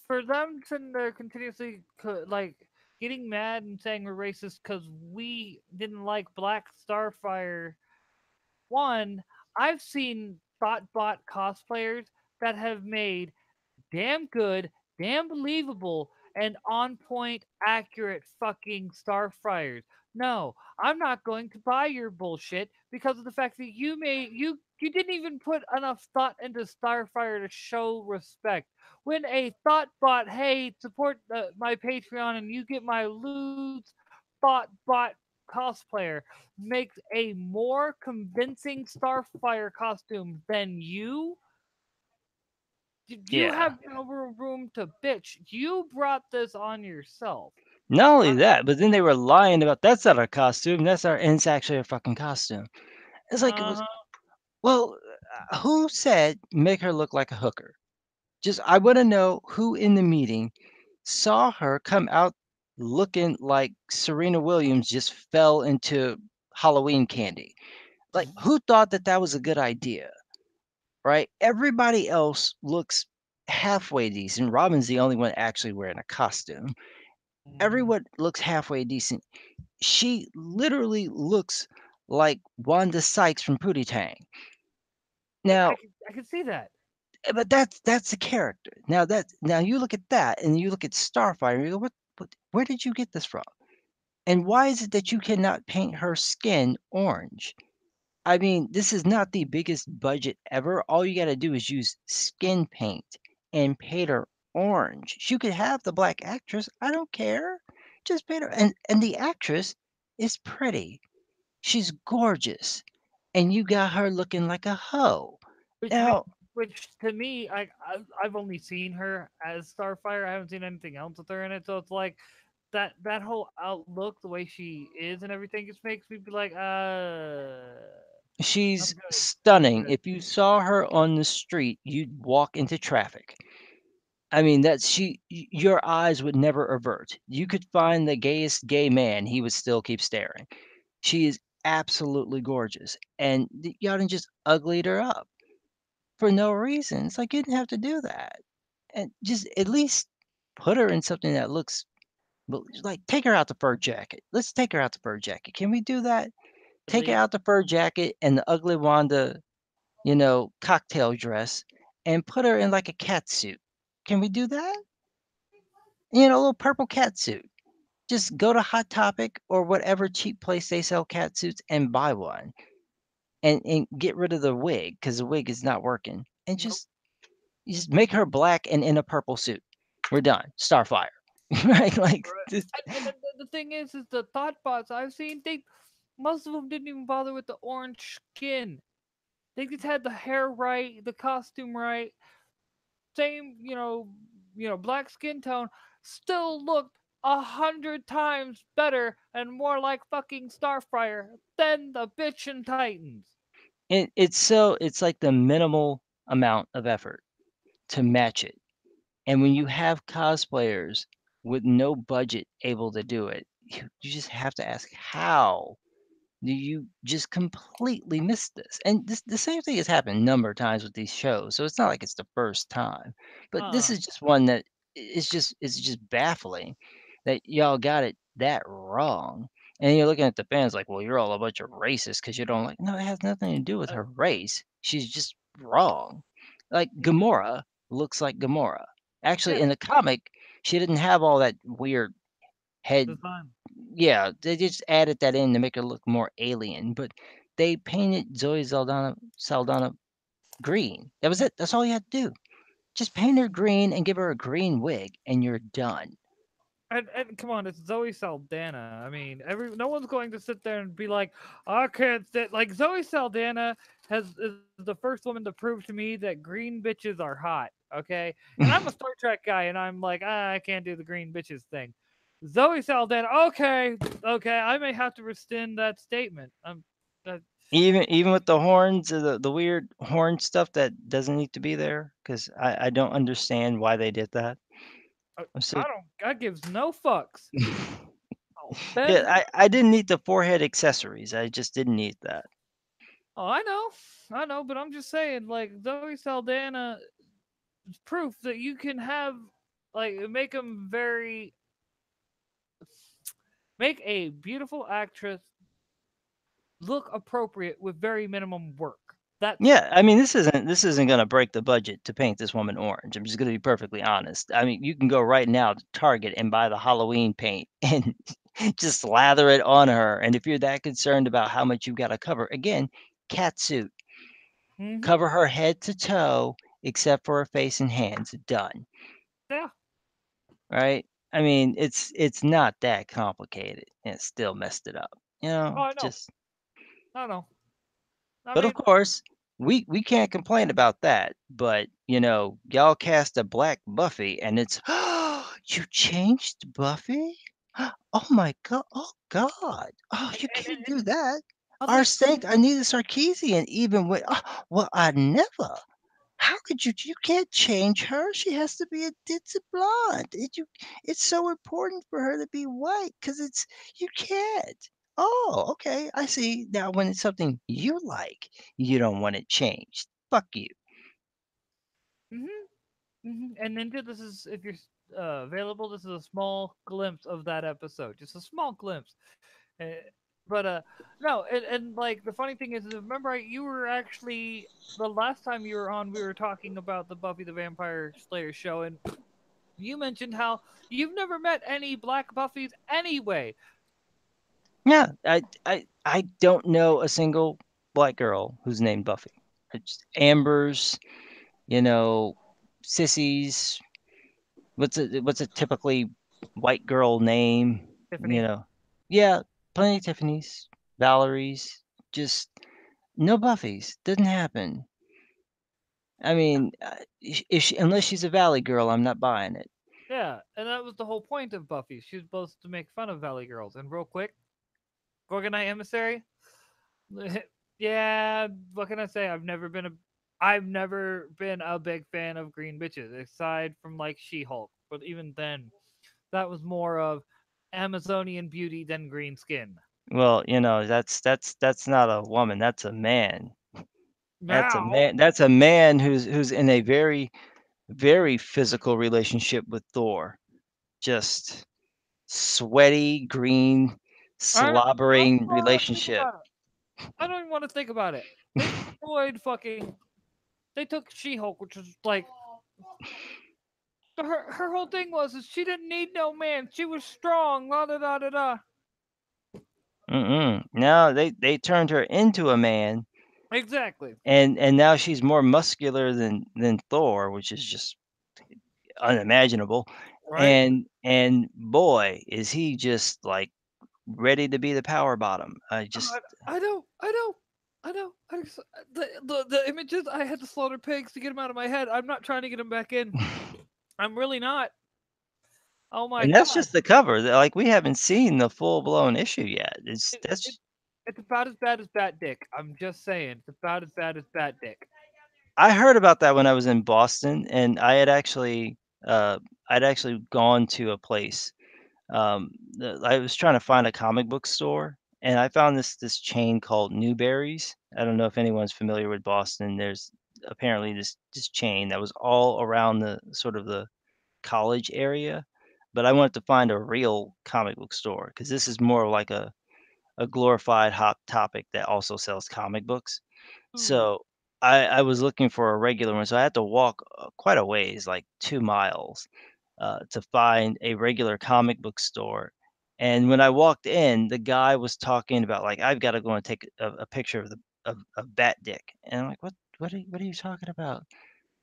for them sitting there continuously like getting mad and saying we're racist because we didn't like Black Starfire. One, I've seen ThoughtBot cosplayers that have made damn good, damn believable, and on point, accurate fucking Starfires. No, I'm not going to buy your bullshit because of the fact that you didn't even put enough thought into Starfire to show respect. When a thought bot, hey, support my Patreon and you get my loot thought bot cosplayer makes a more convincing Starfire costume than you Yeah. have no room to bitch. You brought this on yourself. Not only Uh, that, but then they were lying about that's not our costume. And it's actually a fucking costume. It's like it was. uh-huh. Well, who said make her look like a hooker? Just I want to know who in the meeting saw her come out looking like Serena Williams just fell into Halloween candy. Like, who thought that that was a good idea, right? Everybody else looks halfway decent. Robin's the only one actually wearing a costume. Everyone looks halfway decent. She literally looks like Wanda Sykes from Pootie Tang. Now, I can see that. but that's the character. Now you look at that and you look at Starfire and you go, what where did you get this from? And why is it that you cannot paint her skin orange? I mean, this is not the biggest budget ever. All you gotta do is use skin paint and paint her orange. You could have the black actress. I don't care. Just paint her. And the actress is pretty. She's gorgeous. And you got her looking like a hoe. Which Now, which to me, I've only seen her as Starfire. I haven't seen anything else with her in it. So it's like that whole outlook, the way she is and everything, just makes me be like, I'm she's good. I'm stunning. good. If you saw her on the street, you'd walk into traffic. I mean, your eyes would never avert. You could find the gayest gay man, he would still keep staring. She is absolutely gorgeous, and y'all done just uglied her up for no reason. It's like you didn't have to do that, and just at least put her in something that looks like take her out the fur jacket. Let's take her out the fur jacket. Can we do that? Take her Delete. out the fur jacket and the ugly Wanda, cocktail dress, and put her in like a cat suit. Can we do that? A little purple cat suit. Just go to Hot Topic or whatever cheap place they sell cat suits and buy one and get rid of the wig because the wig is not working. And Nope. just make her black and in a purple suit. We're done. Starfire. Right? Like Right. this, And the thing is the thought bots I've seen, they most of them didn't even bother with the orange skin. They just had the hair right, the costume right, same, black skin tone, still looked 100 times better and more like fucking Starfire than the bitchin' Titans. and it's like the minimal amount of effort to match it. And when you have cosplayers with no budget able to do it, you just have to ask how do you just completely miss this? And the same thing has happened a number of times with these shows, so it's not like it's the first time. But this Uh, is just one that it's just baffling that y'all got it that wrong. And you're looking at the fans like, well, you're all a bunch of racists because you don't like. No, it has nothing to do with uh, her race. She's just wrong. Like Gamora looks like Gamora. Actually, yeah, in the comic, she didn't have all that weird head. design. Yeah, they just added that in to make her look more alien, but they painted Zoe Saldana green. That was it. That's all you had to do. Just paint her green and give her a green wig, and you're done. And come on, it's Zoe Saldana. I mean, no one's going to sit there and be like, I can't sit. Like Zoe Saldana is the first woman to prove to me that green bitches are hot. Okay, and I'm a Star Trek guy, and I'm like, I can't do the green bitches thing. Zoe Saldana, okay, okay, I may have to rescind that statement. That, Even with the horns, the weird horn stuff that doesn't need to be there, because I don't understand why they did that. I'm so I don't. I gives no fucks. Oh, yeah, Ben. I didn't need the forehead accessories. I just didn't need that. Oh, I know, but I'm just saying, like Zoe Saldana is proof that you can have, like, make a beautiful actress look appropriate with very minimum work. That's Yeah, I mean, this isn't gonna break the budget to paint this woman orange. I'm just gonna be perfectly honest. I mean, you can go right now to Target and buy the Halloween paint and just lather it on her. And if you're that concerned about how much you've got to cover, again, cat suit, mm-hmm, cover her head to toe except for her face and hands. Done. yeah. Right? I mean, it's not that complicated, and it still messed it up. Oh, I know, Just I know. I but of mean, course, we can't complain about that. But y'all cast a black Buffy, and it's you changed Buffy? Oh my god! Oh god! Oh, you can't do and that. Our other saint Anita Sarkeesian even went. Oh, well, I never. How could you? You can't change her. She has to be a ditzy blonde. It's so important for her to be white because you can't. Oh, okay. I see. Now, when it's something you like, you don't want it changed. Fuck you. And Ninja, this is if you're available. This is a small glimpse of that episode, just a small glimpse. Uh, but no, and like the funny thing is, remember you were actually the last time you were on, we were talking about the Buffy the Vampire Slayer show, and you mentioned how you've never met any black Buffys anyway. Yeah, I don't know a single black girl who's named Buffy. It's Ambers, you know, sissies. What's a typically white girl name? You Tiffany. know, yeah, plenty of Tiffany's, Valerie's, just no Buffy's. Doesn't happen. I mean, if unless she's a Valley girl, I'm not buying it. Yeah, and that was the whole point of Buffy. She was supposed to make fun of Valley Girls. And real quick, Gorgonite Emissary. Yeah, what can I say? I've never been a big fan of green bitches, aside from like She-Hulk. But even then, that was more of Amazonian beauty than green skin. Well, that's not a woman. That's a man. That's a Now, man. That's a man who's in a very very physical relationship with Thor. Just sweaty, green, I don't slobbering want to think relationship. about it. I don't even want to think about it. They destroyed fucking. They took She-Hulk, which was like her whole thing was is she didn't need no man. She was strong. La da da da da. Mm-mm. Now they turned her into a man, Exactly. and now she's more muscular than Thor, which is just unimaginable. Right. And boy, is he just like ready to be the power bottom. I just I know, I know, I know. The images I had to slaughter pigs to get them out of my head. I'm not trying to get them back in. I'm really not. Oh my and that's god, just the cover. Like we haven't seen the full blown issue yet. It's it, it that's it's about as bad as Bat Dick. I'm just saying, it's about as bad as Bat Dick. I heard about that when I was in Boston, and uh, I'd actually gone to a place. I was trying to find a comic book store, and I found this chain called Newberry's. I don't know if anyone's familiar with Boston. There's apparently this chain that was all around the sort of the college area, but I wanted to find a real comic book store because this is more like a glorified hot topic that also sells comic books. Ooh. So I was looking for a regular one, so I had to walk quite a ways, like 2 miles, to find a regular comic book store. And when I walked in, the guy was talking about like I've got to go and take a picture of the of Bat Dick, and I'm like, what are you talking about?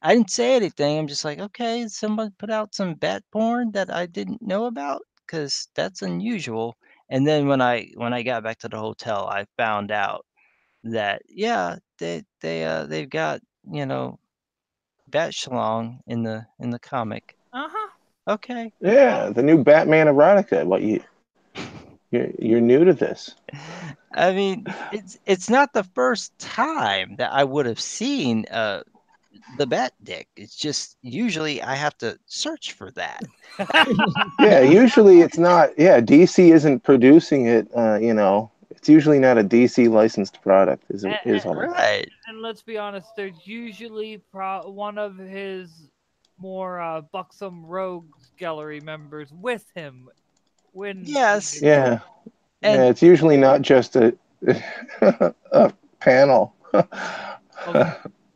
I didn't say anything. I'm just like, okay, someone put out some bat porn that I didn't know about because that's unusual. And then when I got back to the hotel, I found out that yeah, they've got you know Bat Shalong in the comic. Uh-huh. Okay. Yeah, the new Batman erotica. What you're new to this. I mean, it's not the first time that I would have seen the Bat Dick. It's just usually I have to search for that. Yeah, usually it's not. Yeah, DC isn't producing it. It's usually not a DC licensed product. and, Is all. Right. and let's be honest, there's usually one of his more buxom rogues gallery members with him when he Yes. did that. Yeah, yeah. And It's usually not just a a panel. Of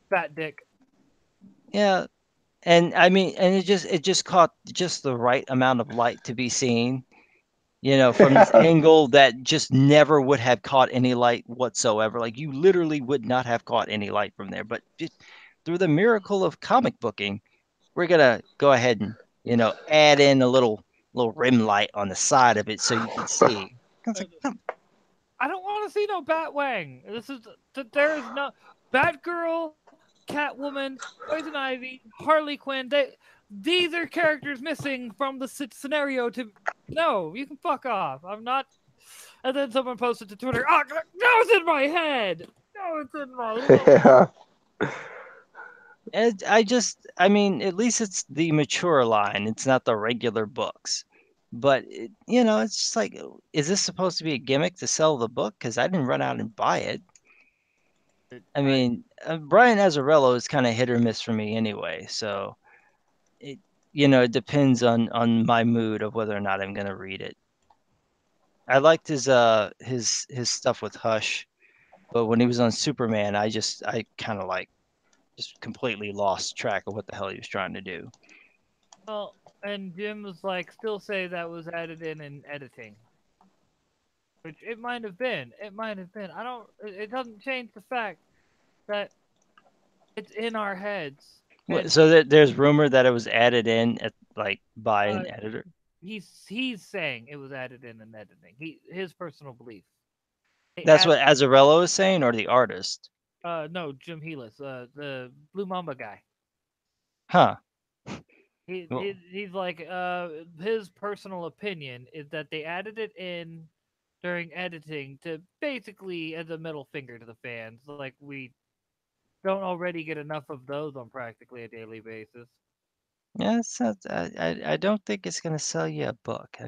Fat Dick. yeah, and I mean, and it just caught just the right amount of light to be seen. From this angle that just never would have caught any light whatsoever. Like you literally would not have caught any light from there. But just through the miracle of comic booking, we're gonna go ahead and add in a little rim light on the side of it so you can see. I was like, I don't want to see no Batwang. There is no Batgirl, Catwoman, Poison Ivy, Harley Quinn. These are characters missing from the scenario. No, you can fuck off. I'm not. And then someone posted to Twitter. Oh, no, it's in my head. No, it's in my head. Yeah. And I mean, at least it's the mature line. It's not the regular books. But it's just like, is this supposed to be a gimmick to sell the book? Because I didn't run out and buy it. I mean, Brian Azzarello is kind of hit or miss for me anyway. So it depends on my mood of whether or not I'm gonna read it. I liked his stuff with Hush, but when he was on Superman, I kind of like just completely lost track of what the hell he was trying to do. Well, and Jim was like, still say that was added in editing. Which it might have been. It might have been. I don't. It doesn't change the fact that it's in our heads. And So there's rumor that it was added in by an editor. he's saying it was added in editing. His personal belief. That's what Azzarello is saying, or the artist? No, Jim Helis, the Blue Mamba guy. Huh. He's like his personal opinion is that they added it in during editing to basically as a middle finger to the fans. Like we don't already get enough of those on practically a daily basis. Yeah, I don't think it's gonna sell you a book. I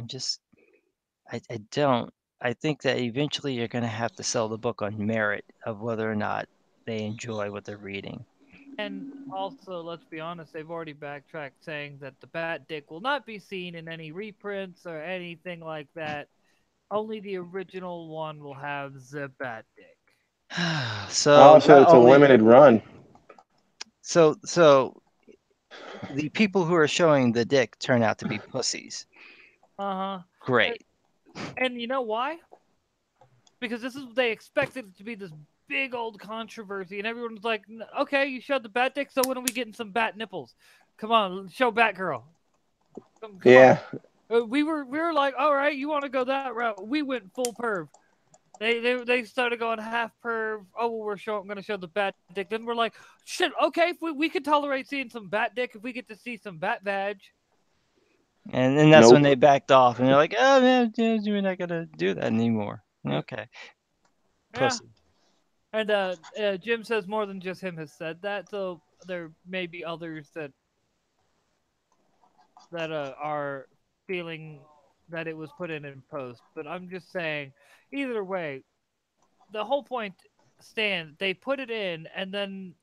don't. I think that eventually you're gonna have to sell the book on merit of whether or not they enjoy what they're reading. And also, let's be honest, they've already backtracked saying that the Bat Dick will not be seen in any reprints or anything like that. Only the original one will have the Bat Dick. So So not it's a only limited run. so the people who are showing the dick turn out to be pussies. Uh-huh. Great. And you know why? Because they expected it to be this big old controversy, and everyone's like, okay, you showed the Bat Dick, so when are we getting some bat nipples? Come on, show Batgirl. Come Yeah. on. We were like, all right, you want to go that route? We went full perv. They started going half perv. Oh, well, going to show the Bat Dick. Then we're like, shit, okay, if we could tolerate seeing some Bat Dick if we get to see some Bat Vag. And then that's when Nope. they backed off and they're like, oh man, we're not gonna do that anymore. Okay. Pussy. Yeah. And Jim says more than just him has said that, so there may be others that are feeling that it was put in post. But I'm just saying, either way, the whole point stand. They put it in, and then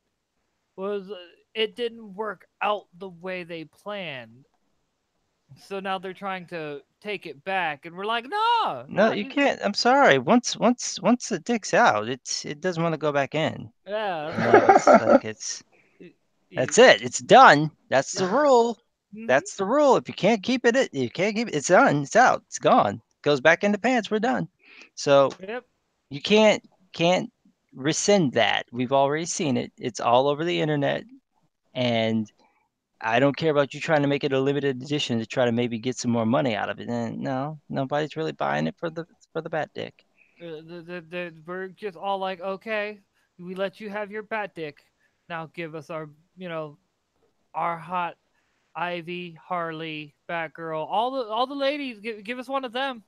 it didn't work out the way they planned. So now they're trying to take it back, and we're like, no, No, you can't. I'm sorry. Once the dick's out, it doesn't want to go back in. Yeah, It's like that's it. It's done. That's the rule. Mhm. That's the rule. If you can't keep it, you can't keep it. It's done. It's out. It's gone. Goes back in the pants. We're done. So Yep. you can't rescind that. We've already seen it. It's all over the internet. and I don't care about you trying to make it a limited edition to try to maybe get some more money out of it. And no, nobody's really buying it for the bat dick. We're just all like, okay, we let you have your bat dick. Now give us our, our hot Ivy, Harley, Batgirl, all the ladies. Give us one of them.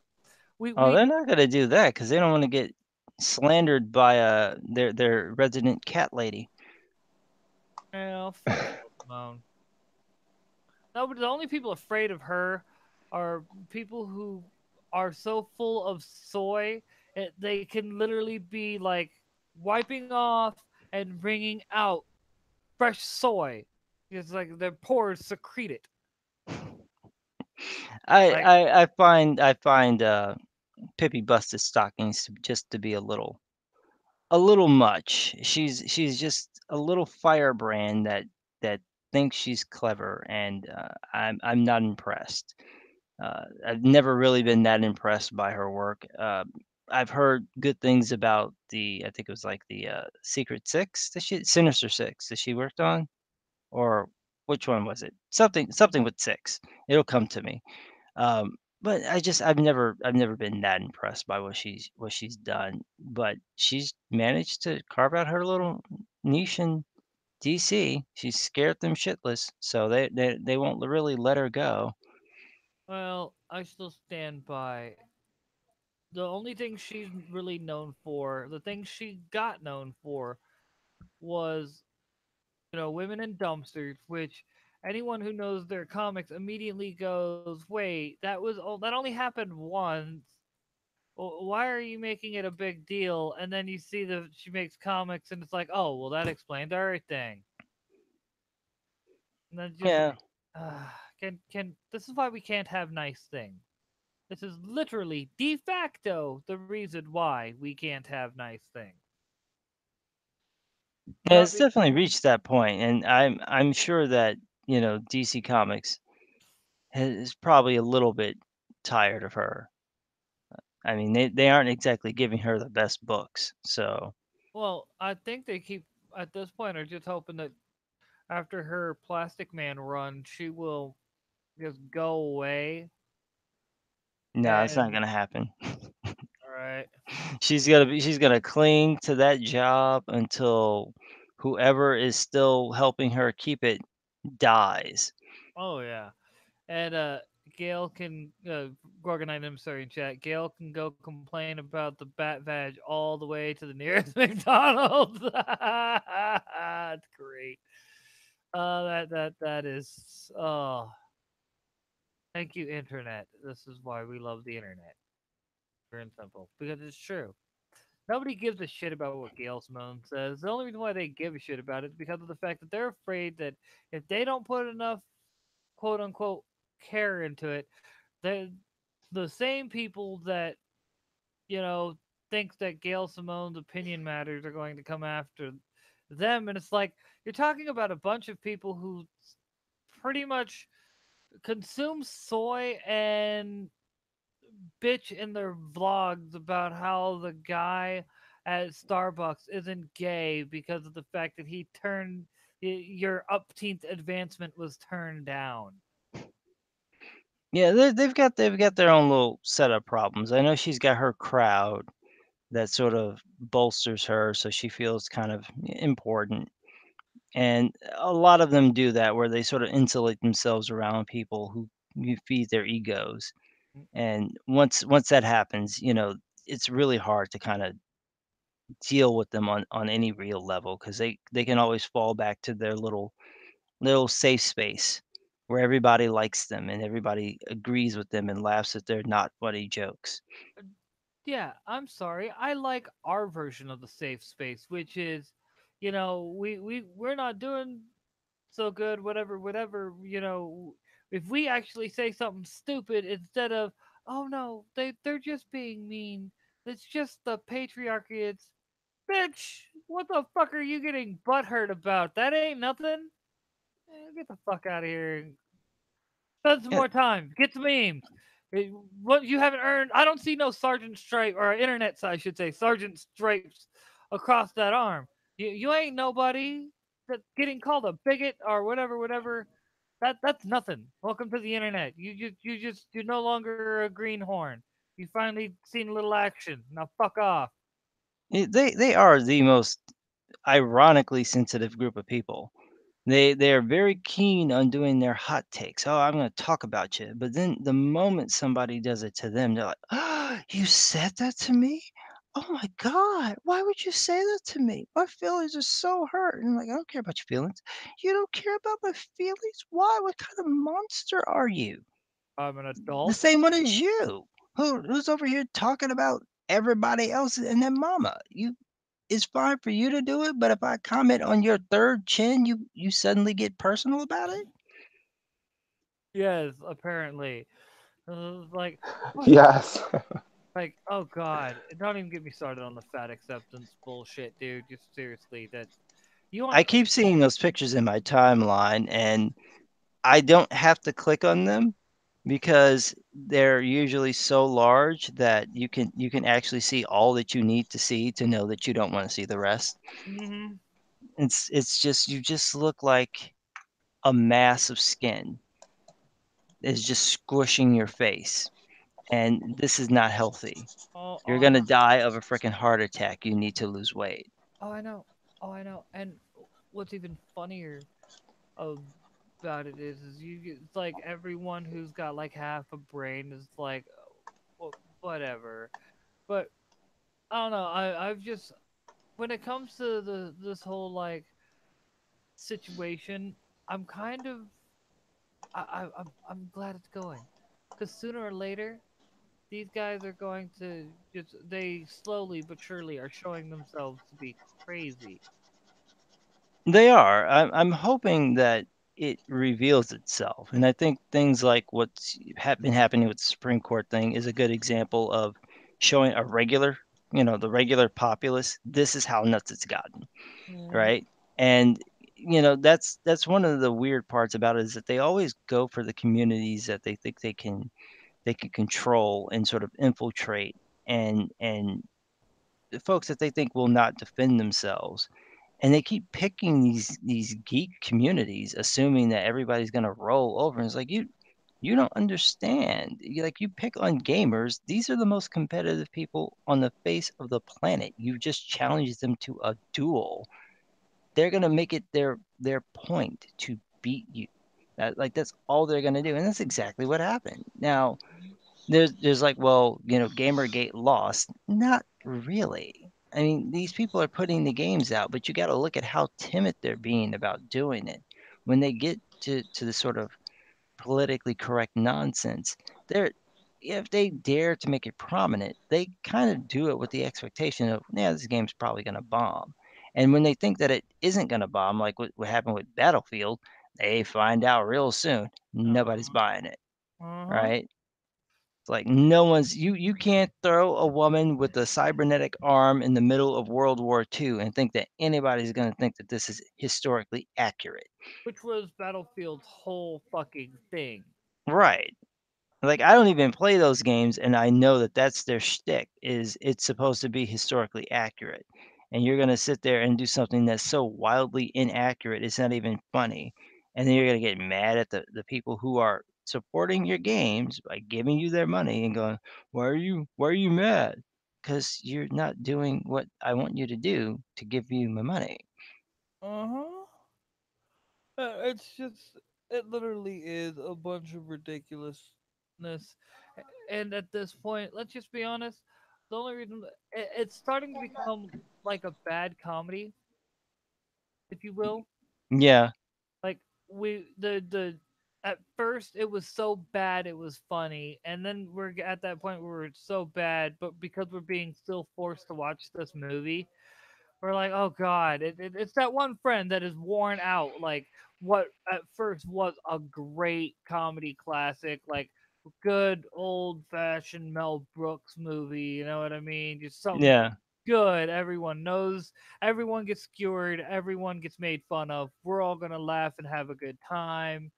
We Oh, we they're not gonna do that because they don't want to get slandered by their resident cat lady. well, fuck Gail Simone. No, but the only people afraid of her are people who are so full of soy they can literally be like wiping off and bringing out fresh soy. It's like their pores secrete it. Like, I find Pippi Busted stockings just to be a little much. She's just a little firebrand that thinks she's clever, and I'm not impressed. I've never really been that impressed by her work. I've heard good things about I think it was like the Secret Six that Sinister Six that she worked on, or which one was it? Something with six. It'll come to me. But I've never been that impressed by what she's done. But she's managed to carve out her little niche in DC. She's scared them shitless, so they won't really let her go. well, I still stand by the only thing she's really known for, the thing she got known for was, women in dumpsters, which anyone who knows their comics immediately goes, "Wait, that only happened once. Why are you making it a big deal?" And then you see that she makes comics, and it's like, "Oh, well, that explains everything." And then just Yeah. can this is why we can't have nice things. This is literally de facto the reason why we can't have nice things. Yeah, Not it's be- definitely reached that point, and I'm sure that DC Comics is probably a little bit tired of her. I mean, they aren't exactly giving her the best books, so well, I think they keep at this point are just hoping that after her Plastic Man run, she will just go away. no, it's not And gonna happen. all right, She's gonna cling to that job until whoever is still helping her keep it dies. oh yeah, and Gail can Gorgonite. I'm sorry in chat. Gail can go complain about the bat vag all the way to the nearest McDonald's. That's great. That is. Oh, thank you, internet. This is why we love the internet. Pure and simple, because it's true. Nobody gives a shit about what Gail Simone says. The only reason why they give a shit about it is because of the fact that they're afraid that if they don't put enough quote unquote care into it, they the same people that you know thinks that Gail Simone's opinion matters are going to come after them, and it's like you're talking about a bunch of people who pretty much consume soy and bitch in their vlogs about how the guy at Starbucks isn't gay because of the fact that he turned your upteenth advancement was turned down. Yeah, they've got their own little set of problems. I know she's got her crowd that sort of bolsters her, so she feels kind of important. And a lot of them do that where they sort of insulate themselves around people who you feed their egos. And once that happens, it's really hard to kind of deal with them on any real level because they can always fall back to their little safe space where everybody likes them and everybody agrees with them and laughs at their not funny jokes. Yeah, I'm sorry. I like our version of the safe space, which is, we're not doing so good, whatever, if we actually say something stupid instead of, oh no, they're just being mean. It's just the patriarchy. It's bitch. What the fuck are you getting butthurt about? That ain't nothing. Get the fuck out of here. Spend some Yeah, more time. Get some memes. What you haven't earned? I don't see no Sergeant Stripe or internet, I should say, Sergeant Stripes across that arm. You ain't nobody. that getting called a bigot or whatever, that's nothing. Welcome to the internet. You're no longer a greenhorn. You finally seen a little action. Now fuck off. They are the most ironically sensitive group of people. They are very keen on doing their hot takes. Oh, I'm going to talk about you. But then the moment somebody does it to them, they're like, "Oh, you said that to me? Oh my God, why would you say that to me? My feelings are so hurt." And I'm like, I don't care about your feelings. You don't care about my feelings? Why? What kind of monster are you? I'm an The adult. same one as you. Who's over here talking about everybody else and their mama? It's fine for you to do it, but if I comment on your third chin, you suddenly get personal about it? Yes, apparently. Like what? Yes. Like oh god, don't even get me started on the fat acceptance bullshit, dude. Just seriously, that you want I keep seeing those pictures in my timeline, and I don't have to click on them because they're usually so large that you can actually see all that you need to see to know that you don't want to see the rest. hmm It's just you just look like a mass of skin is just squishing your face, and this is not healthy. Oh, You're oh, I gonna know. die of a freaking heart attack. You need to lose weight. Oh, I know. Oh, I know. And what's even funnier about it is it's like everyone who's got like half a brain is like, well, whatever. But I don't know. I've just when it comes to the this whole like situation, I'm kind of I'm glad it's going, because sooner or later these guys are going to just they slowly but surely are showing themselves to be crazy. They are. I'm hoping that it reveals itself, and I think things like what's been happening with the Supreme Court thing is a good example of showing a regular, the regular populace. This is how nuts it's gotten, Mm-hmm. right? And that's one of the weird parts about it is that they always go for the communities that they think they can control and sort of infiltrate and the folks that they think will not defend themselves. And they keep picking these geek communities, assuming that everybody's gonna roll over. And it's like you don't understand. You pick on gamers. These are the most competitive people on the face of the planet. You just challenge them to a duel. They're gonna make it their point to beat you. That's all they're gonna do, and that's exactly what happened. Now there's like, well, Gamergate lost. Not really. I mean, these people are putting the games out, but you got to look at how timid they're being about doing it. When they get to the sort of politically correct nonsense, they're if they dare to make it prominent, they kind of do it with the expectation of, yeah, this game's probably going to bomb. And when they think that it isn't going to bomb, like what happened with Battlefield, they find out real soon nobody's Uh-huh. buying it, Uh-huh. right? Like no one's you can't throw a woman with a cybernetic arm in the middle of World War II and think that anybody's going to think that this is historically accurate. Which was Battlefield's whole fucking thing. Right. Like I don't even play those games and I know that that's their shtick is it's supposed to be historically accurate. And you're going to sit there and do something that's so wildly inaccurate it's not even funny. And then you're going to get mad at the people who are supporting your games by giving you their money and going, "Why are you mad?" Cuz you're not doing what I want you to do to give you my money. Uh-huh. It's just, it literally is a bunch of ridiculousness. And at this point, let's just be honest, the only reason it's starting to become like a bad comedy, if you will. Yeah. Like the at first it was so bad it was funny, and then we're at that point where it's so bad, but because we're being still forced to watch this movie, we're like, oh god, it's that one friend that is worn out. Like what at first was a great comedy classic, like good old fashioned Mel Brooks movie. You know what I mean? Just something Yeah. good. Everyone knows. Everyone gets skewered. Everyone gets made fun of. We're all gonna laugh and have a good time.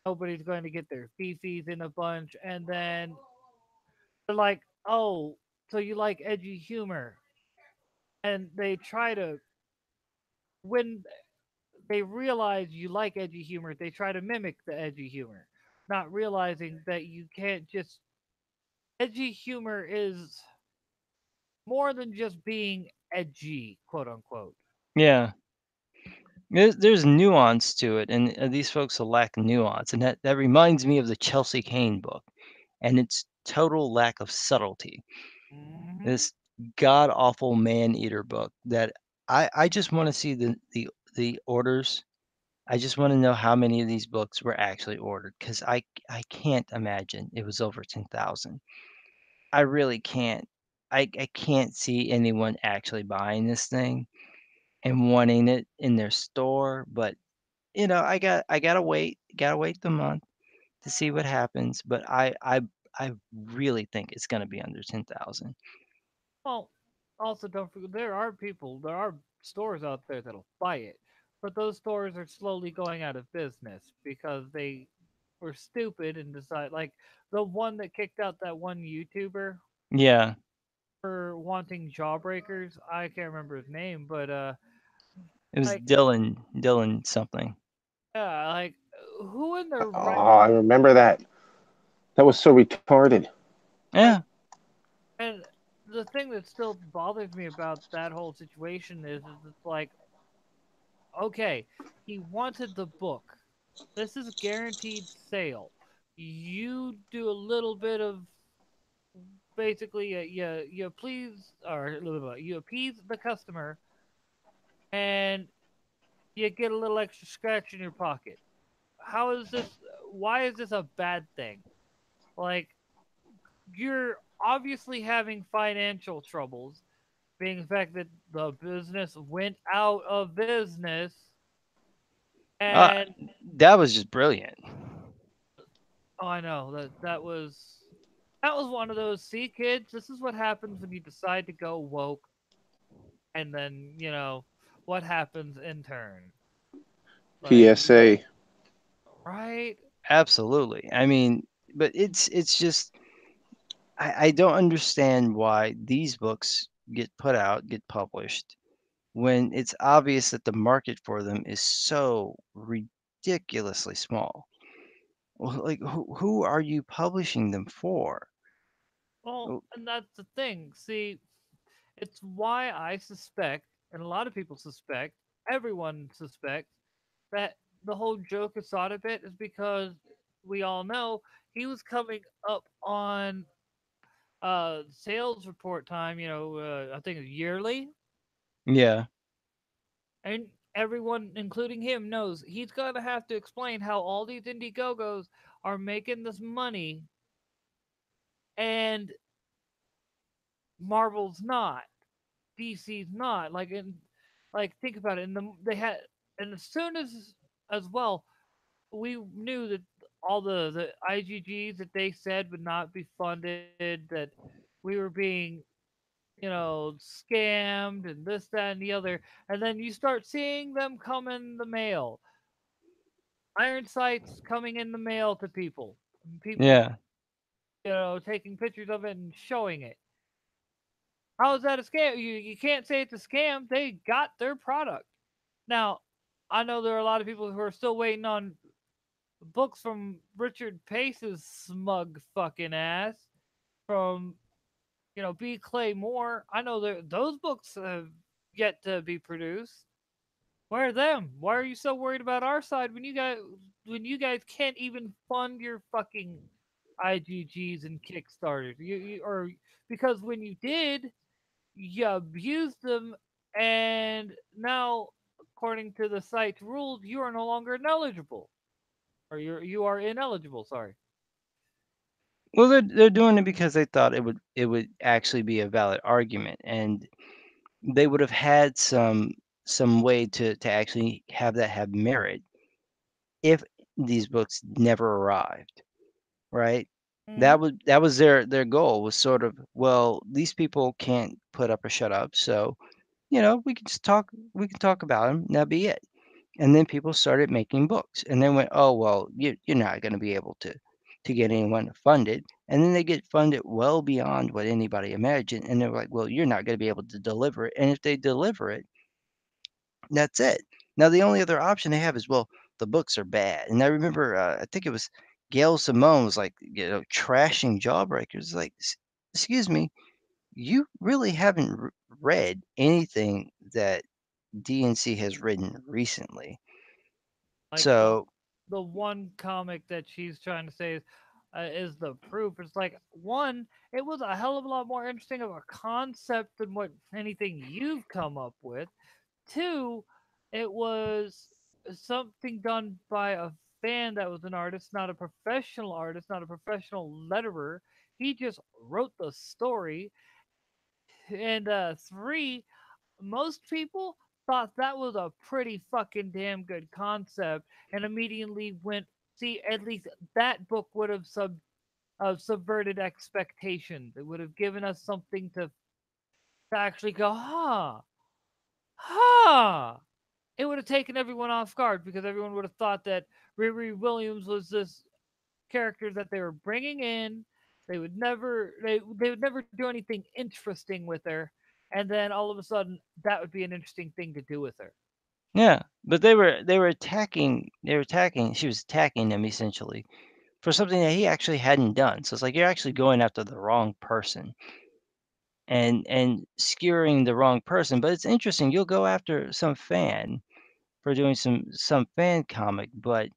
Nobody's going to get their fifis in a bunch, and then they're like, oh, so you like edgy humor, and they try to when they realize you like edgy humor. They try to mimic the edgy humor, not realizing that you can't just. Edgy humor is more than just being edgy, quote unquote. Yeah. There's nuance to it, and these folks lack nuance, and that reminds me of the Chelsea Kane book, and its total lack of subtlety. Hmm. This god awful man eater book that I just want to see the orders. I just want to know how many of these books were actually ordered because I can't imagine it was over 10,000. I really can't. I can't see anyone actually buying this thing and wanting it in their store, but gotta wait the month to see what happens. But I really think it's gonna be under 10,000. Well, also don't forget there are stores out there that'll buy it, but those stores are slowly going out of business because they were stupid and decide like the one that kicked out that one YouTuber Yeah, for wanting jawbreakers. I can't remember his name, but it was like Dylan something. yeah, like who in their Oh, right I remember that. That was so retarded. like Yeah, and the thing that still bothers me about that whole situation is it's like okay, he wanted the book. This is a guaranteed sale. You do a little bit of basically you please or you appease the customer and you get a little extra scratch in your pocket. How is this? Why is this a bad thing? Like you're obviously having financial troubles, being the fact that the business went out of business, uh, and that was just brilliant. oh, I know that was one of those. See, kids, this is what happens when you decide to go woke, and then what happens in turn. Like, PSA. right? Absolutely. I mean, but it's just I don't understand why these books get put out, get published when it's obvious that the market for them is so ridiculously small. Well, like who are you publishing them for? Well, Oh, and that's the thing. See, it's why I suspect, and a lot of people suspect, everyone suspects that the whole joke of Soda Bit is because we all know he was coming up on sales report time. I think it's yearly. yeah. And everyone, including him, knows he's going to have to explain how all these Indiegogos are making this money and Marvel's not, DC's not. Like think about it. They had, and as soon as well, we knew that all the IGGs that they said would not be funded, that we were being scammed and this, that, and the other. And then you start seeing them come in the mail. Iron sights coming in the mail to people. People, Yeah. taking pictures of it and showing it. How is that a scam? You can't say it's a scam. They got their product. Now, I know there are a lot of people who are still waiting on books from Richard Pace's smug fucking ass from, B. Clay Moore. I know those books have yet to be produced. Where are them? Why are you so worried about our side when you guys can't even fund your fucking IGGs and Kickstarters? Or because when you did, you abused them, and now, according to the site's rules, you are no longer ineligible, or you are ineligible. Sorry. Well, they're doing it because they thought it would actually be a valid argument, and they would have had some way to actually have that have merit if these books never arrived, right? Hmm. That was their goal was sort of, well, these people can't put up or shut up, so we can talk about them. That'd be it. And then people started making books, and then went, oh well, you're not going to be able to get anyone to fund it. And then they get funded well beyond what anybody imagined, and they're like, well, you're not going to be able to deliver it. And if they deliver it, that's it. Now the only other option they have is, well, the books are bad. And I remember, I think it was Gail Simone was like, trashing Jawbreakers. Like, excuse me, you really haven't read anything that DNC has written recently. Like So the one comic that she's trying to say is the proof. It's like one, it was a hell of a lot more interesting of a concept than what anything you've come up with. Two, it was something done by a fan that was an artist, not a professional letterer. He just wrote the story. And three, most people thought that was a pretty fucking damn good concept and immediately went, see, at least that book would have subverted expectations. It would have given us something to actually go, huh. It would have taken everyone off guard because everyone would have thought that Riri Williams was this character that they were bringing in. They would never do anything interesting with her, and then all of a sudden that would be an interesting thing to do with her. yeah, but they were attacking. She was attacking him essentially for something that he actually hadn't done. So it's like you're actually going after the wrong person and skewering the wrong person. But it's interesting. You'll go after some fan for doing some fan comic, but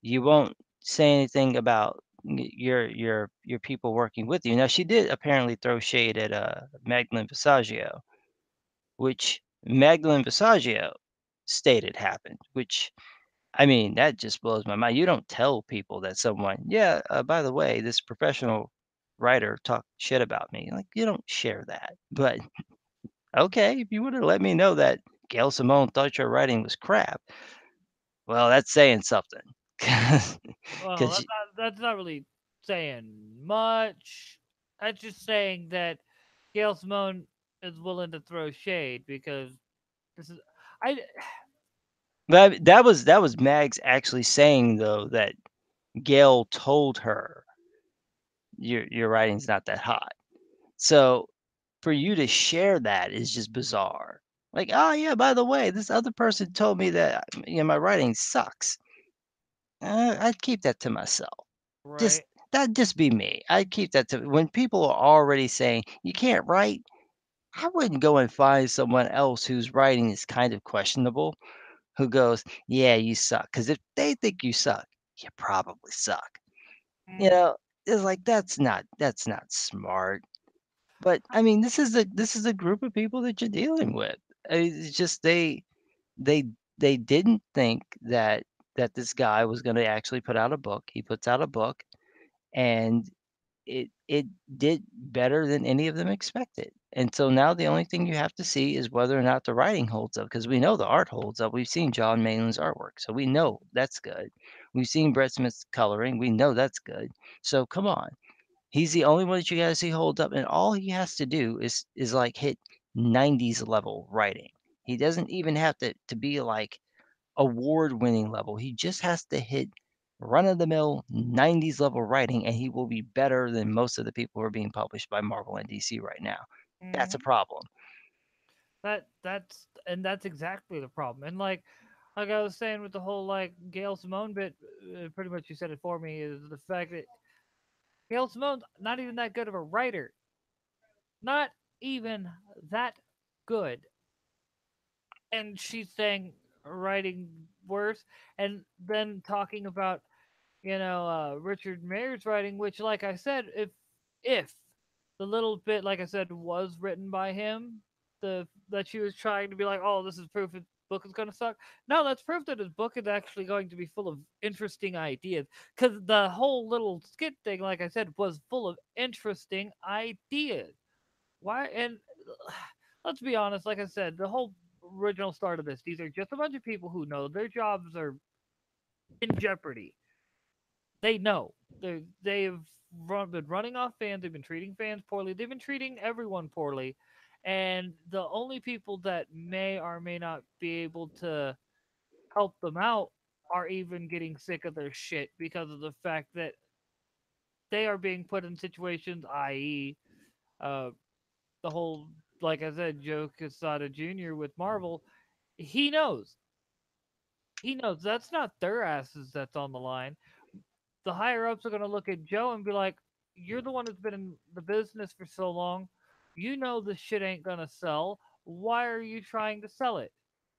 you won't say anything about your people working with you. Now she did apparently throw shade at Magdalene Visaggio, which Magdalene Visaggio stated happened, which I mean, that just blows my mind. You don't tell people that someone, yeah, by the way, this professional writer talked shit about me. Like, you don't share that. But okay, if you would have let me know that Gail Simone thought your writing was crap, well, that's saying something. Well, Because, that's not really saying much. That's just saying that Gail Simone is willing to throw shade because this is I that was Mags actually saying though that Gail told her your writing's not that hot. So for you to share that is just bizarre. Like, oh yeah, by the way, this other person told me that my writing sucks. I'd keep that to myself. Just right. That'd just be me. I'd keep that to when people are already saying you can't write. I wouldn't go and find someone else whose writing is kind of questionable who goes, yeah, you suck. Because if they think you suck, you probably suck. You Mm. know, it's like that's not smart. But I mean, this is a group of people that you're dealing with. It's just they they didn't think that this guy was going to actually put out a book. He puts out a book, and it did better than any of them expected. And so now the only thing you have to see is whether or not the writing holds up, because we know the art holds up. We've seen John Mayland's artwork, so we know that's good. We've seen Brett Smith's coloring, we know that's good. So come on. He's the only one that you gotta see hold up, and all he has to do is like hit 90s level writing. He doesn't even have to be like award-winning level. He just has to hit run-of-the-mill 90s level writing, and he will be better than most of the people who are being published by Marvel and DC right now. That's a Hmm. problem. That's exactly the problem. And like I was saying with the whole like Gail Simone bit, pretty much you said it for me is the fact that Gail Simone's not even that good of a writer, not even that good, and she's saying writing worse, and then talking about Richard Mayer's writing, which, like I said, if the little bit, like I said, was written by him, the that she was trying to be like, oh, this is proof his book is gonna suck. No, that's proof that his book is actually going to be full of interesting ideas. Because the whole little skit thing, like I said, was full of interesting ideas. Why? And let's be honest, like I said, the whole original start of this, these are just a bunch of people who know their jobs are in jeopardy. They know they've been running off fans. They've been treating fans poorly. They've been treating everyone poorly, and the only people that may or may not be able to help them out are even getting sick of their shit because of the fact that they are being put in situations, i.e., uh, the whole, like I said, Joe Quesada Jr. with Marvel. He knows. he knows that's not their asses that's on the line. The higher ups are going to look at Joe and be like, "You're the one who's been in the business for so long. You know this shit ain't going to sell. Why are you trying to sell it?"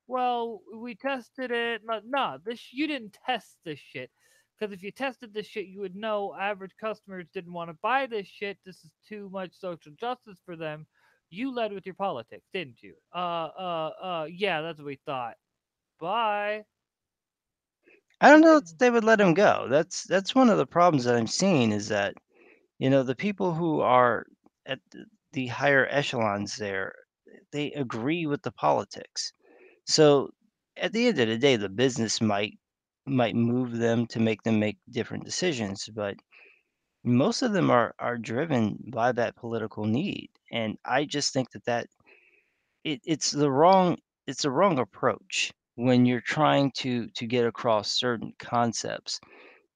Well, we tested it. Nah, you didn't test this shit. Because if you tested this shit, you would know average customers didn't want to buy this shit. This is too much social justice for them. You led with your politics, didn't you? Yeah, that's what we thought. Bye. I don't You know did. if they would let him go. That's one of the problems that I'm seeing is that, the people who are at the higher echelons there, they agree with the politics. So at the end of the day, the business might move them to make them make different decisions, but most of them are driven by that political need. And I just think that it's the wrong approach when you're trying to get across certain concepts.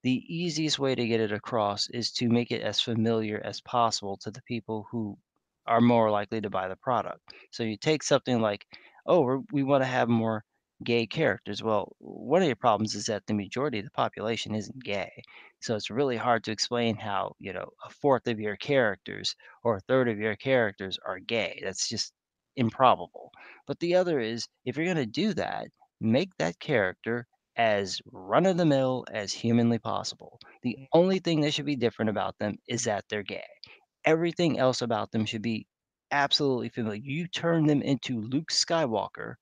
The easiest way to get it across is to make it as familiar as possible to the people who are more likely to buy the product. So you take something like, oh, we want to have more gay characters. Well, one of your problems is that the majority of the population isn't gay. So it's really hard to explain how, a fourth of your characters or a third of your characters are gay. That's just improbable. But the other is, if you're going to do that, make that character as run of the mill as humanly possible. The only thing that should be different about them is that they're gay. Everything else about them should be absolutely familiar. You turn them into Luke Skywalker,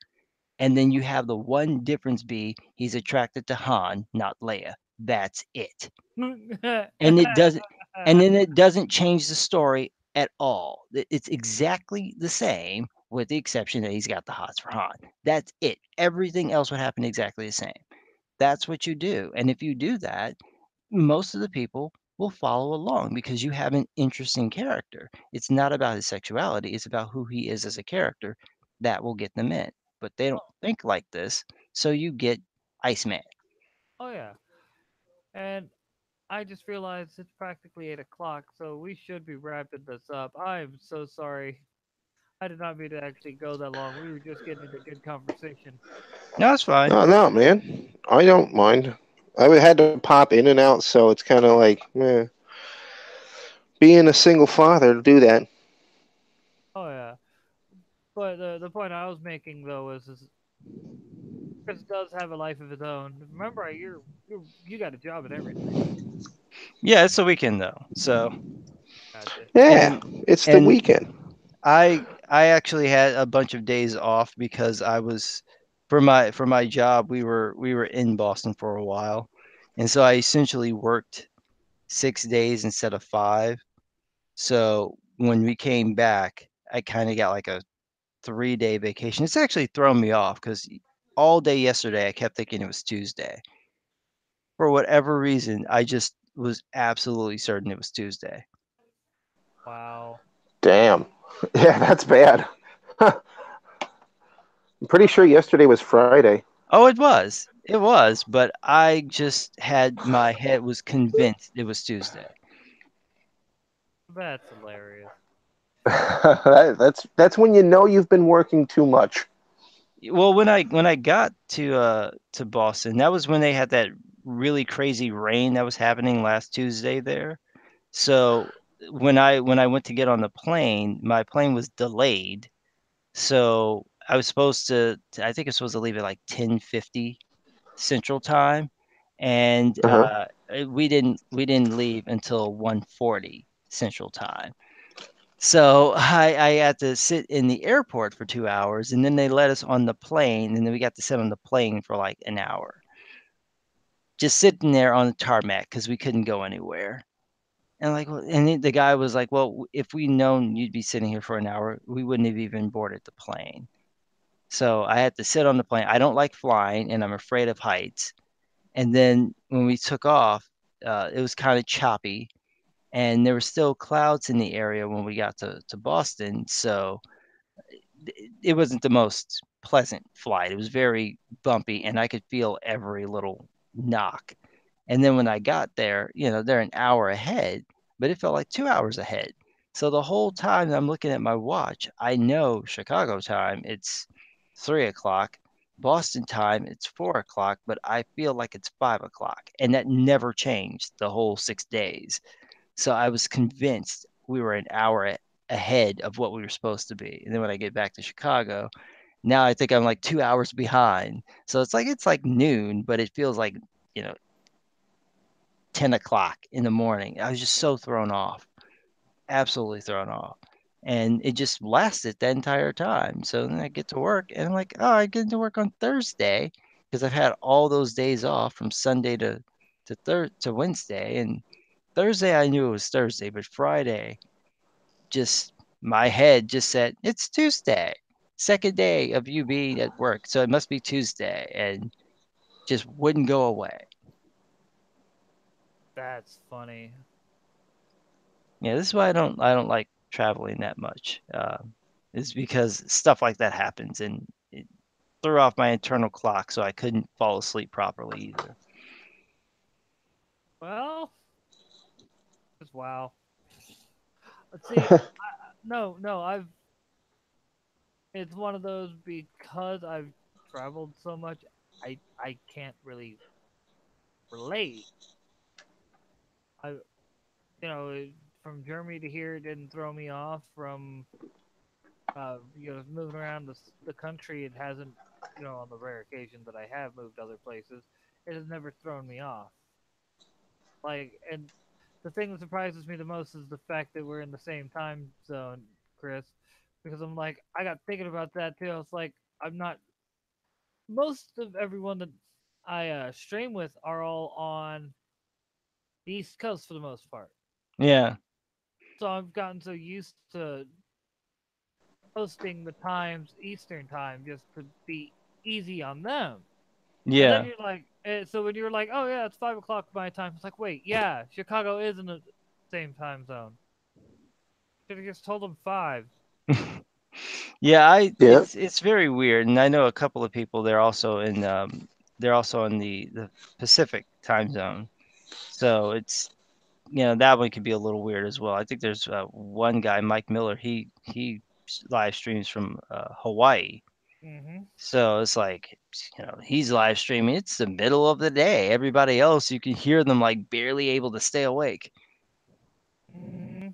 and then you have the one difference be he's attracted to Han, not Leia. That's it. And it doesn't and then it doesn't change the story at all. It's exactly the same with the exception that he's got the hots for Han. That's it. Everything else would happen exactly the same. That's what you do, and if you do that, most of the people will follow along because you have an interesting character. It's not about his sexuality, it's about who he is as a character that will get them in, but they don't think like this, so you get Iceman. Oh yeah, and I just realized it's practically 8 o'clock, so we should be wrapping this up. I'm so sorry. I did not mean to actually go that long. We were just getting into good conversation. No, it's fine. No, no, man. I don't mind. I had to pop in and out, so it's kind of like, being a single father to do that. Oh yeah, but the point I was making though is Chris does have a life of his own. Remember, you got a job and everything. Yeah, it's a weekend though, so Gotcha. Yeah, and it's the and weekend. I actually had a bunch of days off because I was for my job, we were in Boston for a while, and so I essentially worked 6 days instead of 5. So when we came back, I kinda got like a 3-day vacation. It's actually thrown me off because all day yesterday, I kept thinking it was Tuesday. For whatever reason, I just was absolutely certain it was Tuesday. Wow. Damn. Yeah, that's bad. I'm pretty sure yesterday was Friday. Oh, it was. It was, but I just had my head was convinced it was Tuesday. That's hilarious. That's when you know you've been working too much. Well, when I got to Boston, that was when they had that really crazy rain that was happening last Tuesday there. So when I went to get on the plane, my plane was delayed. So I was supposed I think I was supposed to leave at like 10:50 Central Time, and Uh huh. we didn't leave until 1:40 Central Time. So I had to sit in the airport for 2 hours, and then they let us on the plane, and then we got to sit on the plane for like an hour, just sitting there on the tarmac because we couldn't go anywhere. And like, the guy was like, "Well, if we known you'd be sitting here for an hour, we wouldn't have even boarded the plane." So I had to sit on the plane. I don't like flying, and I'm afraid of heights. And then when we took off, it was kind of choppy, and there were still clouds in the area when we got to Boston. So it wasn't the most pleasant flight. It was very bumpy, and I could feel every little knock. And then when I got there, they're an hour ahead, but it felt like 2 hours ahead. So the whole time I'm looking at my watch, I know Chicago time, it's 3 o'clock. Boston time, it's 4 o'clock, but I feel like it's 5 o'clock. And that never changed the whole 6 days. So I was convinced we were an hour ahead of what we were supposed to be. And then when I get back to Chicago, now I think I'm like 2 hours behind. So it's like noon, but it feels like, you know, 10 o'clock in the morning. I was just so thrown off, absolutely thrown off. And it just lasted the entire time. So then I get to work and I'm like, oh, I get to work on Thursday because I've had all those days off from Sunday to Wednesday. And Thursday I knew it was Thursday, but Friday just my head just said it's Tuesday. Second day of you being at work. So it must be Tuesday and just wouldn't go away. That's funny. Yeah, this is why I don't like traveling that much. Is because stuff like that happens and it threw off my internal clock, so I couldn't fall asleep properly either. Well, just wow. Let's see. No, no, I've. It's one of those because I've traveled so much. I can't really relate. I from Germany to here didn't throw me off. From moving around the country, it hasn't. On the rare occasion that I have moved other places, it has never thrown me off. And the thing that surprises me the most is the fact that we're in the same time zone, Chris, because I'm like, I got thinking about that too. It's like I'm not. Most of everyone that I stream with are all on the East Coast for the most part. Yeah. So I've gotten so used to posting the times Eastern time just to be easy on them. And then Yeah. you're like, so when you're like, oh yeah, it's 5 o'clock my time. It's like, wait, yeah, Chicago is in the same time zone. Should have just told them 5. Yeah, I Yeah. it's very weird, and I know a couple of people. They're also in the Pacific time zone, so it's that one can be a little weird as well. I think there's one guy, Mike Miller. He live streams from Hawaii, Mm-hmm. so it's like he's live streaming. It's the middle of the day. Everybody else, you can hear them like barely able to stay awake. Mm-hmm.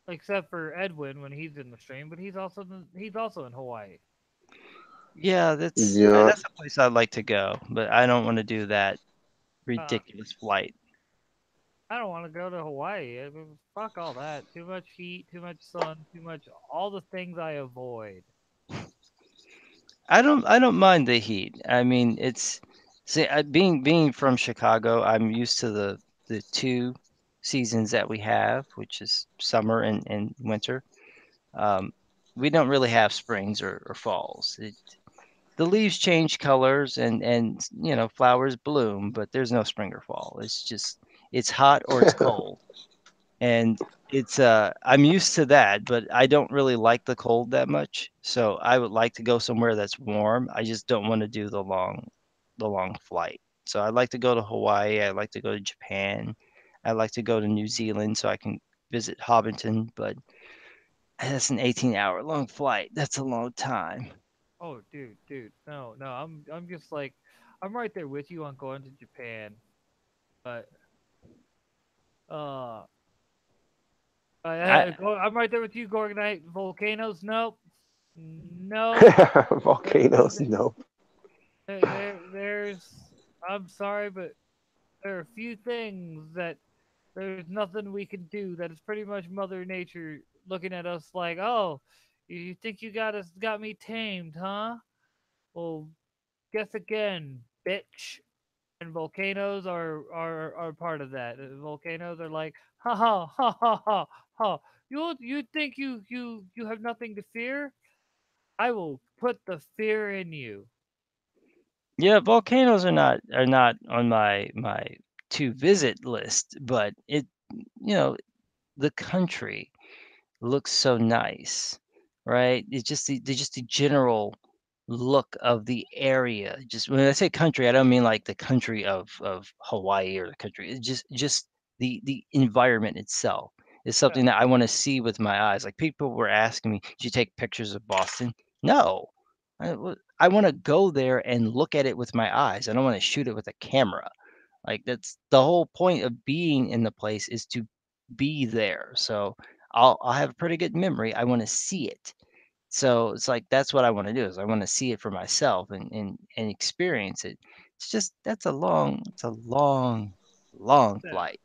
Except for Edwin when he's in the stream, but he's also in Hawaii. Yeah, Yeah. that's a place I'd like to go, but I don't want to do that Uh, ridiculous flight. I don't want to go to Hawaii. Fuck all that. Too much heat, too much sun, too much all the things I avoid. I don't mind the heat. I mean, being from Chicago, I'm used to the two seasons that we have, which is summer and winter. Um, we don't really have springs or falls. The leaves change colors and flowers bloom, but there's no spring or fall. It's hot or it's cold. And I'm used to that, but I don't really like the cold that much. So I would like to go somewhere that's warm. I just don't want to do the long flight. So I'd like to go to Hawaii. I'd like to go to Japan. I'd like to go to New Zealand so I can visit Hobbiton, but that's an 18-hour long flight. That's a long time. Oh, dude, no, no. I'm just like, I'm right there with you on going to Japan, but uh, I I'm right there with you going to volcanoes. Nope, nope. Volcanoes. No. There's. I'm sorry, but there are a few things that there's nothing we can do. That is pretty much Mother Nature looking at us like, oh, you think you got me tamed, huh? Well, guess again, bitch. And volcanoes are part of that. Volcanoes are like, ha ha ha ha ha ha. You think you have nothing to fear? I will put the fear in you. Yeah, volcanoes are not on my to visit list, but you know, the country looks so nice, right? It's just the general look of the area. Just when I say country, I don't mean like the country of Hawaii or the country. It's just the environment itself is Yeah. something that I want to see with my eyes. Like people were asking me, "Did you take pictures of Boston?" No, I want to go there and look at it with my eyes. I don't want to shoot it with a camera. Like that's the whole point of being in the place is to be there. So I'll have a pretty good memory. I want to see it. So it's like that's what I want to do is I want to see it for myself and experience it. It's just it's a long Yeah. flight.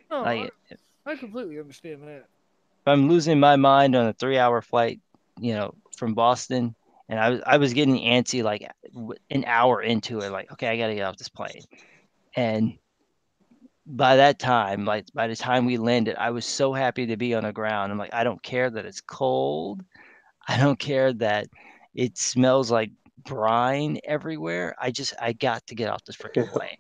No, Like I completely understand that. if I'm losing my mind on a 3 hour flight, from Boston, and I was getting antsy like an hour into it, like okay, I got to get off this plane. And by that time, like by the time we landed, I was so happy to be on the ground. I'm like, I don't care that it's cold. I don't care that it smells like brine everywhere. I got to get off this freaking Yeah. plane.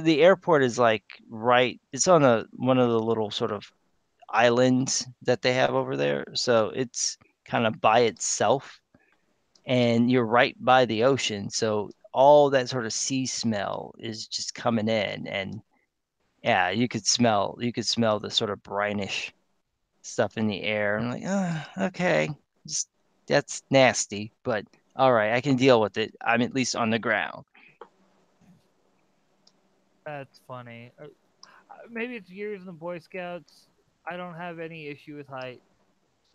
The airport is like right. It's on one of the little sort of islands that they have over there. So it's kind of by itself, and you're right by the ocean. So all that sort of sea smell is just coming in, and yeah, you could smell the sort of brinish stuff in the air. I'm like, okay, just that's nasty, but all right, I can deal with it. I'm at least on the ground. That's funny. Maybe it's years in the Boy Scouts. I don't have any issue with height.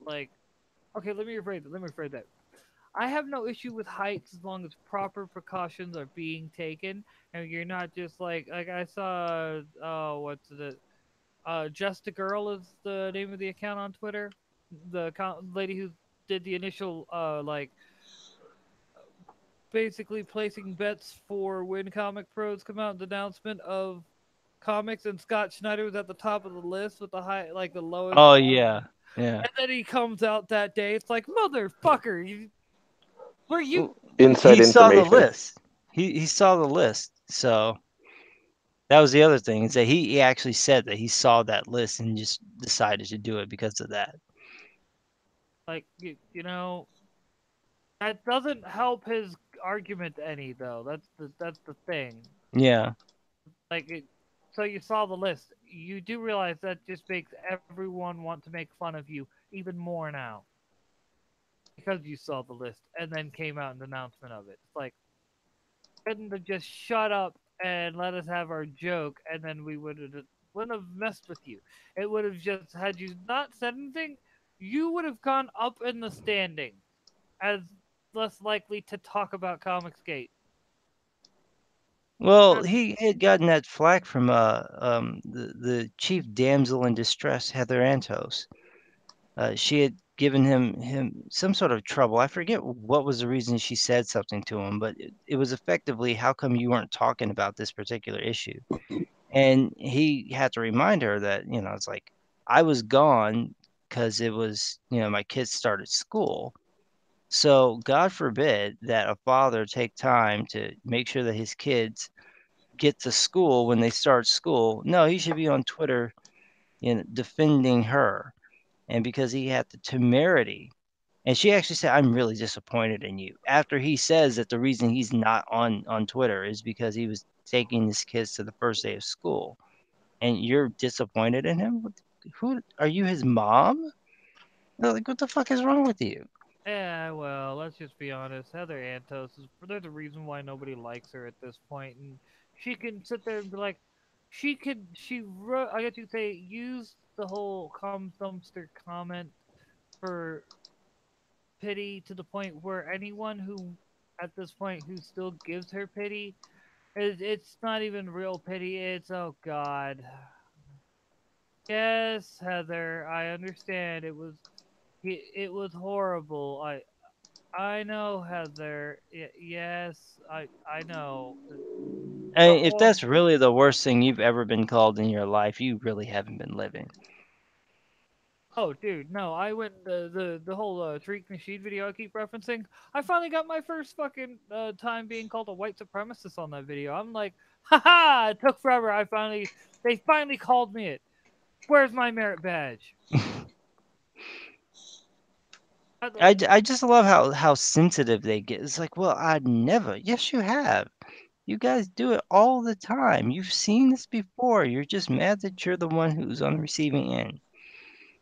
Like, okay, let me rephrase that. I have no issue with heights as long as proper precautions are being taken, and you're not just like I saw. Oh, what's it? Just a Girl is the name of the account on Twitter. The lady who did the initial basically placing bets for when Comic Pros come out. The announcement of comics, and Scott Schneider was at the top of the list with the high, like the lowest. Oh yeah, yeah. And then he comes out that day. It's like motherfucker, you were you? Well, Inside he saw the information. list. He saw the list. So that was the other thing is that he actually said that he saw that list and just decided to do it because of that. Like you know that doesn't help his argument any though. That's the thing. Yeah. Like it, so you saw the list. You do realize that just makes everyone want to make fun of you even more now because you saw the list and then came out an announcement of it. It's like couldn't have just shut up and let us have our joke, and then we wouldn't have messed with you. It would have just had you not said anything. You would have gone up in the standing as less likely to talk about Comicsgate. Well, he had gotten that flack from the chief damsel in distress, Heather Antos. She had given him some sort of trouble. I forget what was the reason she said something to him, but it was effectively, how come you weren't talking about this particular issue? And he had to remind her that, it's like I was gone because it was, my kids started school. So God forbid that a father take time to make sure that his kids get to school when they start school. No, he should be on Twitter, defending her. And because he had the temerity, and she actually said, "I'm really disappointed in you." After he says that the reason he's not on Twitter is because he was taking his kids to the first day of school, and you're disappointed in him. Who are you, his mom? Like, what the fuck is wrong with you? Yeah, well, let's just be honest. Heather Antos is there's a reason why nobody likes her at this point, and she can sit there and be like, I guess you'd say use the whole "cum dumpster" comment for pity to the point where anyone who at this point who still gives her pity, it's not even real pity. It's oh god. Yes, Heather, I understand. It was horrible. I know, Heather. Yes, I know. And if Oh, that's really the worst thing you've ever been called in your life, you really haven't been living. oh, dude, no. I went the whole Tariq Nasheed video I keep referencing. I finally got my first fucking time being called a white supremacist on that video. I'm like, haha! It took forever. They finally called me it. Where's my merit badge? I just love how sensitive they get. It's like, well, I'd never. Yes, you have. You guys do it all the time. You've seen this before. You're just mad that you're the one who's on the receiving end.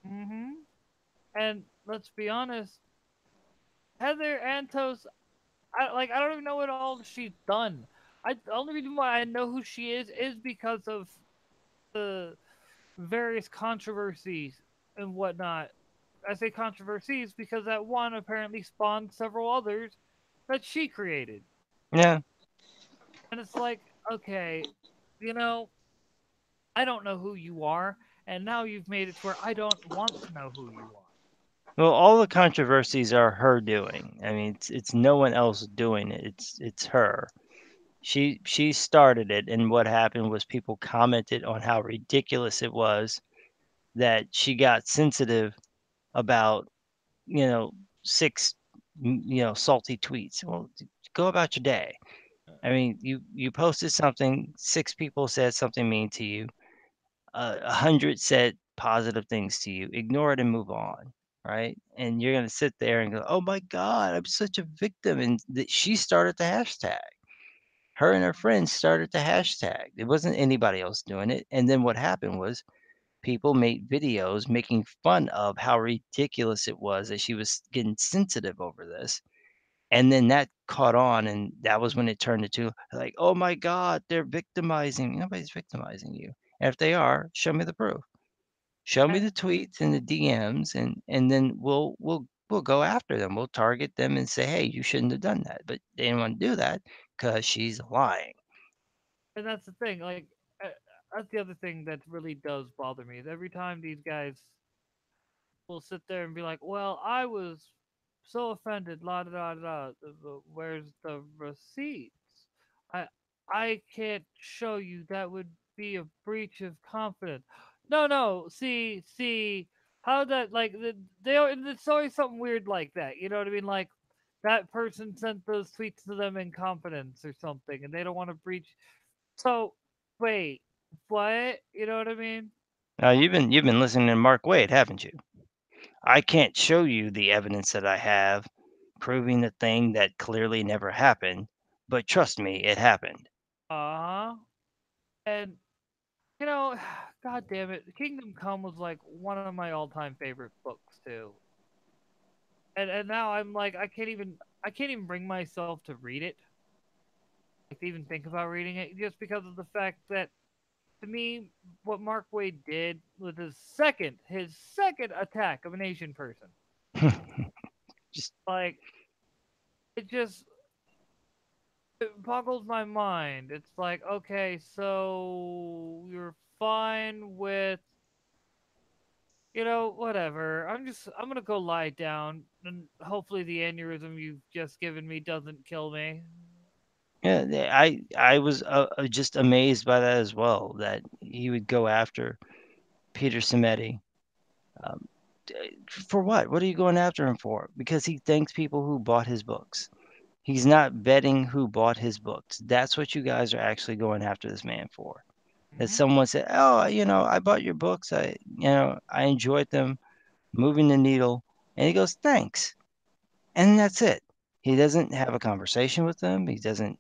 Mm-hmm. And let's be honest, Heather Antos, I don't even know what all she's done. The only reason why I know who she is because of the various controversies and whatnot. I say controversies because that one apparently spawned several others that she created. Yeah. And it's like, okay, you know, I don't know who you are, and now you've made it to where I don't want to know who you are. Well, all the controversies are her doing. I mean, it's no one else doing it. It's her. She started it, and what happened was people commented on how ridiculous it was that she got sensitive about, you know, six, salty tweets. Well, go about your day. I mean, you posted something, six people said something mean to you, 100 said positive things to you. Ignore it and move on, right? And you're gonna sit there and go, "Oh my God, I'm such a victim." And she started the hashtag. Her and her friends started the hashtag. It wasn't anybody else doing it. And then what happened was people made videos making fun of how ridiculous it was that she was getting sensitive over this. And then that caught on, and that was when it turned into like, "Oh my God, they're victimizing me." Nobody's victimizing you. And if they are, show me the proof. Show me And, the tweets and the DMs, and then we'll go after them. We'll target them and say, "Hey, you shouldn't have done that." But they didn't want to do that because she's lying. and that's the thing. Like, that's the other thing that really does bother me. Is every time these guys will sit there and be like, "Well, I was so offended." La da da da. Where's the receipts? I I can't show you. That would be a breach of confidence. No, no. See how that like it's always something weird like that. You know what I mean? Like that person sent those tweets to them in confidence or something, and they don't want to breach. So wait, what? You know what I mean? Now you've been listening to Mark Wade, haven't you? I can't show you the evidence that I have proving the thing that clearly never happened, but trust me, it happened. Uh huh. And you know, God damn it, Kingdom Come was like one of my all-time favorite books too. And now I'm like I can't even bring myself to read it, like to even think about reading it, just because of the fact that to me, what Mark Wade did with his second attack of an Asian person, Just like it just it boggles my mind. It's like, okay, so you're fine with, whatever. I'm gonna go lie down, and hopefully the aneurysm you've just given me doesn't kill me. yeah, I was just amazed by that as well. That he would go after Peter Simeti. Um, for what? What are you going after him for? Because he thanks people who bought his books. He's not vetting who bought his books. That's what you guys are actually going after this man for. That Hmm. someone said, "Oh, I bought your books. I enjoyed them, moving the needle." And he goes, "Thanks." And that's it. He doesn't have a conversation with them. He doesn't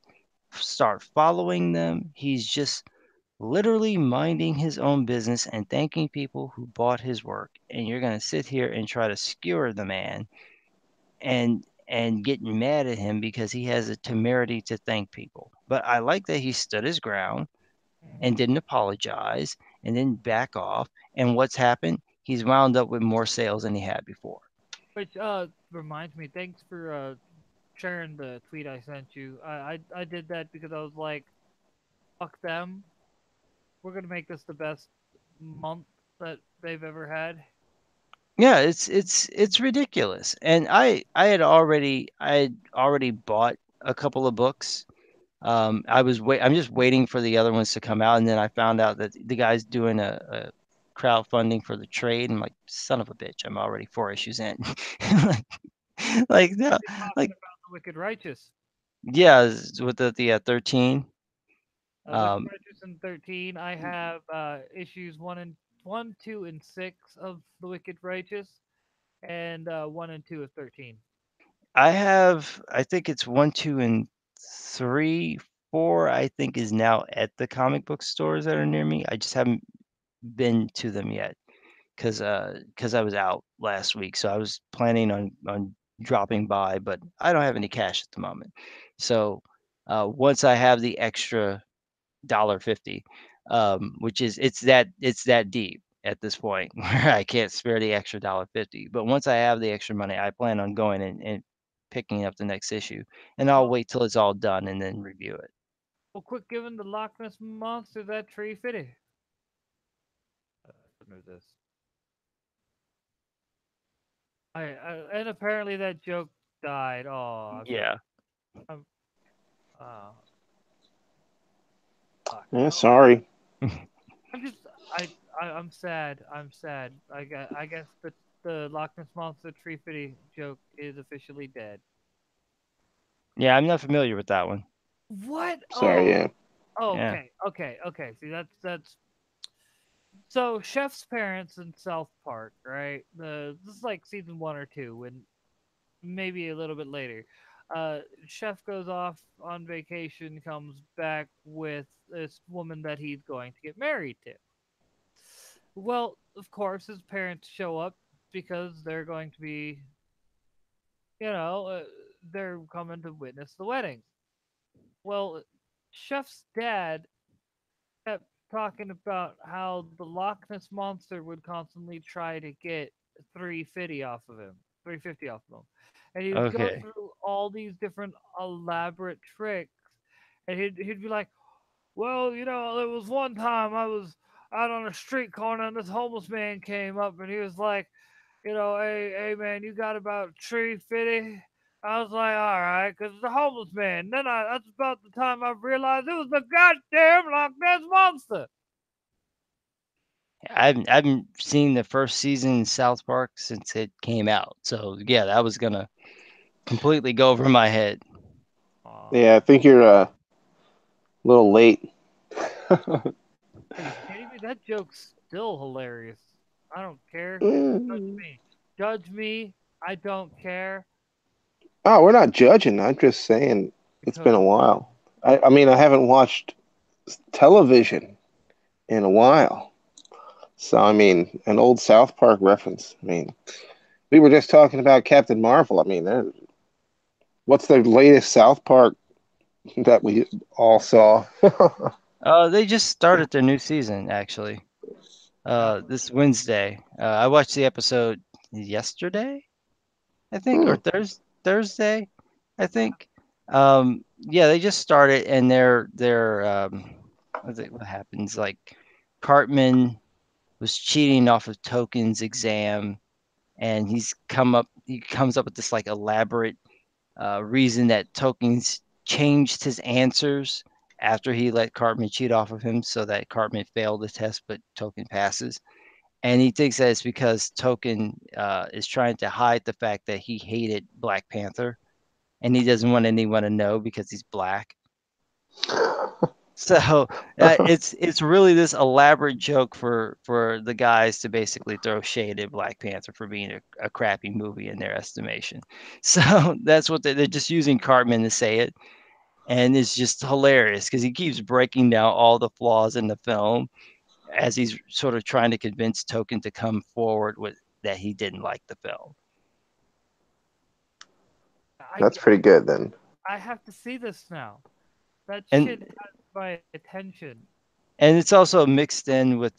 start following them. He's just literally minding his own business and thanking people who bought his work. And you're going to sit here and try to skewer the man and get mad at him because he has a temerity to thank people. But I like that he stood his ground and Hmm. didn't apologize and didn't back off. And what's happened? He's wound up with more sales than he had before. Which reminds me, thanks for sharing the tweet I sent you. I did that because I was like, fuck them. We're gonna make this the best month that they've ever had. Yeah, it's ridiculous. And I had already bought a couple of books. I'm just waiting for the other ones to come out, and then I found out that the guy's doing a crowdfunding for the trade. I'm like, son of a bitch, I'm already 4 issues in. like, like no, You're talking like about the Wicked Righteous. yeah, with the 13. Wicked Um, Righteous and 13. I have issues one, 2, and 6 of the Wicked Righteous, and 1 and 2 of 13. I think it's 1, 2, and 3. 4, I think, is now at the comic book stores that are near me. I just haven't been to them yet because I was out last week, so I was planning on dropping by, but I don't have any cash at the moment. So once I have the extra $1.50, which is it's that deep at this point where I can't spare the extra $1.50. But once I have the extra money, I plan on going and picking up the next issue, and I'll Well, wait till it's all done and then review it. well, quit giving the Loch Ness monster that tree fitty. Listen to this. And apparently that joke died. Oh, I feel. Yeah. I'm, uh, fuck. Yeah, sorry. I'm just. I'm sad. I'm sad. I guess the Loch Ness monster tree fitty joke is officially dead. Yeah, I'm not familiar with that one. What? Sorry, yeah. Oh, Yeah. okay. See, that's so Chef's parents in South Park, right? This is like season 1 or 2, and maybe a little bit later. Chef goes off on vacation, comes back with this woman that he's going to get married to. Well, of course, his parents show up because they're going to be, you know, they're coming to witness the wedding. Well, Chef's dad kept talking about how the Loch Ness monster would constantly try to get 350 off of him, 350 off of him, and he would go Okay. through all these different elaborate tricks, and he'd be like, "Well, there was one time I was out on a street corner, and this homeless man came up, and he was like, hey man, you got about 350?" I was like, all right, because it's a homeless man. Then that's about the time I realized it was the goddamn Loch Ness monster. I haven't seen the first season in South Park since it came out. So yeah, that was gonna completely go over my head. Aw. Yeah, I think you're a little late. Are you kidding me? That joke's still hilarious. I don't care. Judge Mm. me. Judge me. I don't care. Oh, we're not judging. I'm just saying it's been a Because while. I mean, I haven't watched television in a while. So, I mean, an old South Park reference. I mean, we were just talking about Captain Marvel. I mean, what's the latest South Park that we all saw? They just started their new season actually. This Wednesday. I watched the episode yesterday, I think, Hmm. or Thursday, I think. Yeah, they just started, and what happens? Like Cartman was cheating off of Token's exam, and he comes up with this like elaborate reason that Tokens changed his answers after he let Cartman cheat off of him, so that Cartman failed the test, but Token passes. And he thinks that it's because Token is trying to hide the fact that he hated Black Panther, and he doesn't want anyone to know because he's black. So it's really this elaborate joke for the guys to basically throw shade at Black Panther for being a crappy movie in their estimation. So that's what they're just using Cartman to say it, and it's just hilarious because he keeps breaking down all the flaws in the film as he's sort of trying to convince Token to come forward with that he didn't like the film. I, That's pretty good then. I have to see this now. That shit And has my attention. it's also mixed in with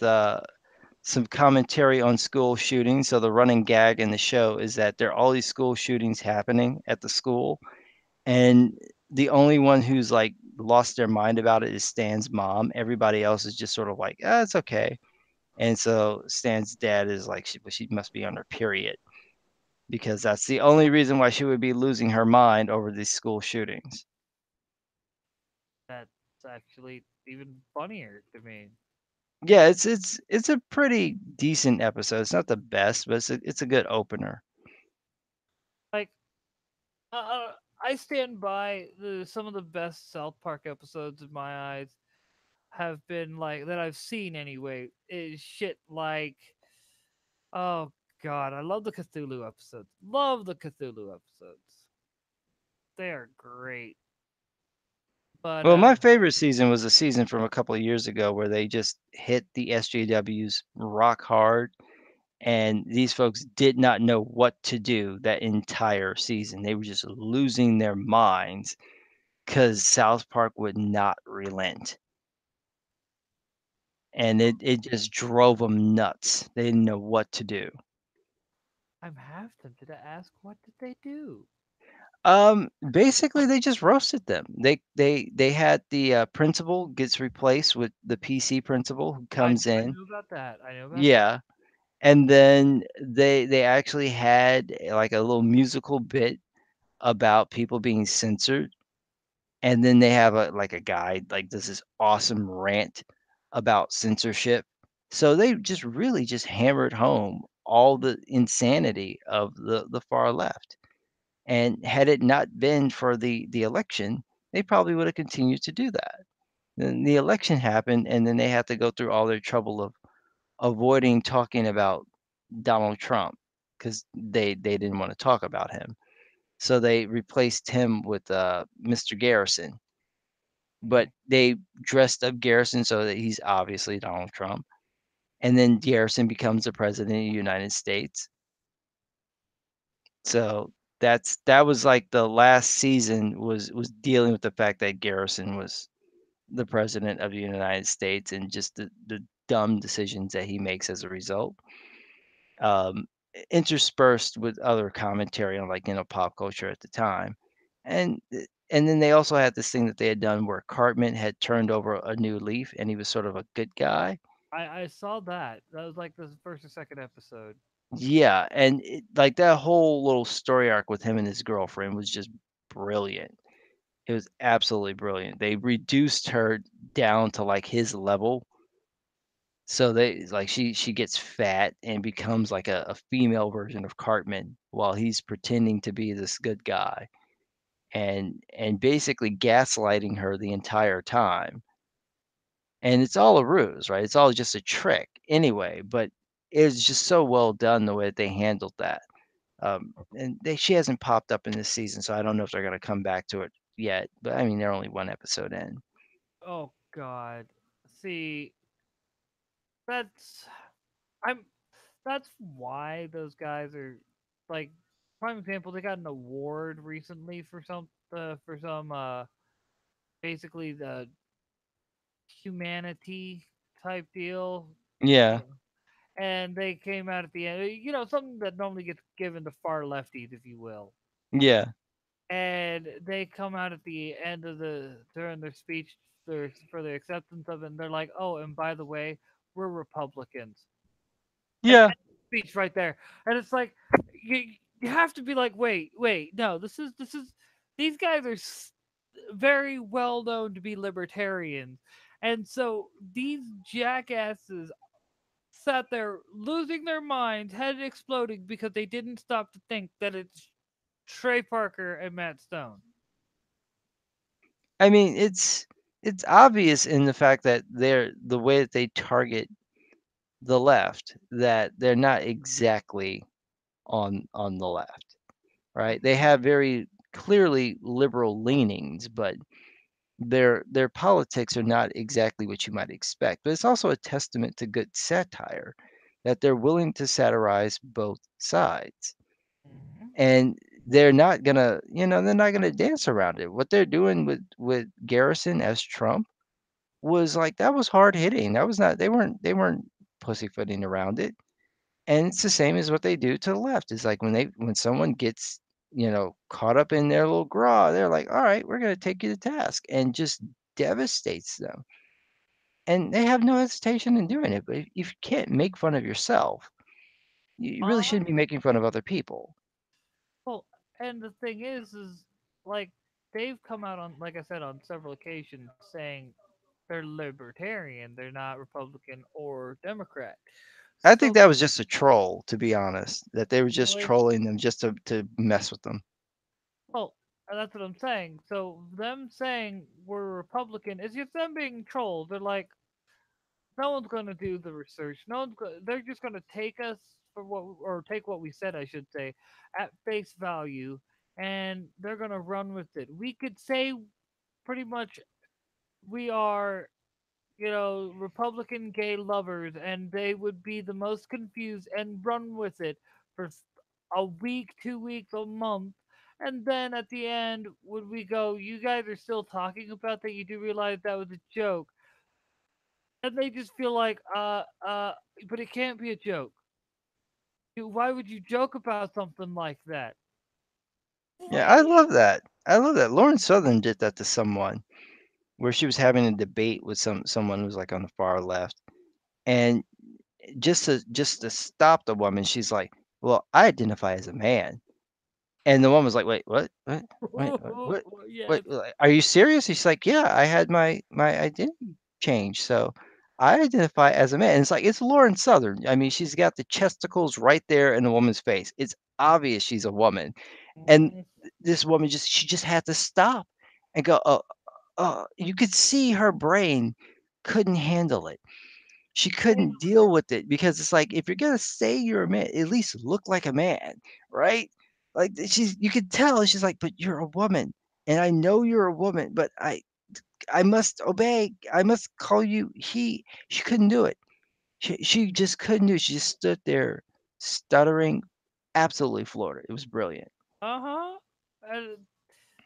some commentary on school shootings. So the running gag in the show is that there are all these school shootings happening at the school, and the only one who's like lost their mind about it is Stan's mom. Everybody else is just sort of like, it's okay. And so Stan's dad is like, she must be on her period because that's the only reason why she would be losing her mind over these school shootings. That's actually even funnier to me. Yeah, it's a pretty decent episode. It's not the best, but it's a good opener. Like, I stand by some of the best South Park episodes in my eyes have been like that I've seen anyway. Is shit like, oh god, I love the Cthulhu episodes. Love the Cthulhu episodes. They are great. But Well, my favorite season was a season from a couple of years ago where they just hit the SJWs rock hard, and these folks did not know what to do that entire season. They were just losing their minds because South Park would not relent. And it just drove them nuts. They didn't know what to do. I'm half tempted to ask, what did they do? Basically, they just roasted them. They had the principal gets replaced with the PC principal who comes I in. knew about that. I knew about that. Yeah, and then they actually had like a little musical bit about people being censored, and then they have a like a guy like does this awesome rant about censorship. So they just really just hammered home all the insanity of the far left. And had it not been for the election, they probably would have continued to do that. Then the election happened, and then they had to go through all their trouble of avoiding talking about Donald Trump because they didn't want to talk about him. So they replaced him with Mr. Garrison, but Okay. they dressed up Garrison so that he's obviously Donald Trump. And then Garrison becomes the president of the United States. So that was like the last season was dealing with the fact that Garrison was the president of the United States and just the dumb decisions that he makes as a result. Um, interspersed with other commentary on like pop culture at the time, and and then they also had this thing that they had done where Cartman had turned over a new leaf and he was sort of a good guy. I saw that. That was like the first or second episode. Yeah, and like that whole little story arc with him and his girlfriend was just brilliant. It was absolutely brilliant. They reduced her down to, like, his level, so they like, she gets fat and becomes like a female version of Cartman while he's pretending to be this good guy, and basically gaslighting her the entire time, and it's all a ruse, right? It's all just a trick anyway, but it's just so well done the way that they handled that. And she hasn't popped up in this season, so I don't know if they're gonna come back to it yet, but, I mean, they're only 1 episode in. Oh God. See, that's I'm that's why those guys are like prime example. They got an award recently for some basically the humanity type deal. Yeah, Yeah. And they came out at the end, something that normally gets given to far lefties, if you will. yeah, And they come out at the end of during their speech for the acceptance of it, and they're like, "Oh, and by the way, we're Republicans." And yeah. end speech right there, and it's like you you have to be like, wait, no, this is these guys are very well known to be libertarians, and so these jackasses sat there losing their minds, head exploding because they didn't stop to think that it's Trey Parker and Matt Stone. I mean, it's obvious in the fact that they're the way that they target the left, that they're not exactly on the left, right? They have very clearly liberal leanings, but their politics are not exactly what you might expect. But it's also a testament to good satire that they're willing to satirize both sides. Mhm. And they're not gonna dance around it. What they're doing with Garrison as Trump was like that was hard hitting. That was not they weren't pussyfooting around it. And it's the same as what they do to the left. It's like when someone gets, caught up in their little graw, they're like, "All right, we're gonna take you to task," and just devastates them. And they have no hesitation in doing it. But if you can't make fun of yourself, you really Uh-huh. shouldn't be making fun of other people. Well, and the thing is like they've come out on, like I said, on several occasions saying they're libertarian, they're not Republican or Democrat. I think So that was just a troll, to be honest, that they were just really, trolling them just to mess with them. well, that's what I'm saying. So them saying we're Republican is just them being trolled. They're like, no one's going to do the research. They're just going to take us for or take what we said, I should say, at face value, and they're going to run with it. We could say pretty much we are Republican gay lovers, and they would be the most confused and run with it for a week, 2 weeks, a month. And then at the end, would we go, you guys are still talking about that? You do realize that was a joke. And they just feel like, but it can't be a joke. Why would you joke about something like that? Yeah, I Really? love that. I love that. Lauren Southern did that to someone where she was having a debate with someone who was like on the far left, and just to stop the woman, she's like, "Well, I identify as a man." And the woman was like, "Wait, what? What? Wait, what? Yes. Wait, are you serious?" She's like, "Yeah, I had my identity changed, so I identify as a man." And it's like it's Lauren Southern. I mean, she's got the chesticles right there in the woman's face. It's obvious she's a woman. And Mhm. this woman she just had to stop and go, you could see her brain couldn't handle it. She couldn't deal with it because it's like, if you're gonna say you're a man, at least look like a man, right? Like, you could tell, she's like, "But you're a woman, and I know you're a woman, but I must obey. I must call you he." She couldn't do it. She just couldn't do it. She just stood there stuttering, absolutely floored it. It was brilliant. Uh-huh. And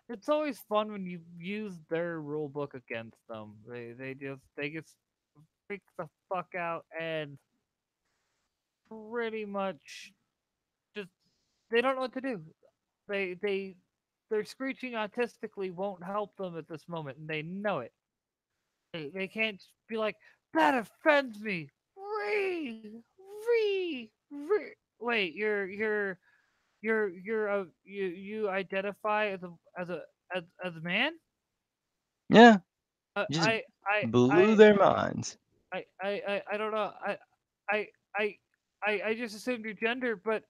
it's always fun when you use their rule book against them. They just freak the fuck out and pretty much just they don't know what to do. Their screeching autistically won't help them at this moment, and they know it. They can't be like, that offends me. Re. Wait, you identify as a man? Yeah, Uh, just I I blew I their minds. I don't know. I I I just assumed your gender, but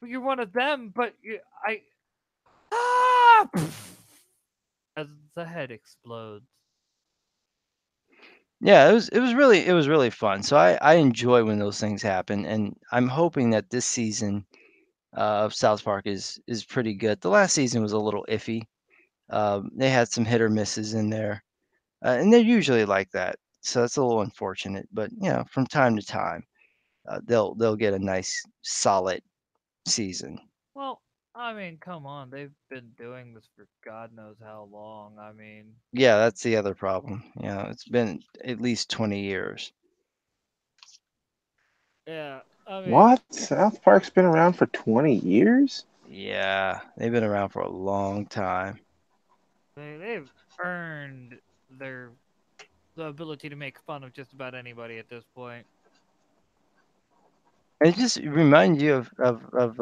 you're one of them. But you I ah! As the head explodes. Yeah, it was really fun. So I enjoy when those things happen, and I'm hoping that this season of South Park is pretty good. The last season was a little iffy. They had some hit or misses in there, and they're usually like that. So that's a little unfortunate. But from time to time, they'll get a nice solid season. Well, I mean, come on, they've been doing this for God knows how long. I mean, Yeah, that's the other problem. It's been at least 20 years. yeah, I mean, What? South Park's been around for 20 years? Yeah, they've been around for a long time. they've earned their the ability to make fun of just about anybody at this point. It just reminds you of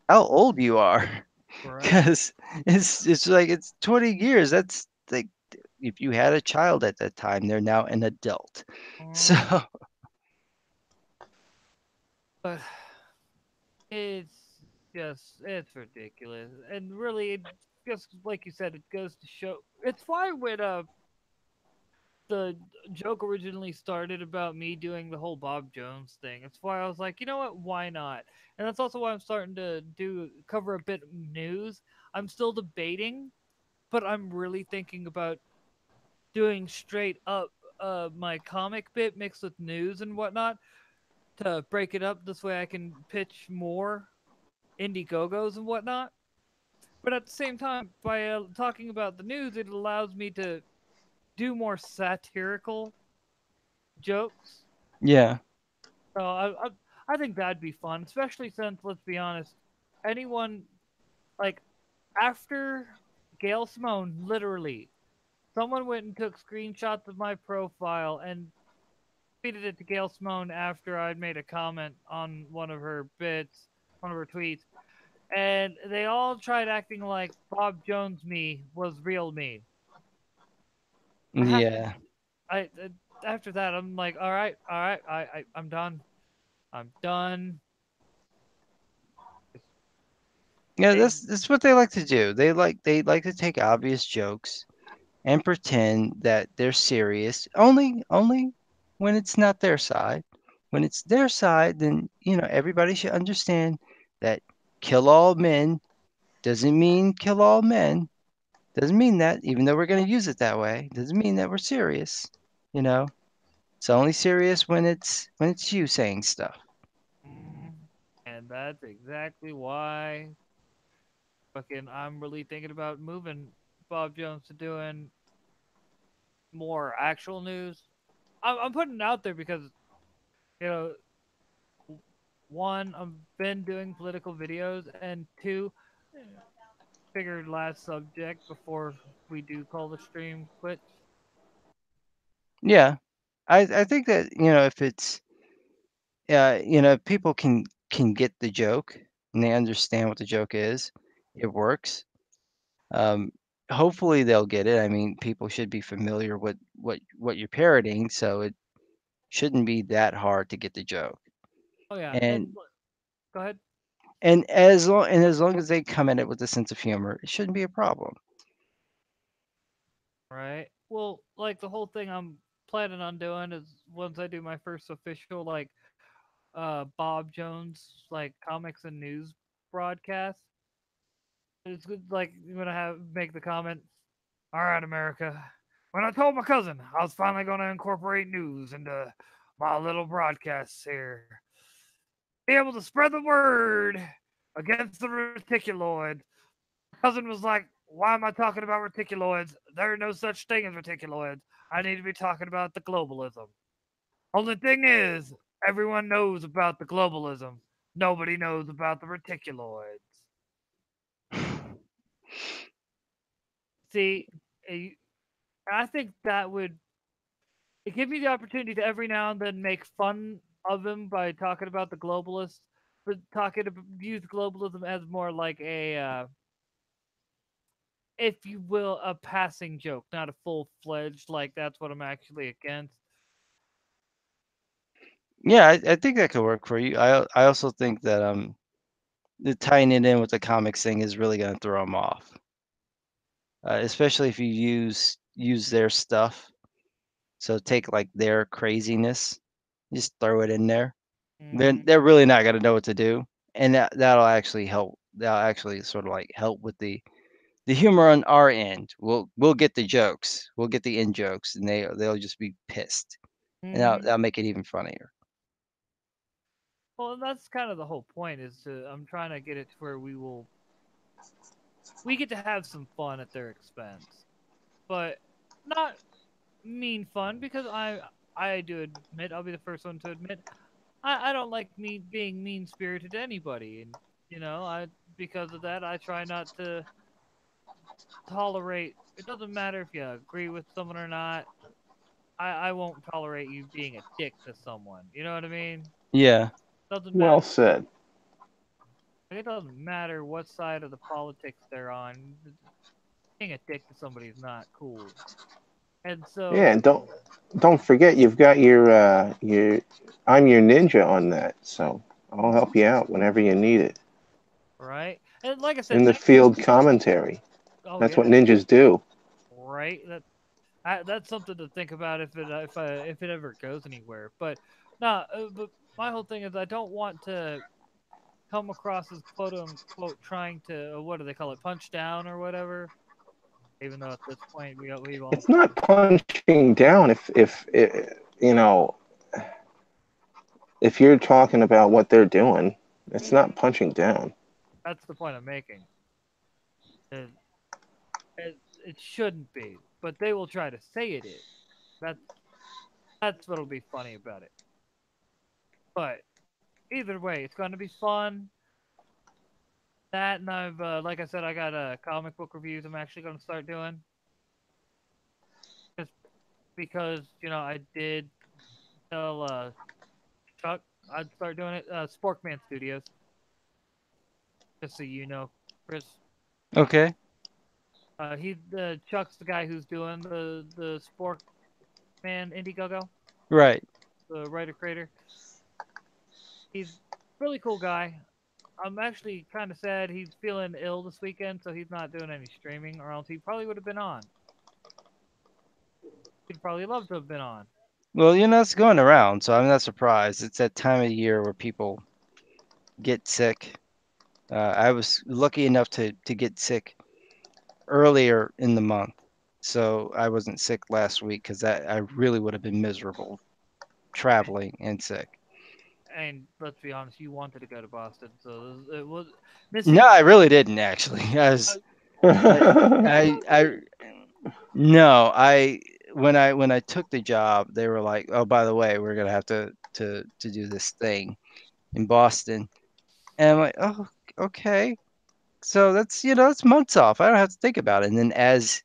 how old you are, Right? because it's like it's 20 years. That's like if you had a child at that time, they're now an adult. So Uh, but it's it's ridiculous, and really, it just like you said, it goes to show. It's why when the joke originally started about me doing the whole Bob Jones thing. It's why I was like, you know what, why not? And that's also why I'm starting to cover a bit of news. I'm still debating, but I'm really thinking about doing straight up my comic bit mixed with news and whatnot to break it up. This way I can pitch more Indiegogos and whatnot. But at the same time, by talking about the news, it allows me to do more satirical jokes. yeah, So I think that'd be fun, especially since, let's be honest, anyone like after Gail Simone, literally, someone went and took screenshots of my profile and tweeted it to Gail Simone after I'd made a comment on one of her bits, one of her tweets, and they all tried acting like Bob Jones me was real me. yeah, I after that, I'm like, all right, I'm done. I'm done. yeah. They, That's what they like to do. They like to take obvious jokes and pretend that they're serious. Only when it's not their side. When it's their side, then everybody should understand that kill all men doesn't mean kill all men. Doesn't mean that, even though we're going to use it that way, doesn't mean that we're serious. You know, it's only serious when it's you saying stuff. And that's exactly why fucking I'm really thinking about moving Bob Jones to doing more actual news. I'm putting it out there because, you know, one, I've been doing political videos, and two, figured last subject before we do call the stream quits. Yeah, I think that if it's if people can get the joke and they understand what the joke is, it works. Um, hopefully they'll get it. I mean, people should be familiar with what you're parodying, so it shouldn't be that hard to get the joke. Oh yeah, And and go ahead. as long as they come at it with a sense of humor, it shouldn't be a problem. Right. Well, like the whole thing I'm planning on doing is once I do my first official Bob Jones like comics and news broadcast. It's good, like you're gonna have make the comment. All right, America. When I told my cousin I was finally gonna incorporate news into my little broadcasts here, be able to spread the word against the reticuloids. Cousin was like, "Why am I talking about reticuloids? There are no such thing as reticuloids. I need to be talking about the globalism." Only thing is, everyone knows about the globalism. Nobody knows about the reticuloids. See, eh, I think that would it give me the opportunity to every now and then make fun of him by talking about the globalists, but use globalism as more like if you will, a passing joke, not a full fledged like that's what I'm actually against. Yeah, I think that could work for you. I also think that the tying it in with the comics thing is really gonna throw them off, especially if you use their stuff. So take like their craziness, just throw it in there. Then Hmm. they're really not gonna know what to do, and that'll actually help. That'll actually sort of like help with the humor on our end. We'll get the jokes. We'll get the in jokes, and they'll just be pissed, and Hmm. that'll make it even funnier. Well, that's kind of the whole point. Is to I'm trying to get it to where we get to have some fun at their expense, but not mean fun because I do admit I'll be the first one to admit I don't like me being mean spirited to anybody, and I because of that I try not to tolerate. It doesn't matter if you agree with someone or not. I won't tolerate you being a dick to someone. You know what I mean? Yeah. Doesn't Well matter. said. It doesn't matter what side of the politics they're on. Being a dick to somebody is not cool. And Yeah, so, and don't forget you've got your I'm your ninja on that, so I'll help you out whenever you need it right? And like I said, in the field commentary. oh That's what yeah, ninjas do. right. That's something to think about if it ever goes anywhere. But no, but my whole thing is I don't want to come across as quote unquote trying to what do they call it, punch down or whatever. Even though at this point we've all It's not punching down if you know if you're talking about what they're doing. It's not punching down. that's the point I'm making. It, it shouldn't be, but they will try to say it is. That's that's what'll be funny about it. But either way, it's going to be fun. That and I've like I said, I got comic book reviews. I'm actually going to start doing just because I did tell Chuck I'd start doing it. Sporkman Studios, just so you know, Chris. Okay. Chuck's the guy who's doing the Sporkman Indiegogo, Right. the writer creator. He's a really cool guy. I'm actually kind of sad he's feeling ill this weekend, so he's not doing any streaming, or else he probably would have been on. He'd probably love to have been on. Well, it's going around, so I'm not surprised. It's that time of year where people get sick. I was lucky enough to get sick earlier in the month, so I wasn't sick last week because I really would have been miserable traveling and sick. And let's be honest, you wanted to go to Boston, so it was No, missing. I really didn't actually. I no, when I took the job, they were like, "Oh, by the way, we're gonna have to do this thing in Boston," and I'm like, "Oh, okay." So that's it's months off. I don't have to think about it. And then as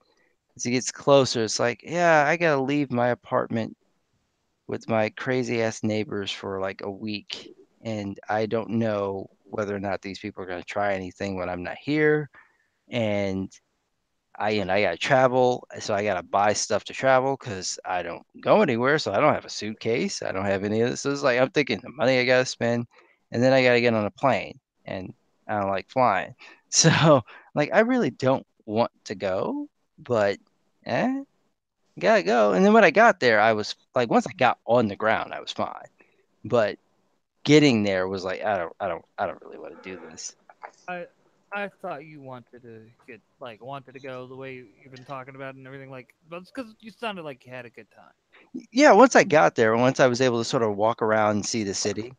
it gets closer, it's like, yeah, I gotta leave my apartment with my crazy ass neighbors for like a week, and I don't know whether or not these people are gonna try anything when I'm not here. And I gotta travel, so I gotta buy stuff to travel because I don't go anywhere, so I don't have a suitcase. I don't have any of this. So it's like I'm thinking the money I gotta spend, and then I gotta get on a plane, and I don't like flying. So like I really don't want to go, but gotta go. And then when I got there, I was like, once I got on the ground, I was fine. But getting there was like, I don't really want to do this. I I thought you wanted to go the way you've been talking about it and everything. But it's because you sounded like you had a good time. Yeah, once I got there, once I was able to sort of walk around and see the city,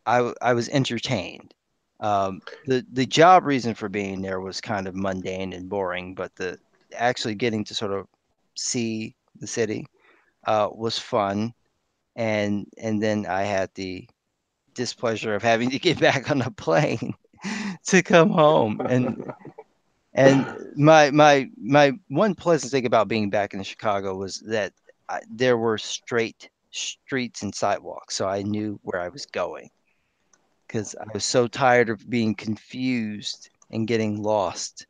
I was entertained. The job reason for being there was kind of mundane and boring, but the actually getting to sort of see the city was fun. And then I had the displeasure of having to get back on a plane to come home. And my one pleasant thing about being back in Chicago was that there were straight streets and sidewalks, so I knew where I was going because I was so tired of being confused and getting lost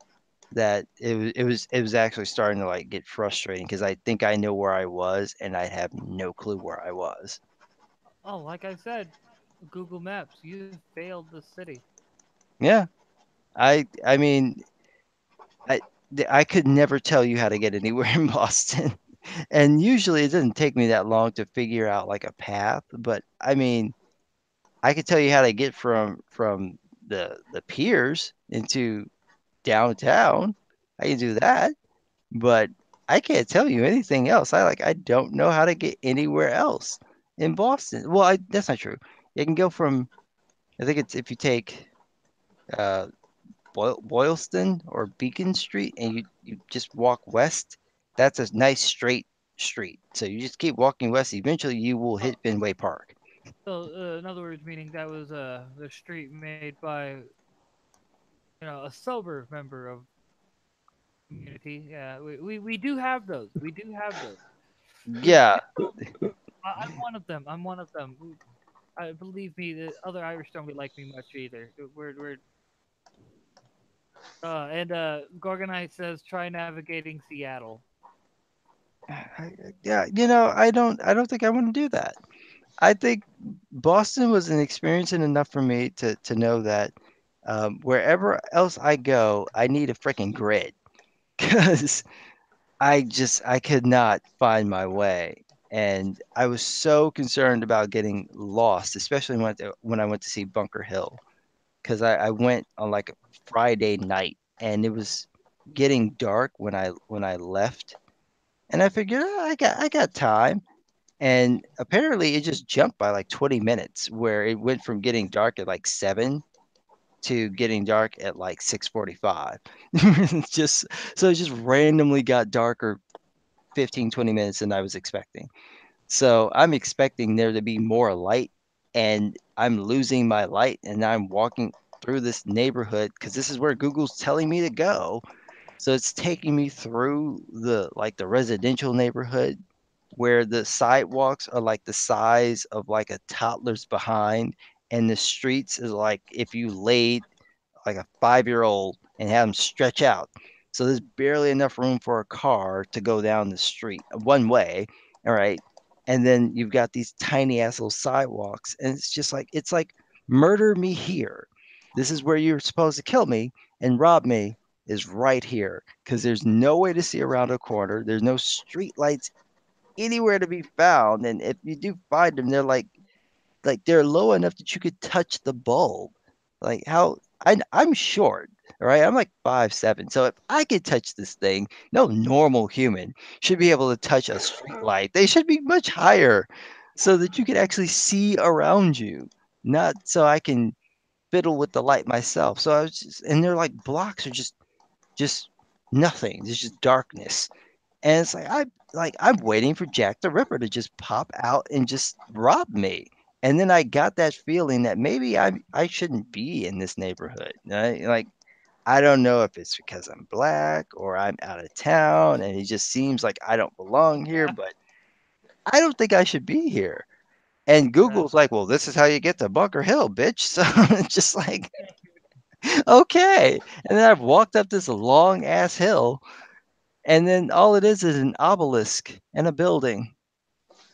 that it was actually starting to like get frustrating because I think I know where I was and I have no clue where I was. Oh, like I said, Google Maps, you failed the city. Yeah, I mean I I could never tell you how to get anywhere in Boston. And usually it doesn't take me that long to figure out like a path, but I mean, I could tell you how to get from the piers into downtown. I can do that, but I can't tell you anything else. I don't know how to get anywhere else in Boston. Well, that's not true. You can go from I think it's if you take uh Boylston or Beacon Street and you just walk west, that's a nice straight street. So you just keep walking west. Eventually, you will Oh, hit Fenway Park. so in other words, meaning that was the street made by a sober member of community. Yeah, we do have those. We do have those. We Yeah, I'm one of them. I'm one of them. I believe me, the other Irish don't really like me much either. We're and Gorgonite says try navigating Seattle. yeah. I don't think I want to do that. I think Boston was an experience enough for me to know that wherever else I go, I need a freaking grid because I could not find my way. And I was so concerned about getting lost, especially when I went to see Bunker Hill, because I went on like a Friday night and it was getting dark when I left. And I figured, "Oh, I got time." And apparently it just jumped by like 20 minutes where it went from getting dark at like 7 to getting dark at like 6:45. Just so it just randomly got darker 15, 20 minutes than I was expecting. So I'm expecting there to be more light, and I'm losing my light, and I'm walking through this neighborhood because this is where Google's telling me to go. So it's taking me through the residential neighborhood where the sidewalks are like the size of like a toddler's behind, and the streets is like if you laid like a 5-year old and have them stretch out. So there's barely enough room for a car to go down the street one way. All right. And then you've got these tiny ass little sidewalks. And it's like murder me here. This is where you're supposed to kill me and rob me is right here. Because there's no way to see around a corner. There's no street lights anywhere to be found. And if you do find them, they're like they're low enough that you could touch the bulb. Like how I'm short. right? I'm like 5'7", so if I could touch this thing, no normal human should be able to touch a street light. They should be much higher so that you can actually see around you, not so I can fiddle with the light myself. So I was just, and they're like blocks are just nothing. There's just darkness. And it's like I'm waiting for Jack the Ripper to just pop out and just rob me. And then I got that feeling that maybe I shouldn't be in this neighborhood. Right? Like I don't know if it's because I'm black or I'm out of town and it just seems like I don't belong here, but I don't think I should be here. And Yeah. Google's like, well, this is how you get to Bunker Hill, bitch. So it's just like, okay. And then I've walked up this long ass hill, and then all it is an obelisk and a building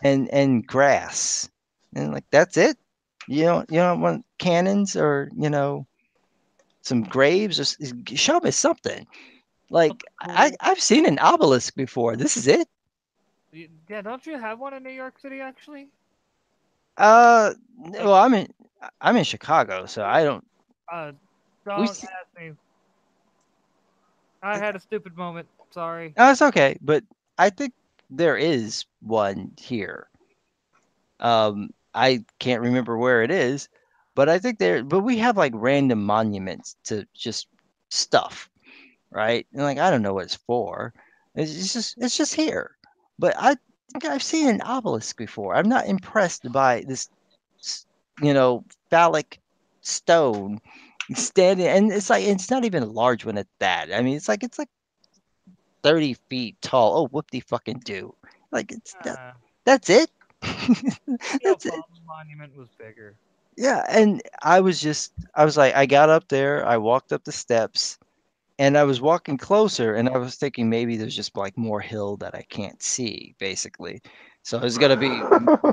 and grass. And like that's it. You don't want cannons or, some graves or show me something. Like Well, I've seen an obelisk before. This is it. yeah, don't you have one in New York City actually? Like, Well, I'm in Chicago, so I don't. uh, We. don't ask me. I had a stupid moment. Sorry. Oh, it's okay, but I think there is one here. I can't remember where it is, but I think there. But we have like random monuments to just stuff, right? And like I don't know what it's for. It's just here. But I think I've seen an obelisk before. I'm not impressed by this, s- phallic stone standing, and it's not even a large one at that. I mean, it's like 30 feet tall. Oh, whoop de fucking do. Like it's that Uh, that's it. the That's it. Obama monument was bigger. Yeah, and I was like I got up there, I walked up the steps, and I was walking closer and I was thinking maybe there's just like more hill that I can't see, basically. So it's gonna be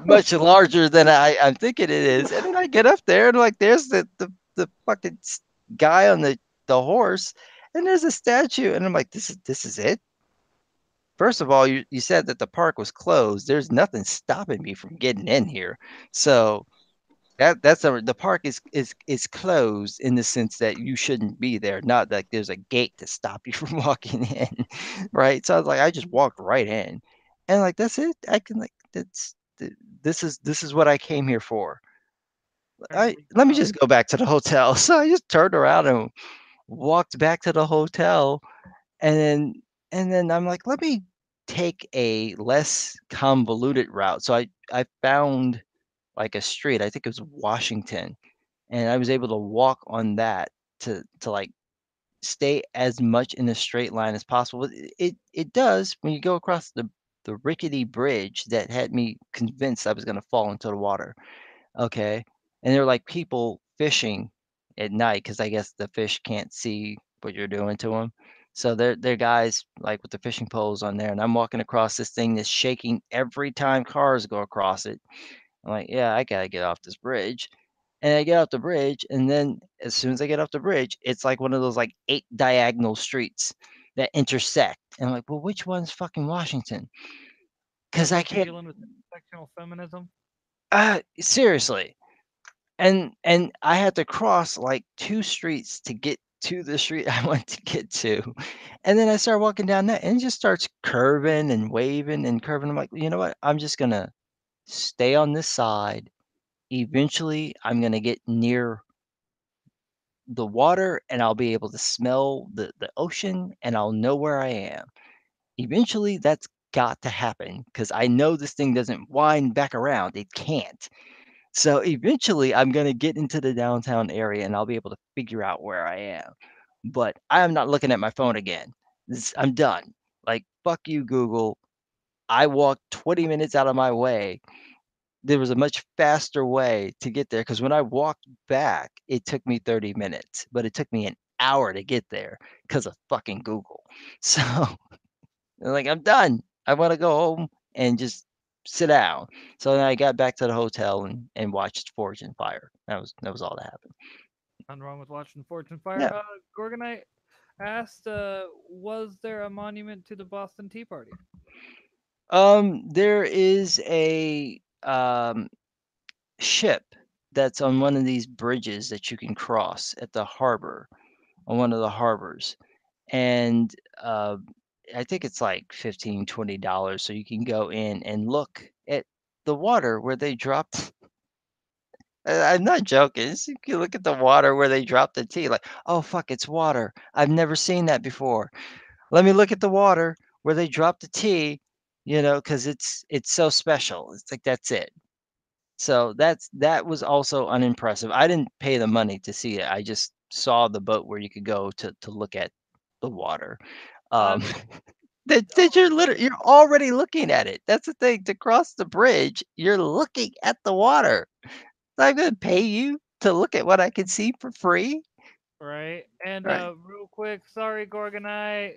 much larger than I'm thinking it is. And then I get up there and like there's the fucking guy on the horse, and there's a statue, and I'm like, this is it. First of all, you said that the park was closed. There's nothing stopping me from getting in here. So the park is closed in the sense that you shouldn't be there. Not like there's a gate to stop you from walking in, right? So I was like, I just walked right in, and like that's it. I can like this is what I came here for. I Apparently, Let me just go back to the hotel. So I just turned around and walked back to the hotel, and then I'm like, let me take a less convoluted route. So I found like a street. I think it was Washington, and I was able to walk on that to like stay as much in a straight line as possible. It does when you go across the rickety bridge that had me convinced I was gonna fall into the water. Okay. And there were like people fishing at night because I guess the fish can't see what you're doing to them. So they're guys like with the fishing poles on there, and I'm walking across this thing that's shaking every time cars go across it. I'm like, yeah, I gotta get off this bridge. And I get off the bridge, and then as soon as I get off the bridge, it's like one of those like 8 diagonal streets that intersect. And I'm like, well, which one's fucking Washington? yeah, Because I weren't you can't. dealing with intersectional feminism? Seriously. And I had to cross like 2 streets to get to the street I want to get to. And then I started walking down that, and it just starts curving and waving and curving. I'm like, you know what? I'm just gonna stay on this side. Eventually, I'm gonna get near the water and I'll be able to smell the ocean and I'll know where I am. Eventually, that's got to happen because I know this thing doesn't wind back around. It can't. So eventually, I'm gonna get into the downtown area and I'll be able to figure out where I am. But I am not looking at my phone again. I'm done. Like, fuck you, Google. I walked 20 minutes out of my way. There was a much faster way to get there because when I walked back, it took me 30 minutes, but it took me an hour to get there because of fucking Google. So, like, I'm done. I want to go home and just sit down. So then I got back to the hotel and watched Forge and Fire. That was all that happened. Nothing wrong with watching Fortune Fire. Yeah. Gorgonite asked, was there a monument to the Boston Tea Party? There is a ship that's on one of these bridges that you can cross at the harbor. on one of the harbors, and I think it's like $15-$20, so you can go in and look at the water where they dropped. I'm not joking. You can look at the water where they dropped the tea, like, oh fuck, it's water. I've never seen that before. Let me look at the water where they dropped the tea, because it's so special. It's like that's it. So that was also unimpressive. I didn't pay the money to see it. I just saw the boat where you could go to look at the water. Um, I'm that you're already looking at it. That's the thing. To cross the bridge, you're looking at the water. I'm gonna pay you to look at what I can see for free. right. And Right. real quick, sorry, Gorgonite.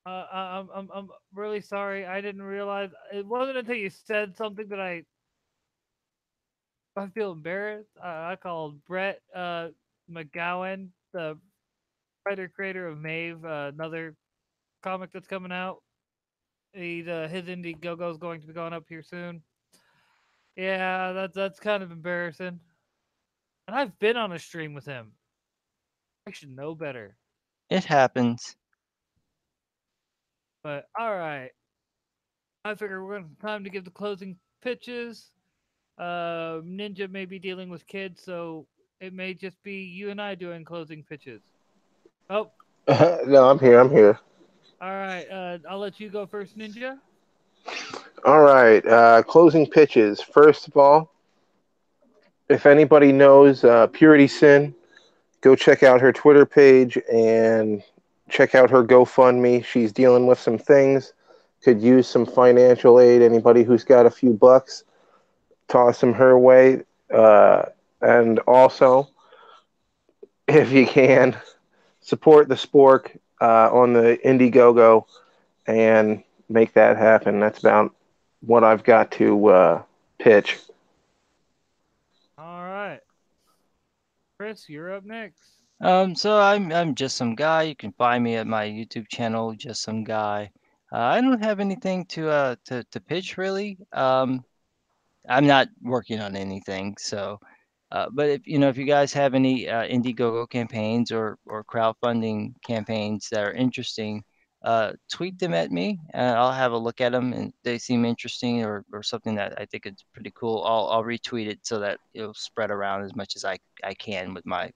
I'm really sorry. I didn't realize it wasn't until you said something that I feel embarrassed. I called Brett McGowan, the writer creator of Maeve, another comic that's coming out. His Indiegogo is going to be going up here soon. Yeah, that's kind of embarrassing. And I've been on a stream with him. I should know better. It happens. But all right, I figure we're going to time to give the closing pitches. Ninja may be dealing with kids, so it may just be you and I doing closing pitches. Oh, No, I'm here. I'm here. all right. I'll let you go first, Ninja. All right. Closing pitches. First of all, if anybody knows Purity Sin, go check out her Twitter page and check out her GoFundMe. She's dealing with some things. Could use some financial aid. Anybody who's got a few bucks, toss them her way. And also, if you can, support the Spork on the Indiegogo and make that happen. That's about what I've got to pitch. All right. Chris, you're up next. So I'm just some guy. You can find me at my YouTube channel, just some guy. I don't have anything to pitch really. I'm not working on anything, so but if you guys have any Indiegogo campaigns or crowdfunding campaigns that are interesting, tweet them at me, and I'll have a look at them, and they seem interesting or something that I think is pretty cool. I'll retweet it so that it'll spread around as much as I can with my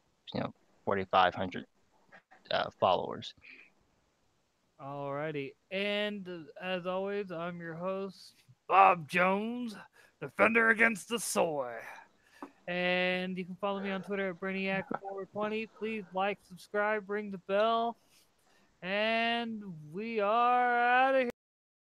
4,500 followers. Alrighty. And as always, I'm your host, Bob Jones, Defender Against the Soy. And you can follow me on Twitter at Brainiac420. Please like, subscribe, ring the bell. And we are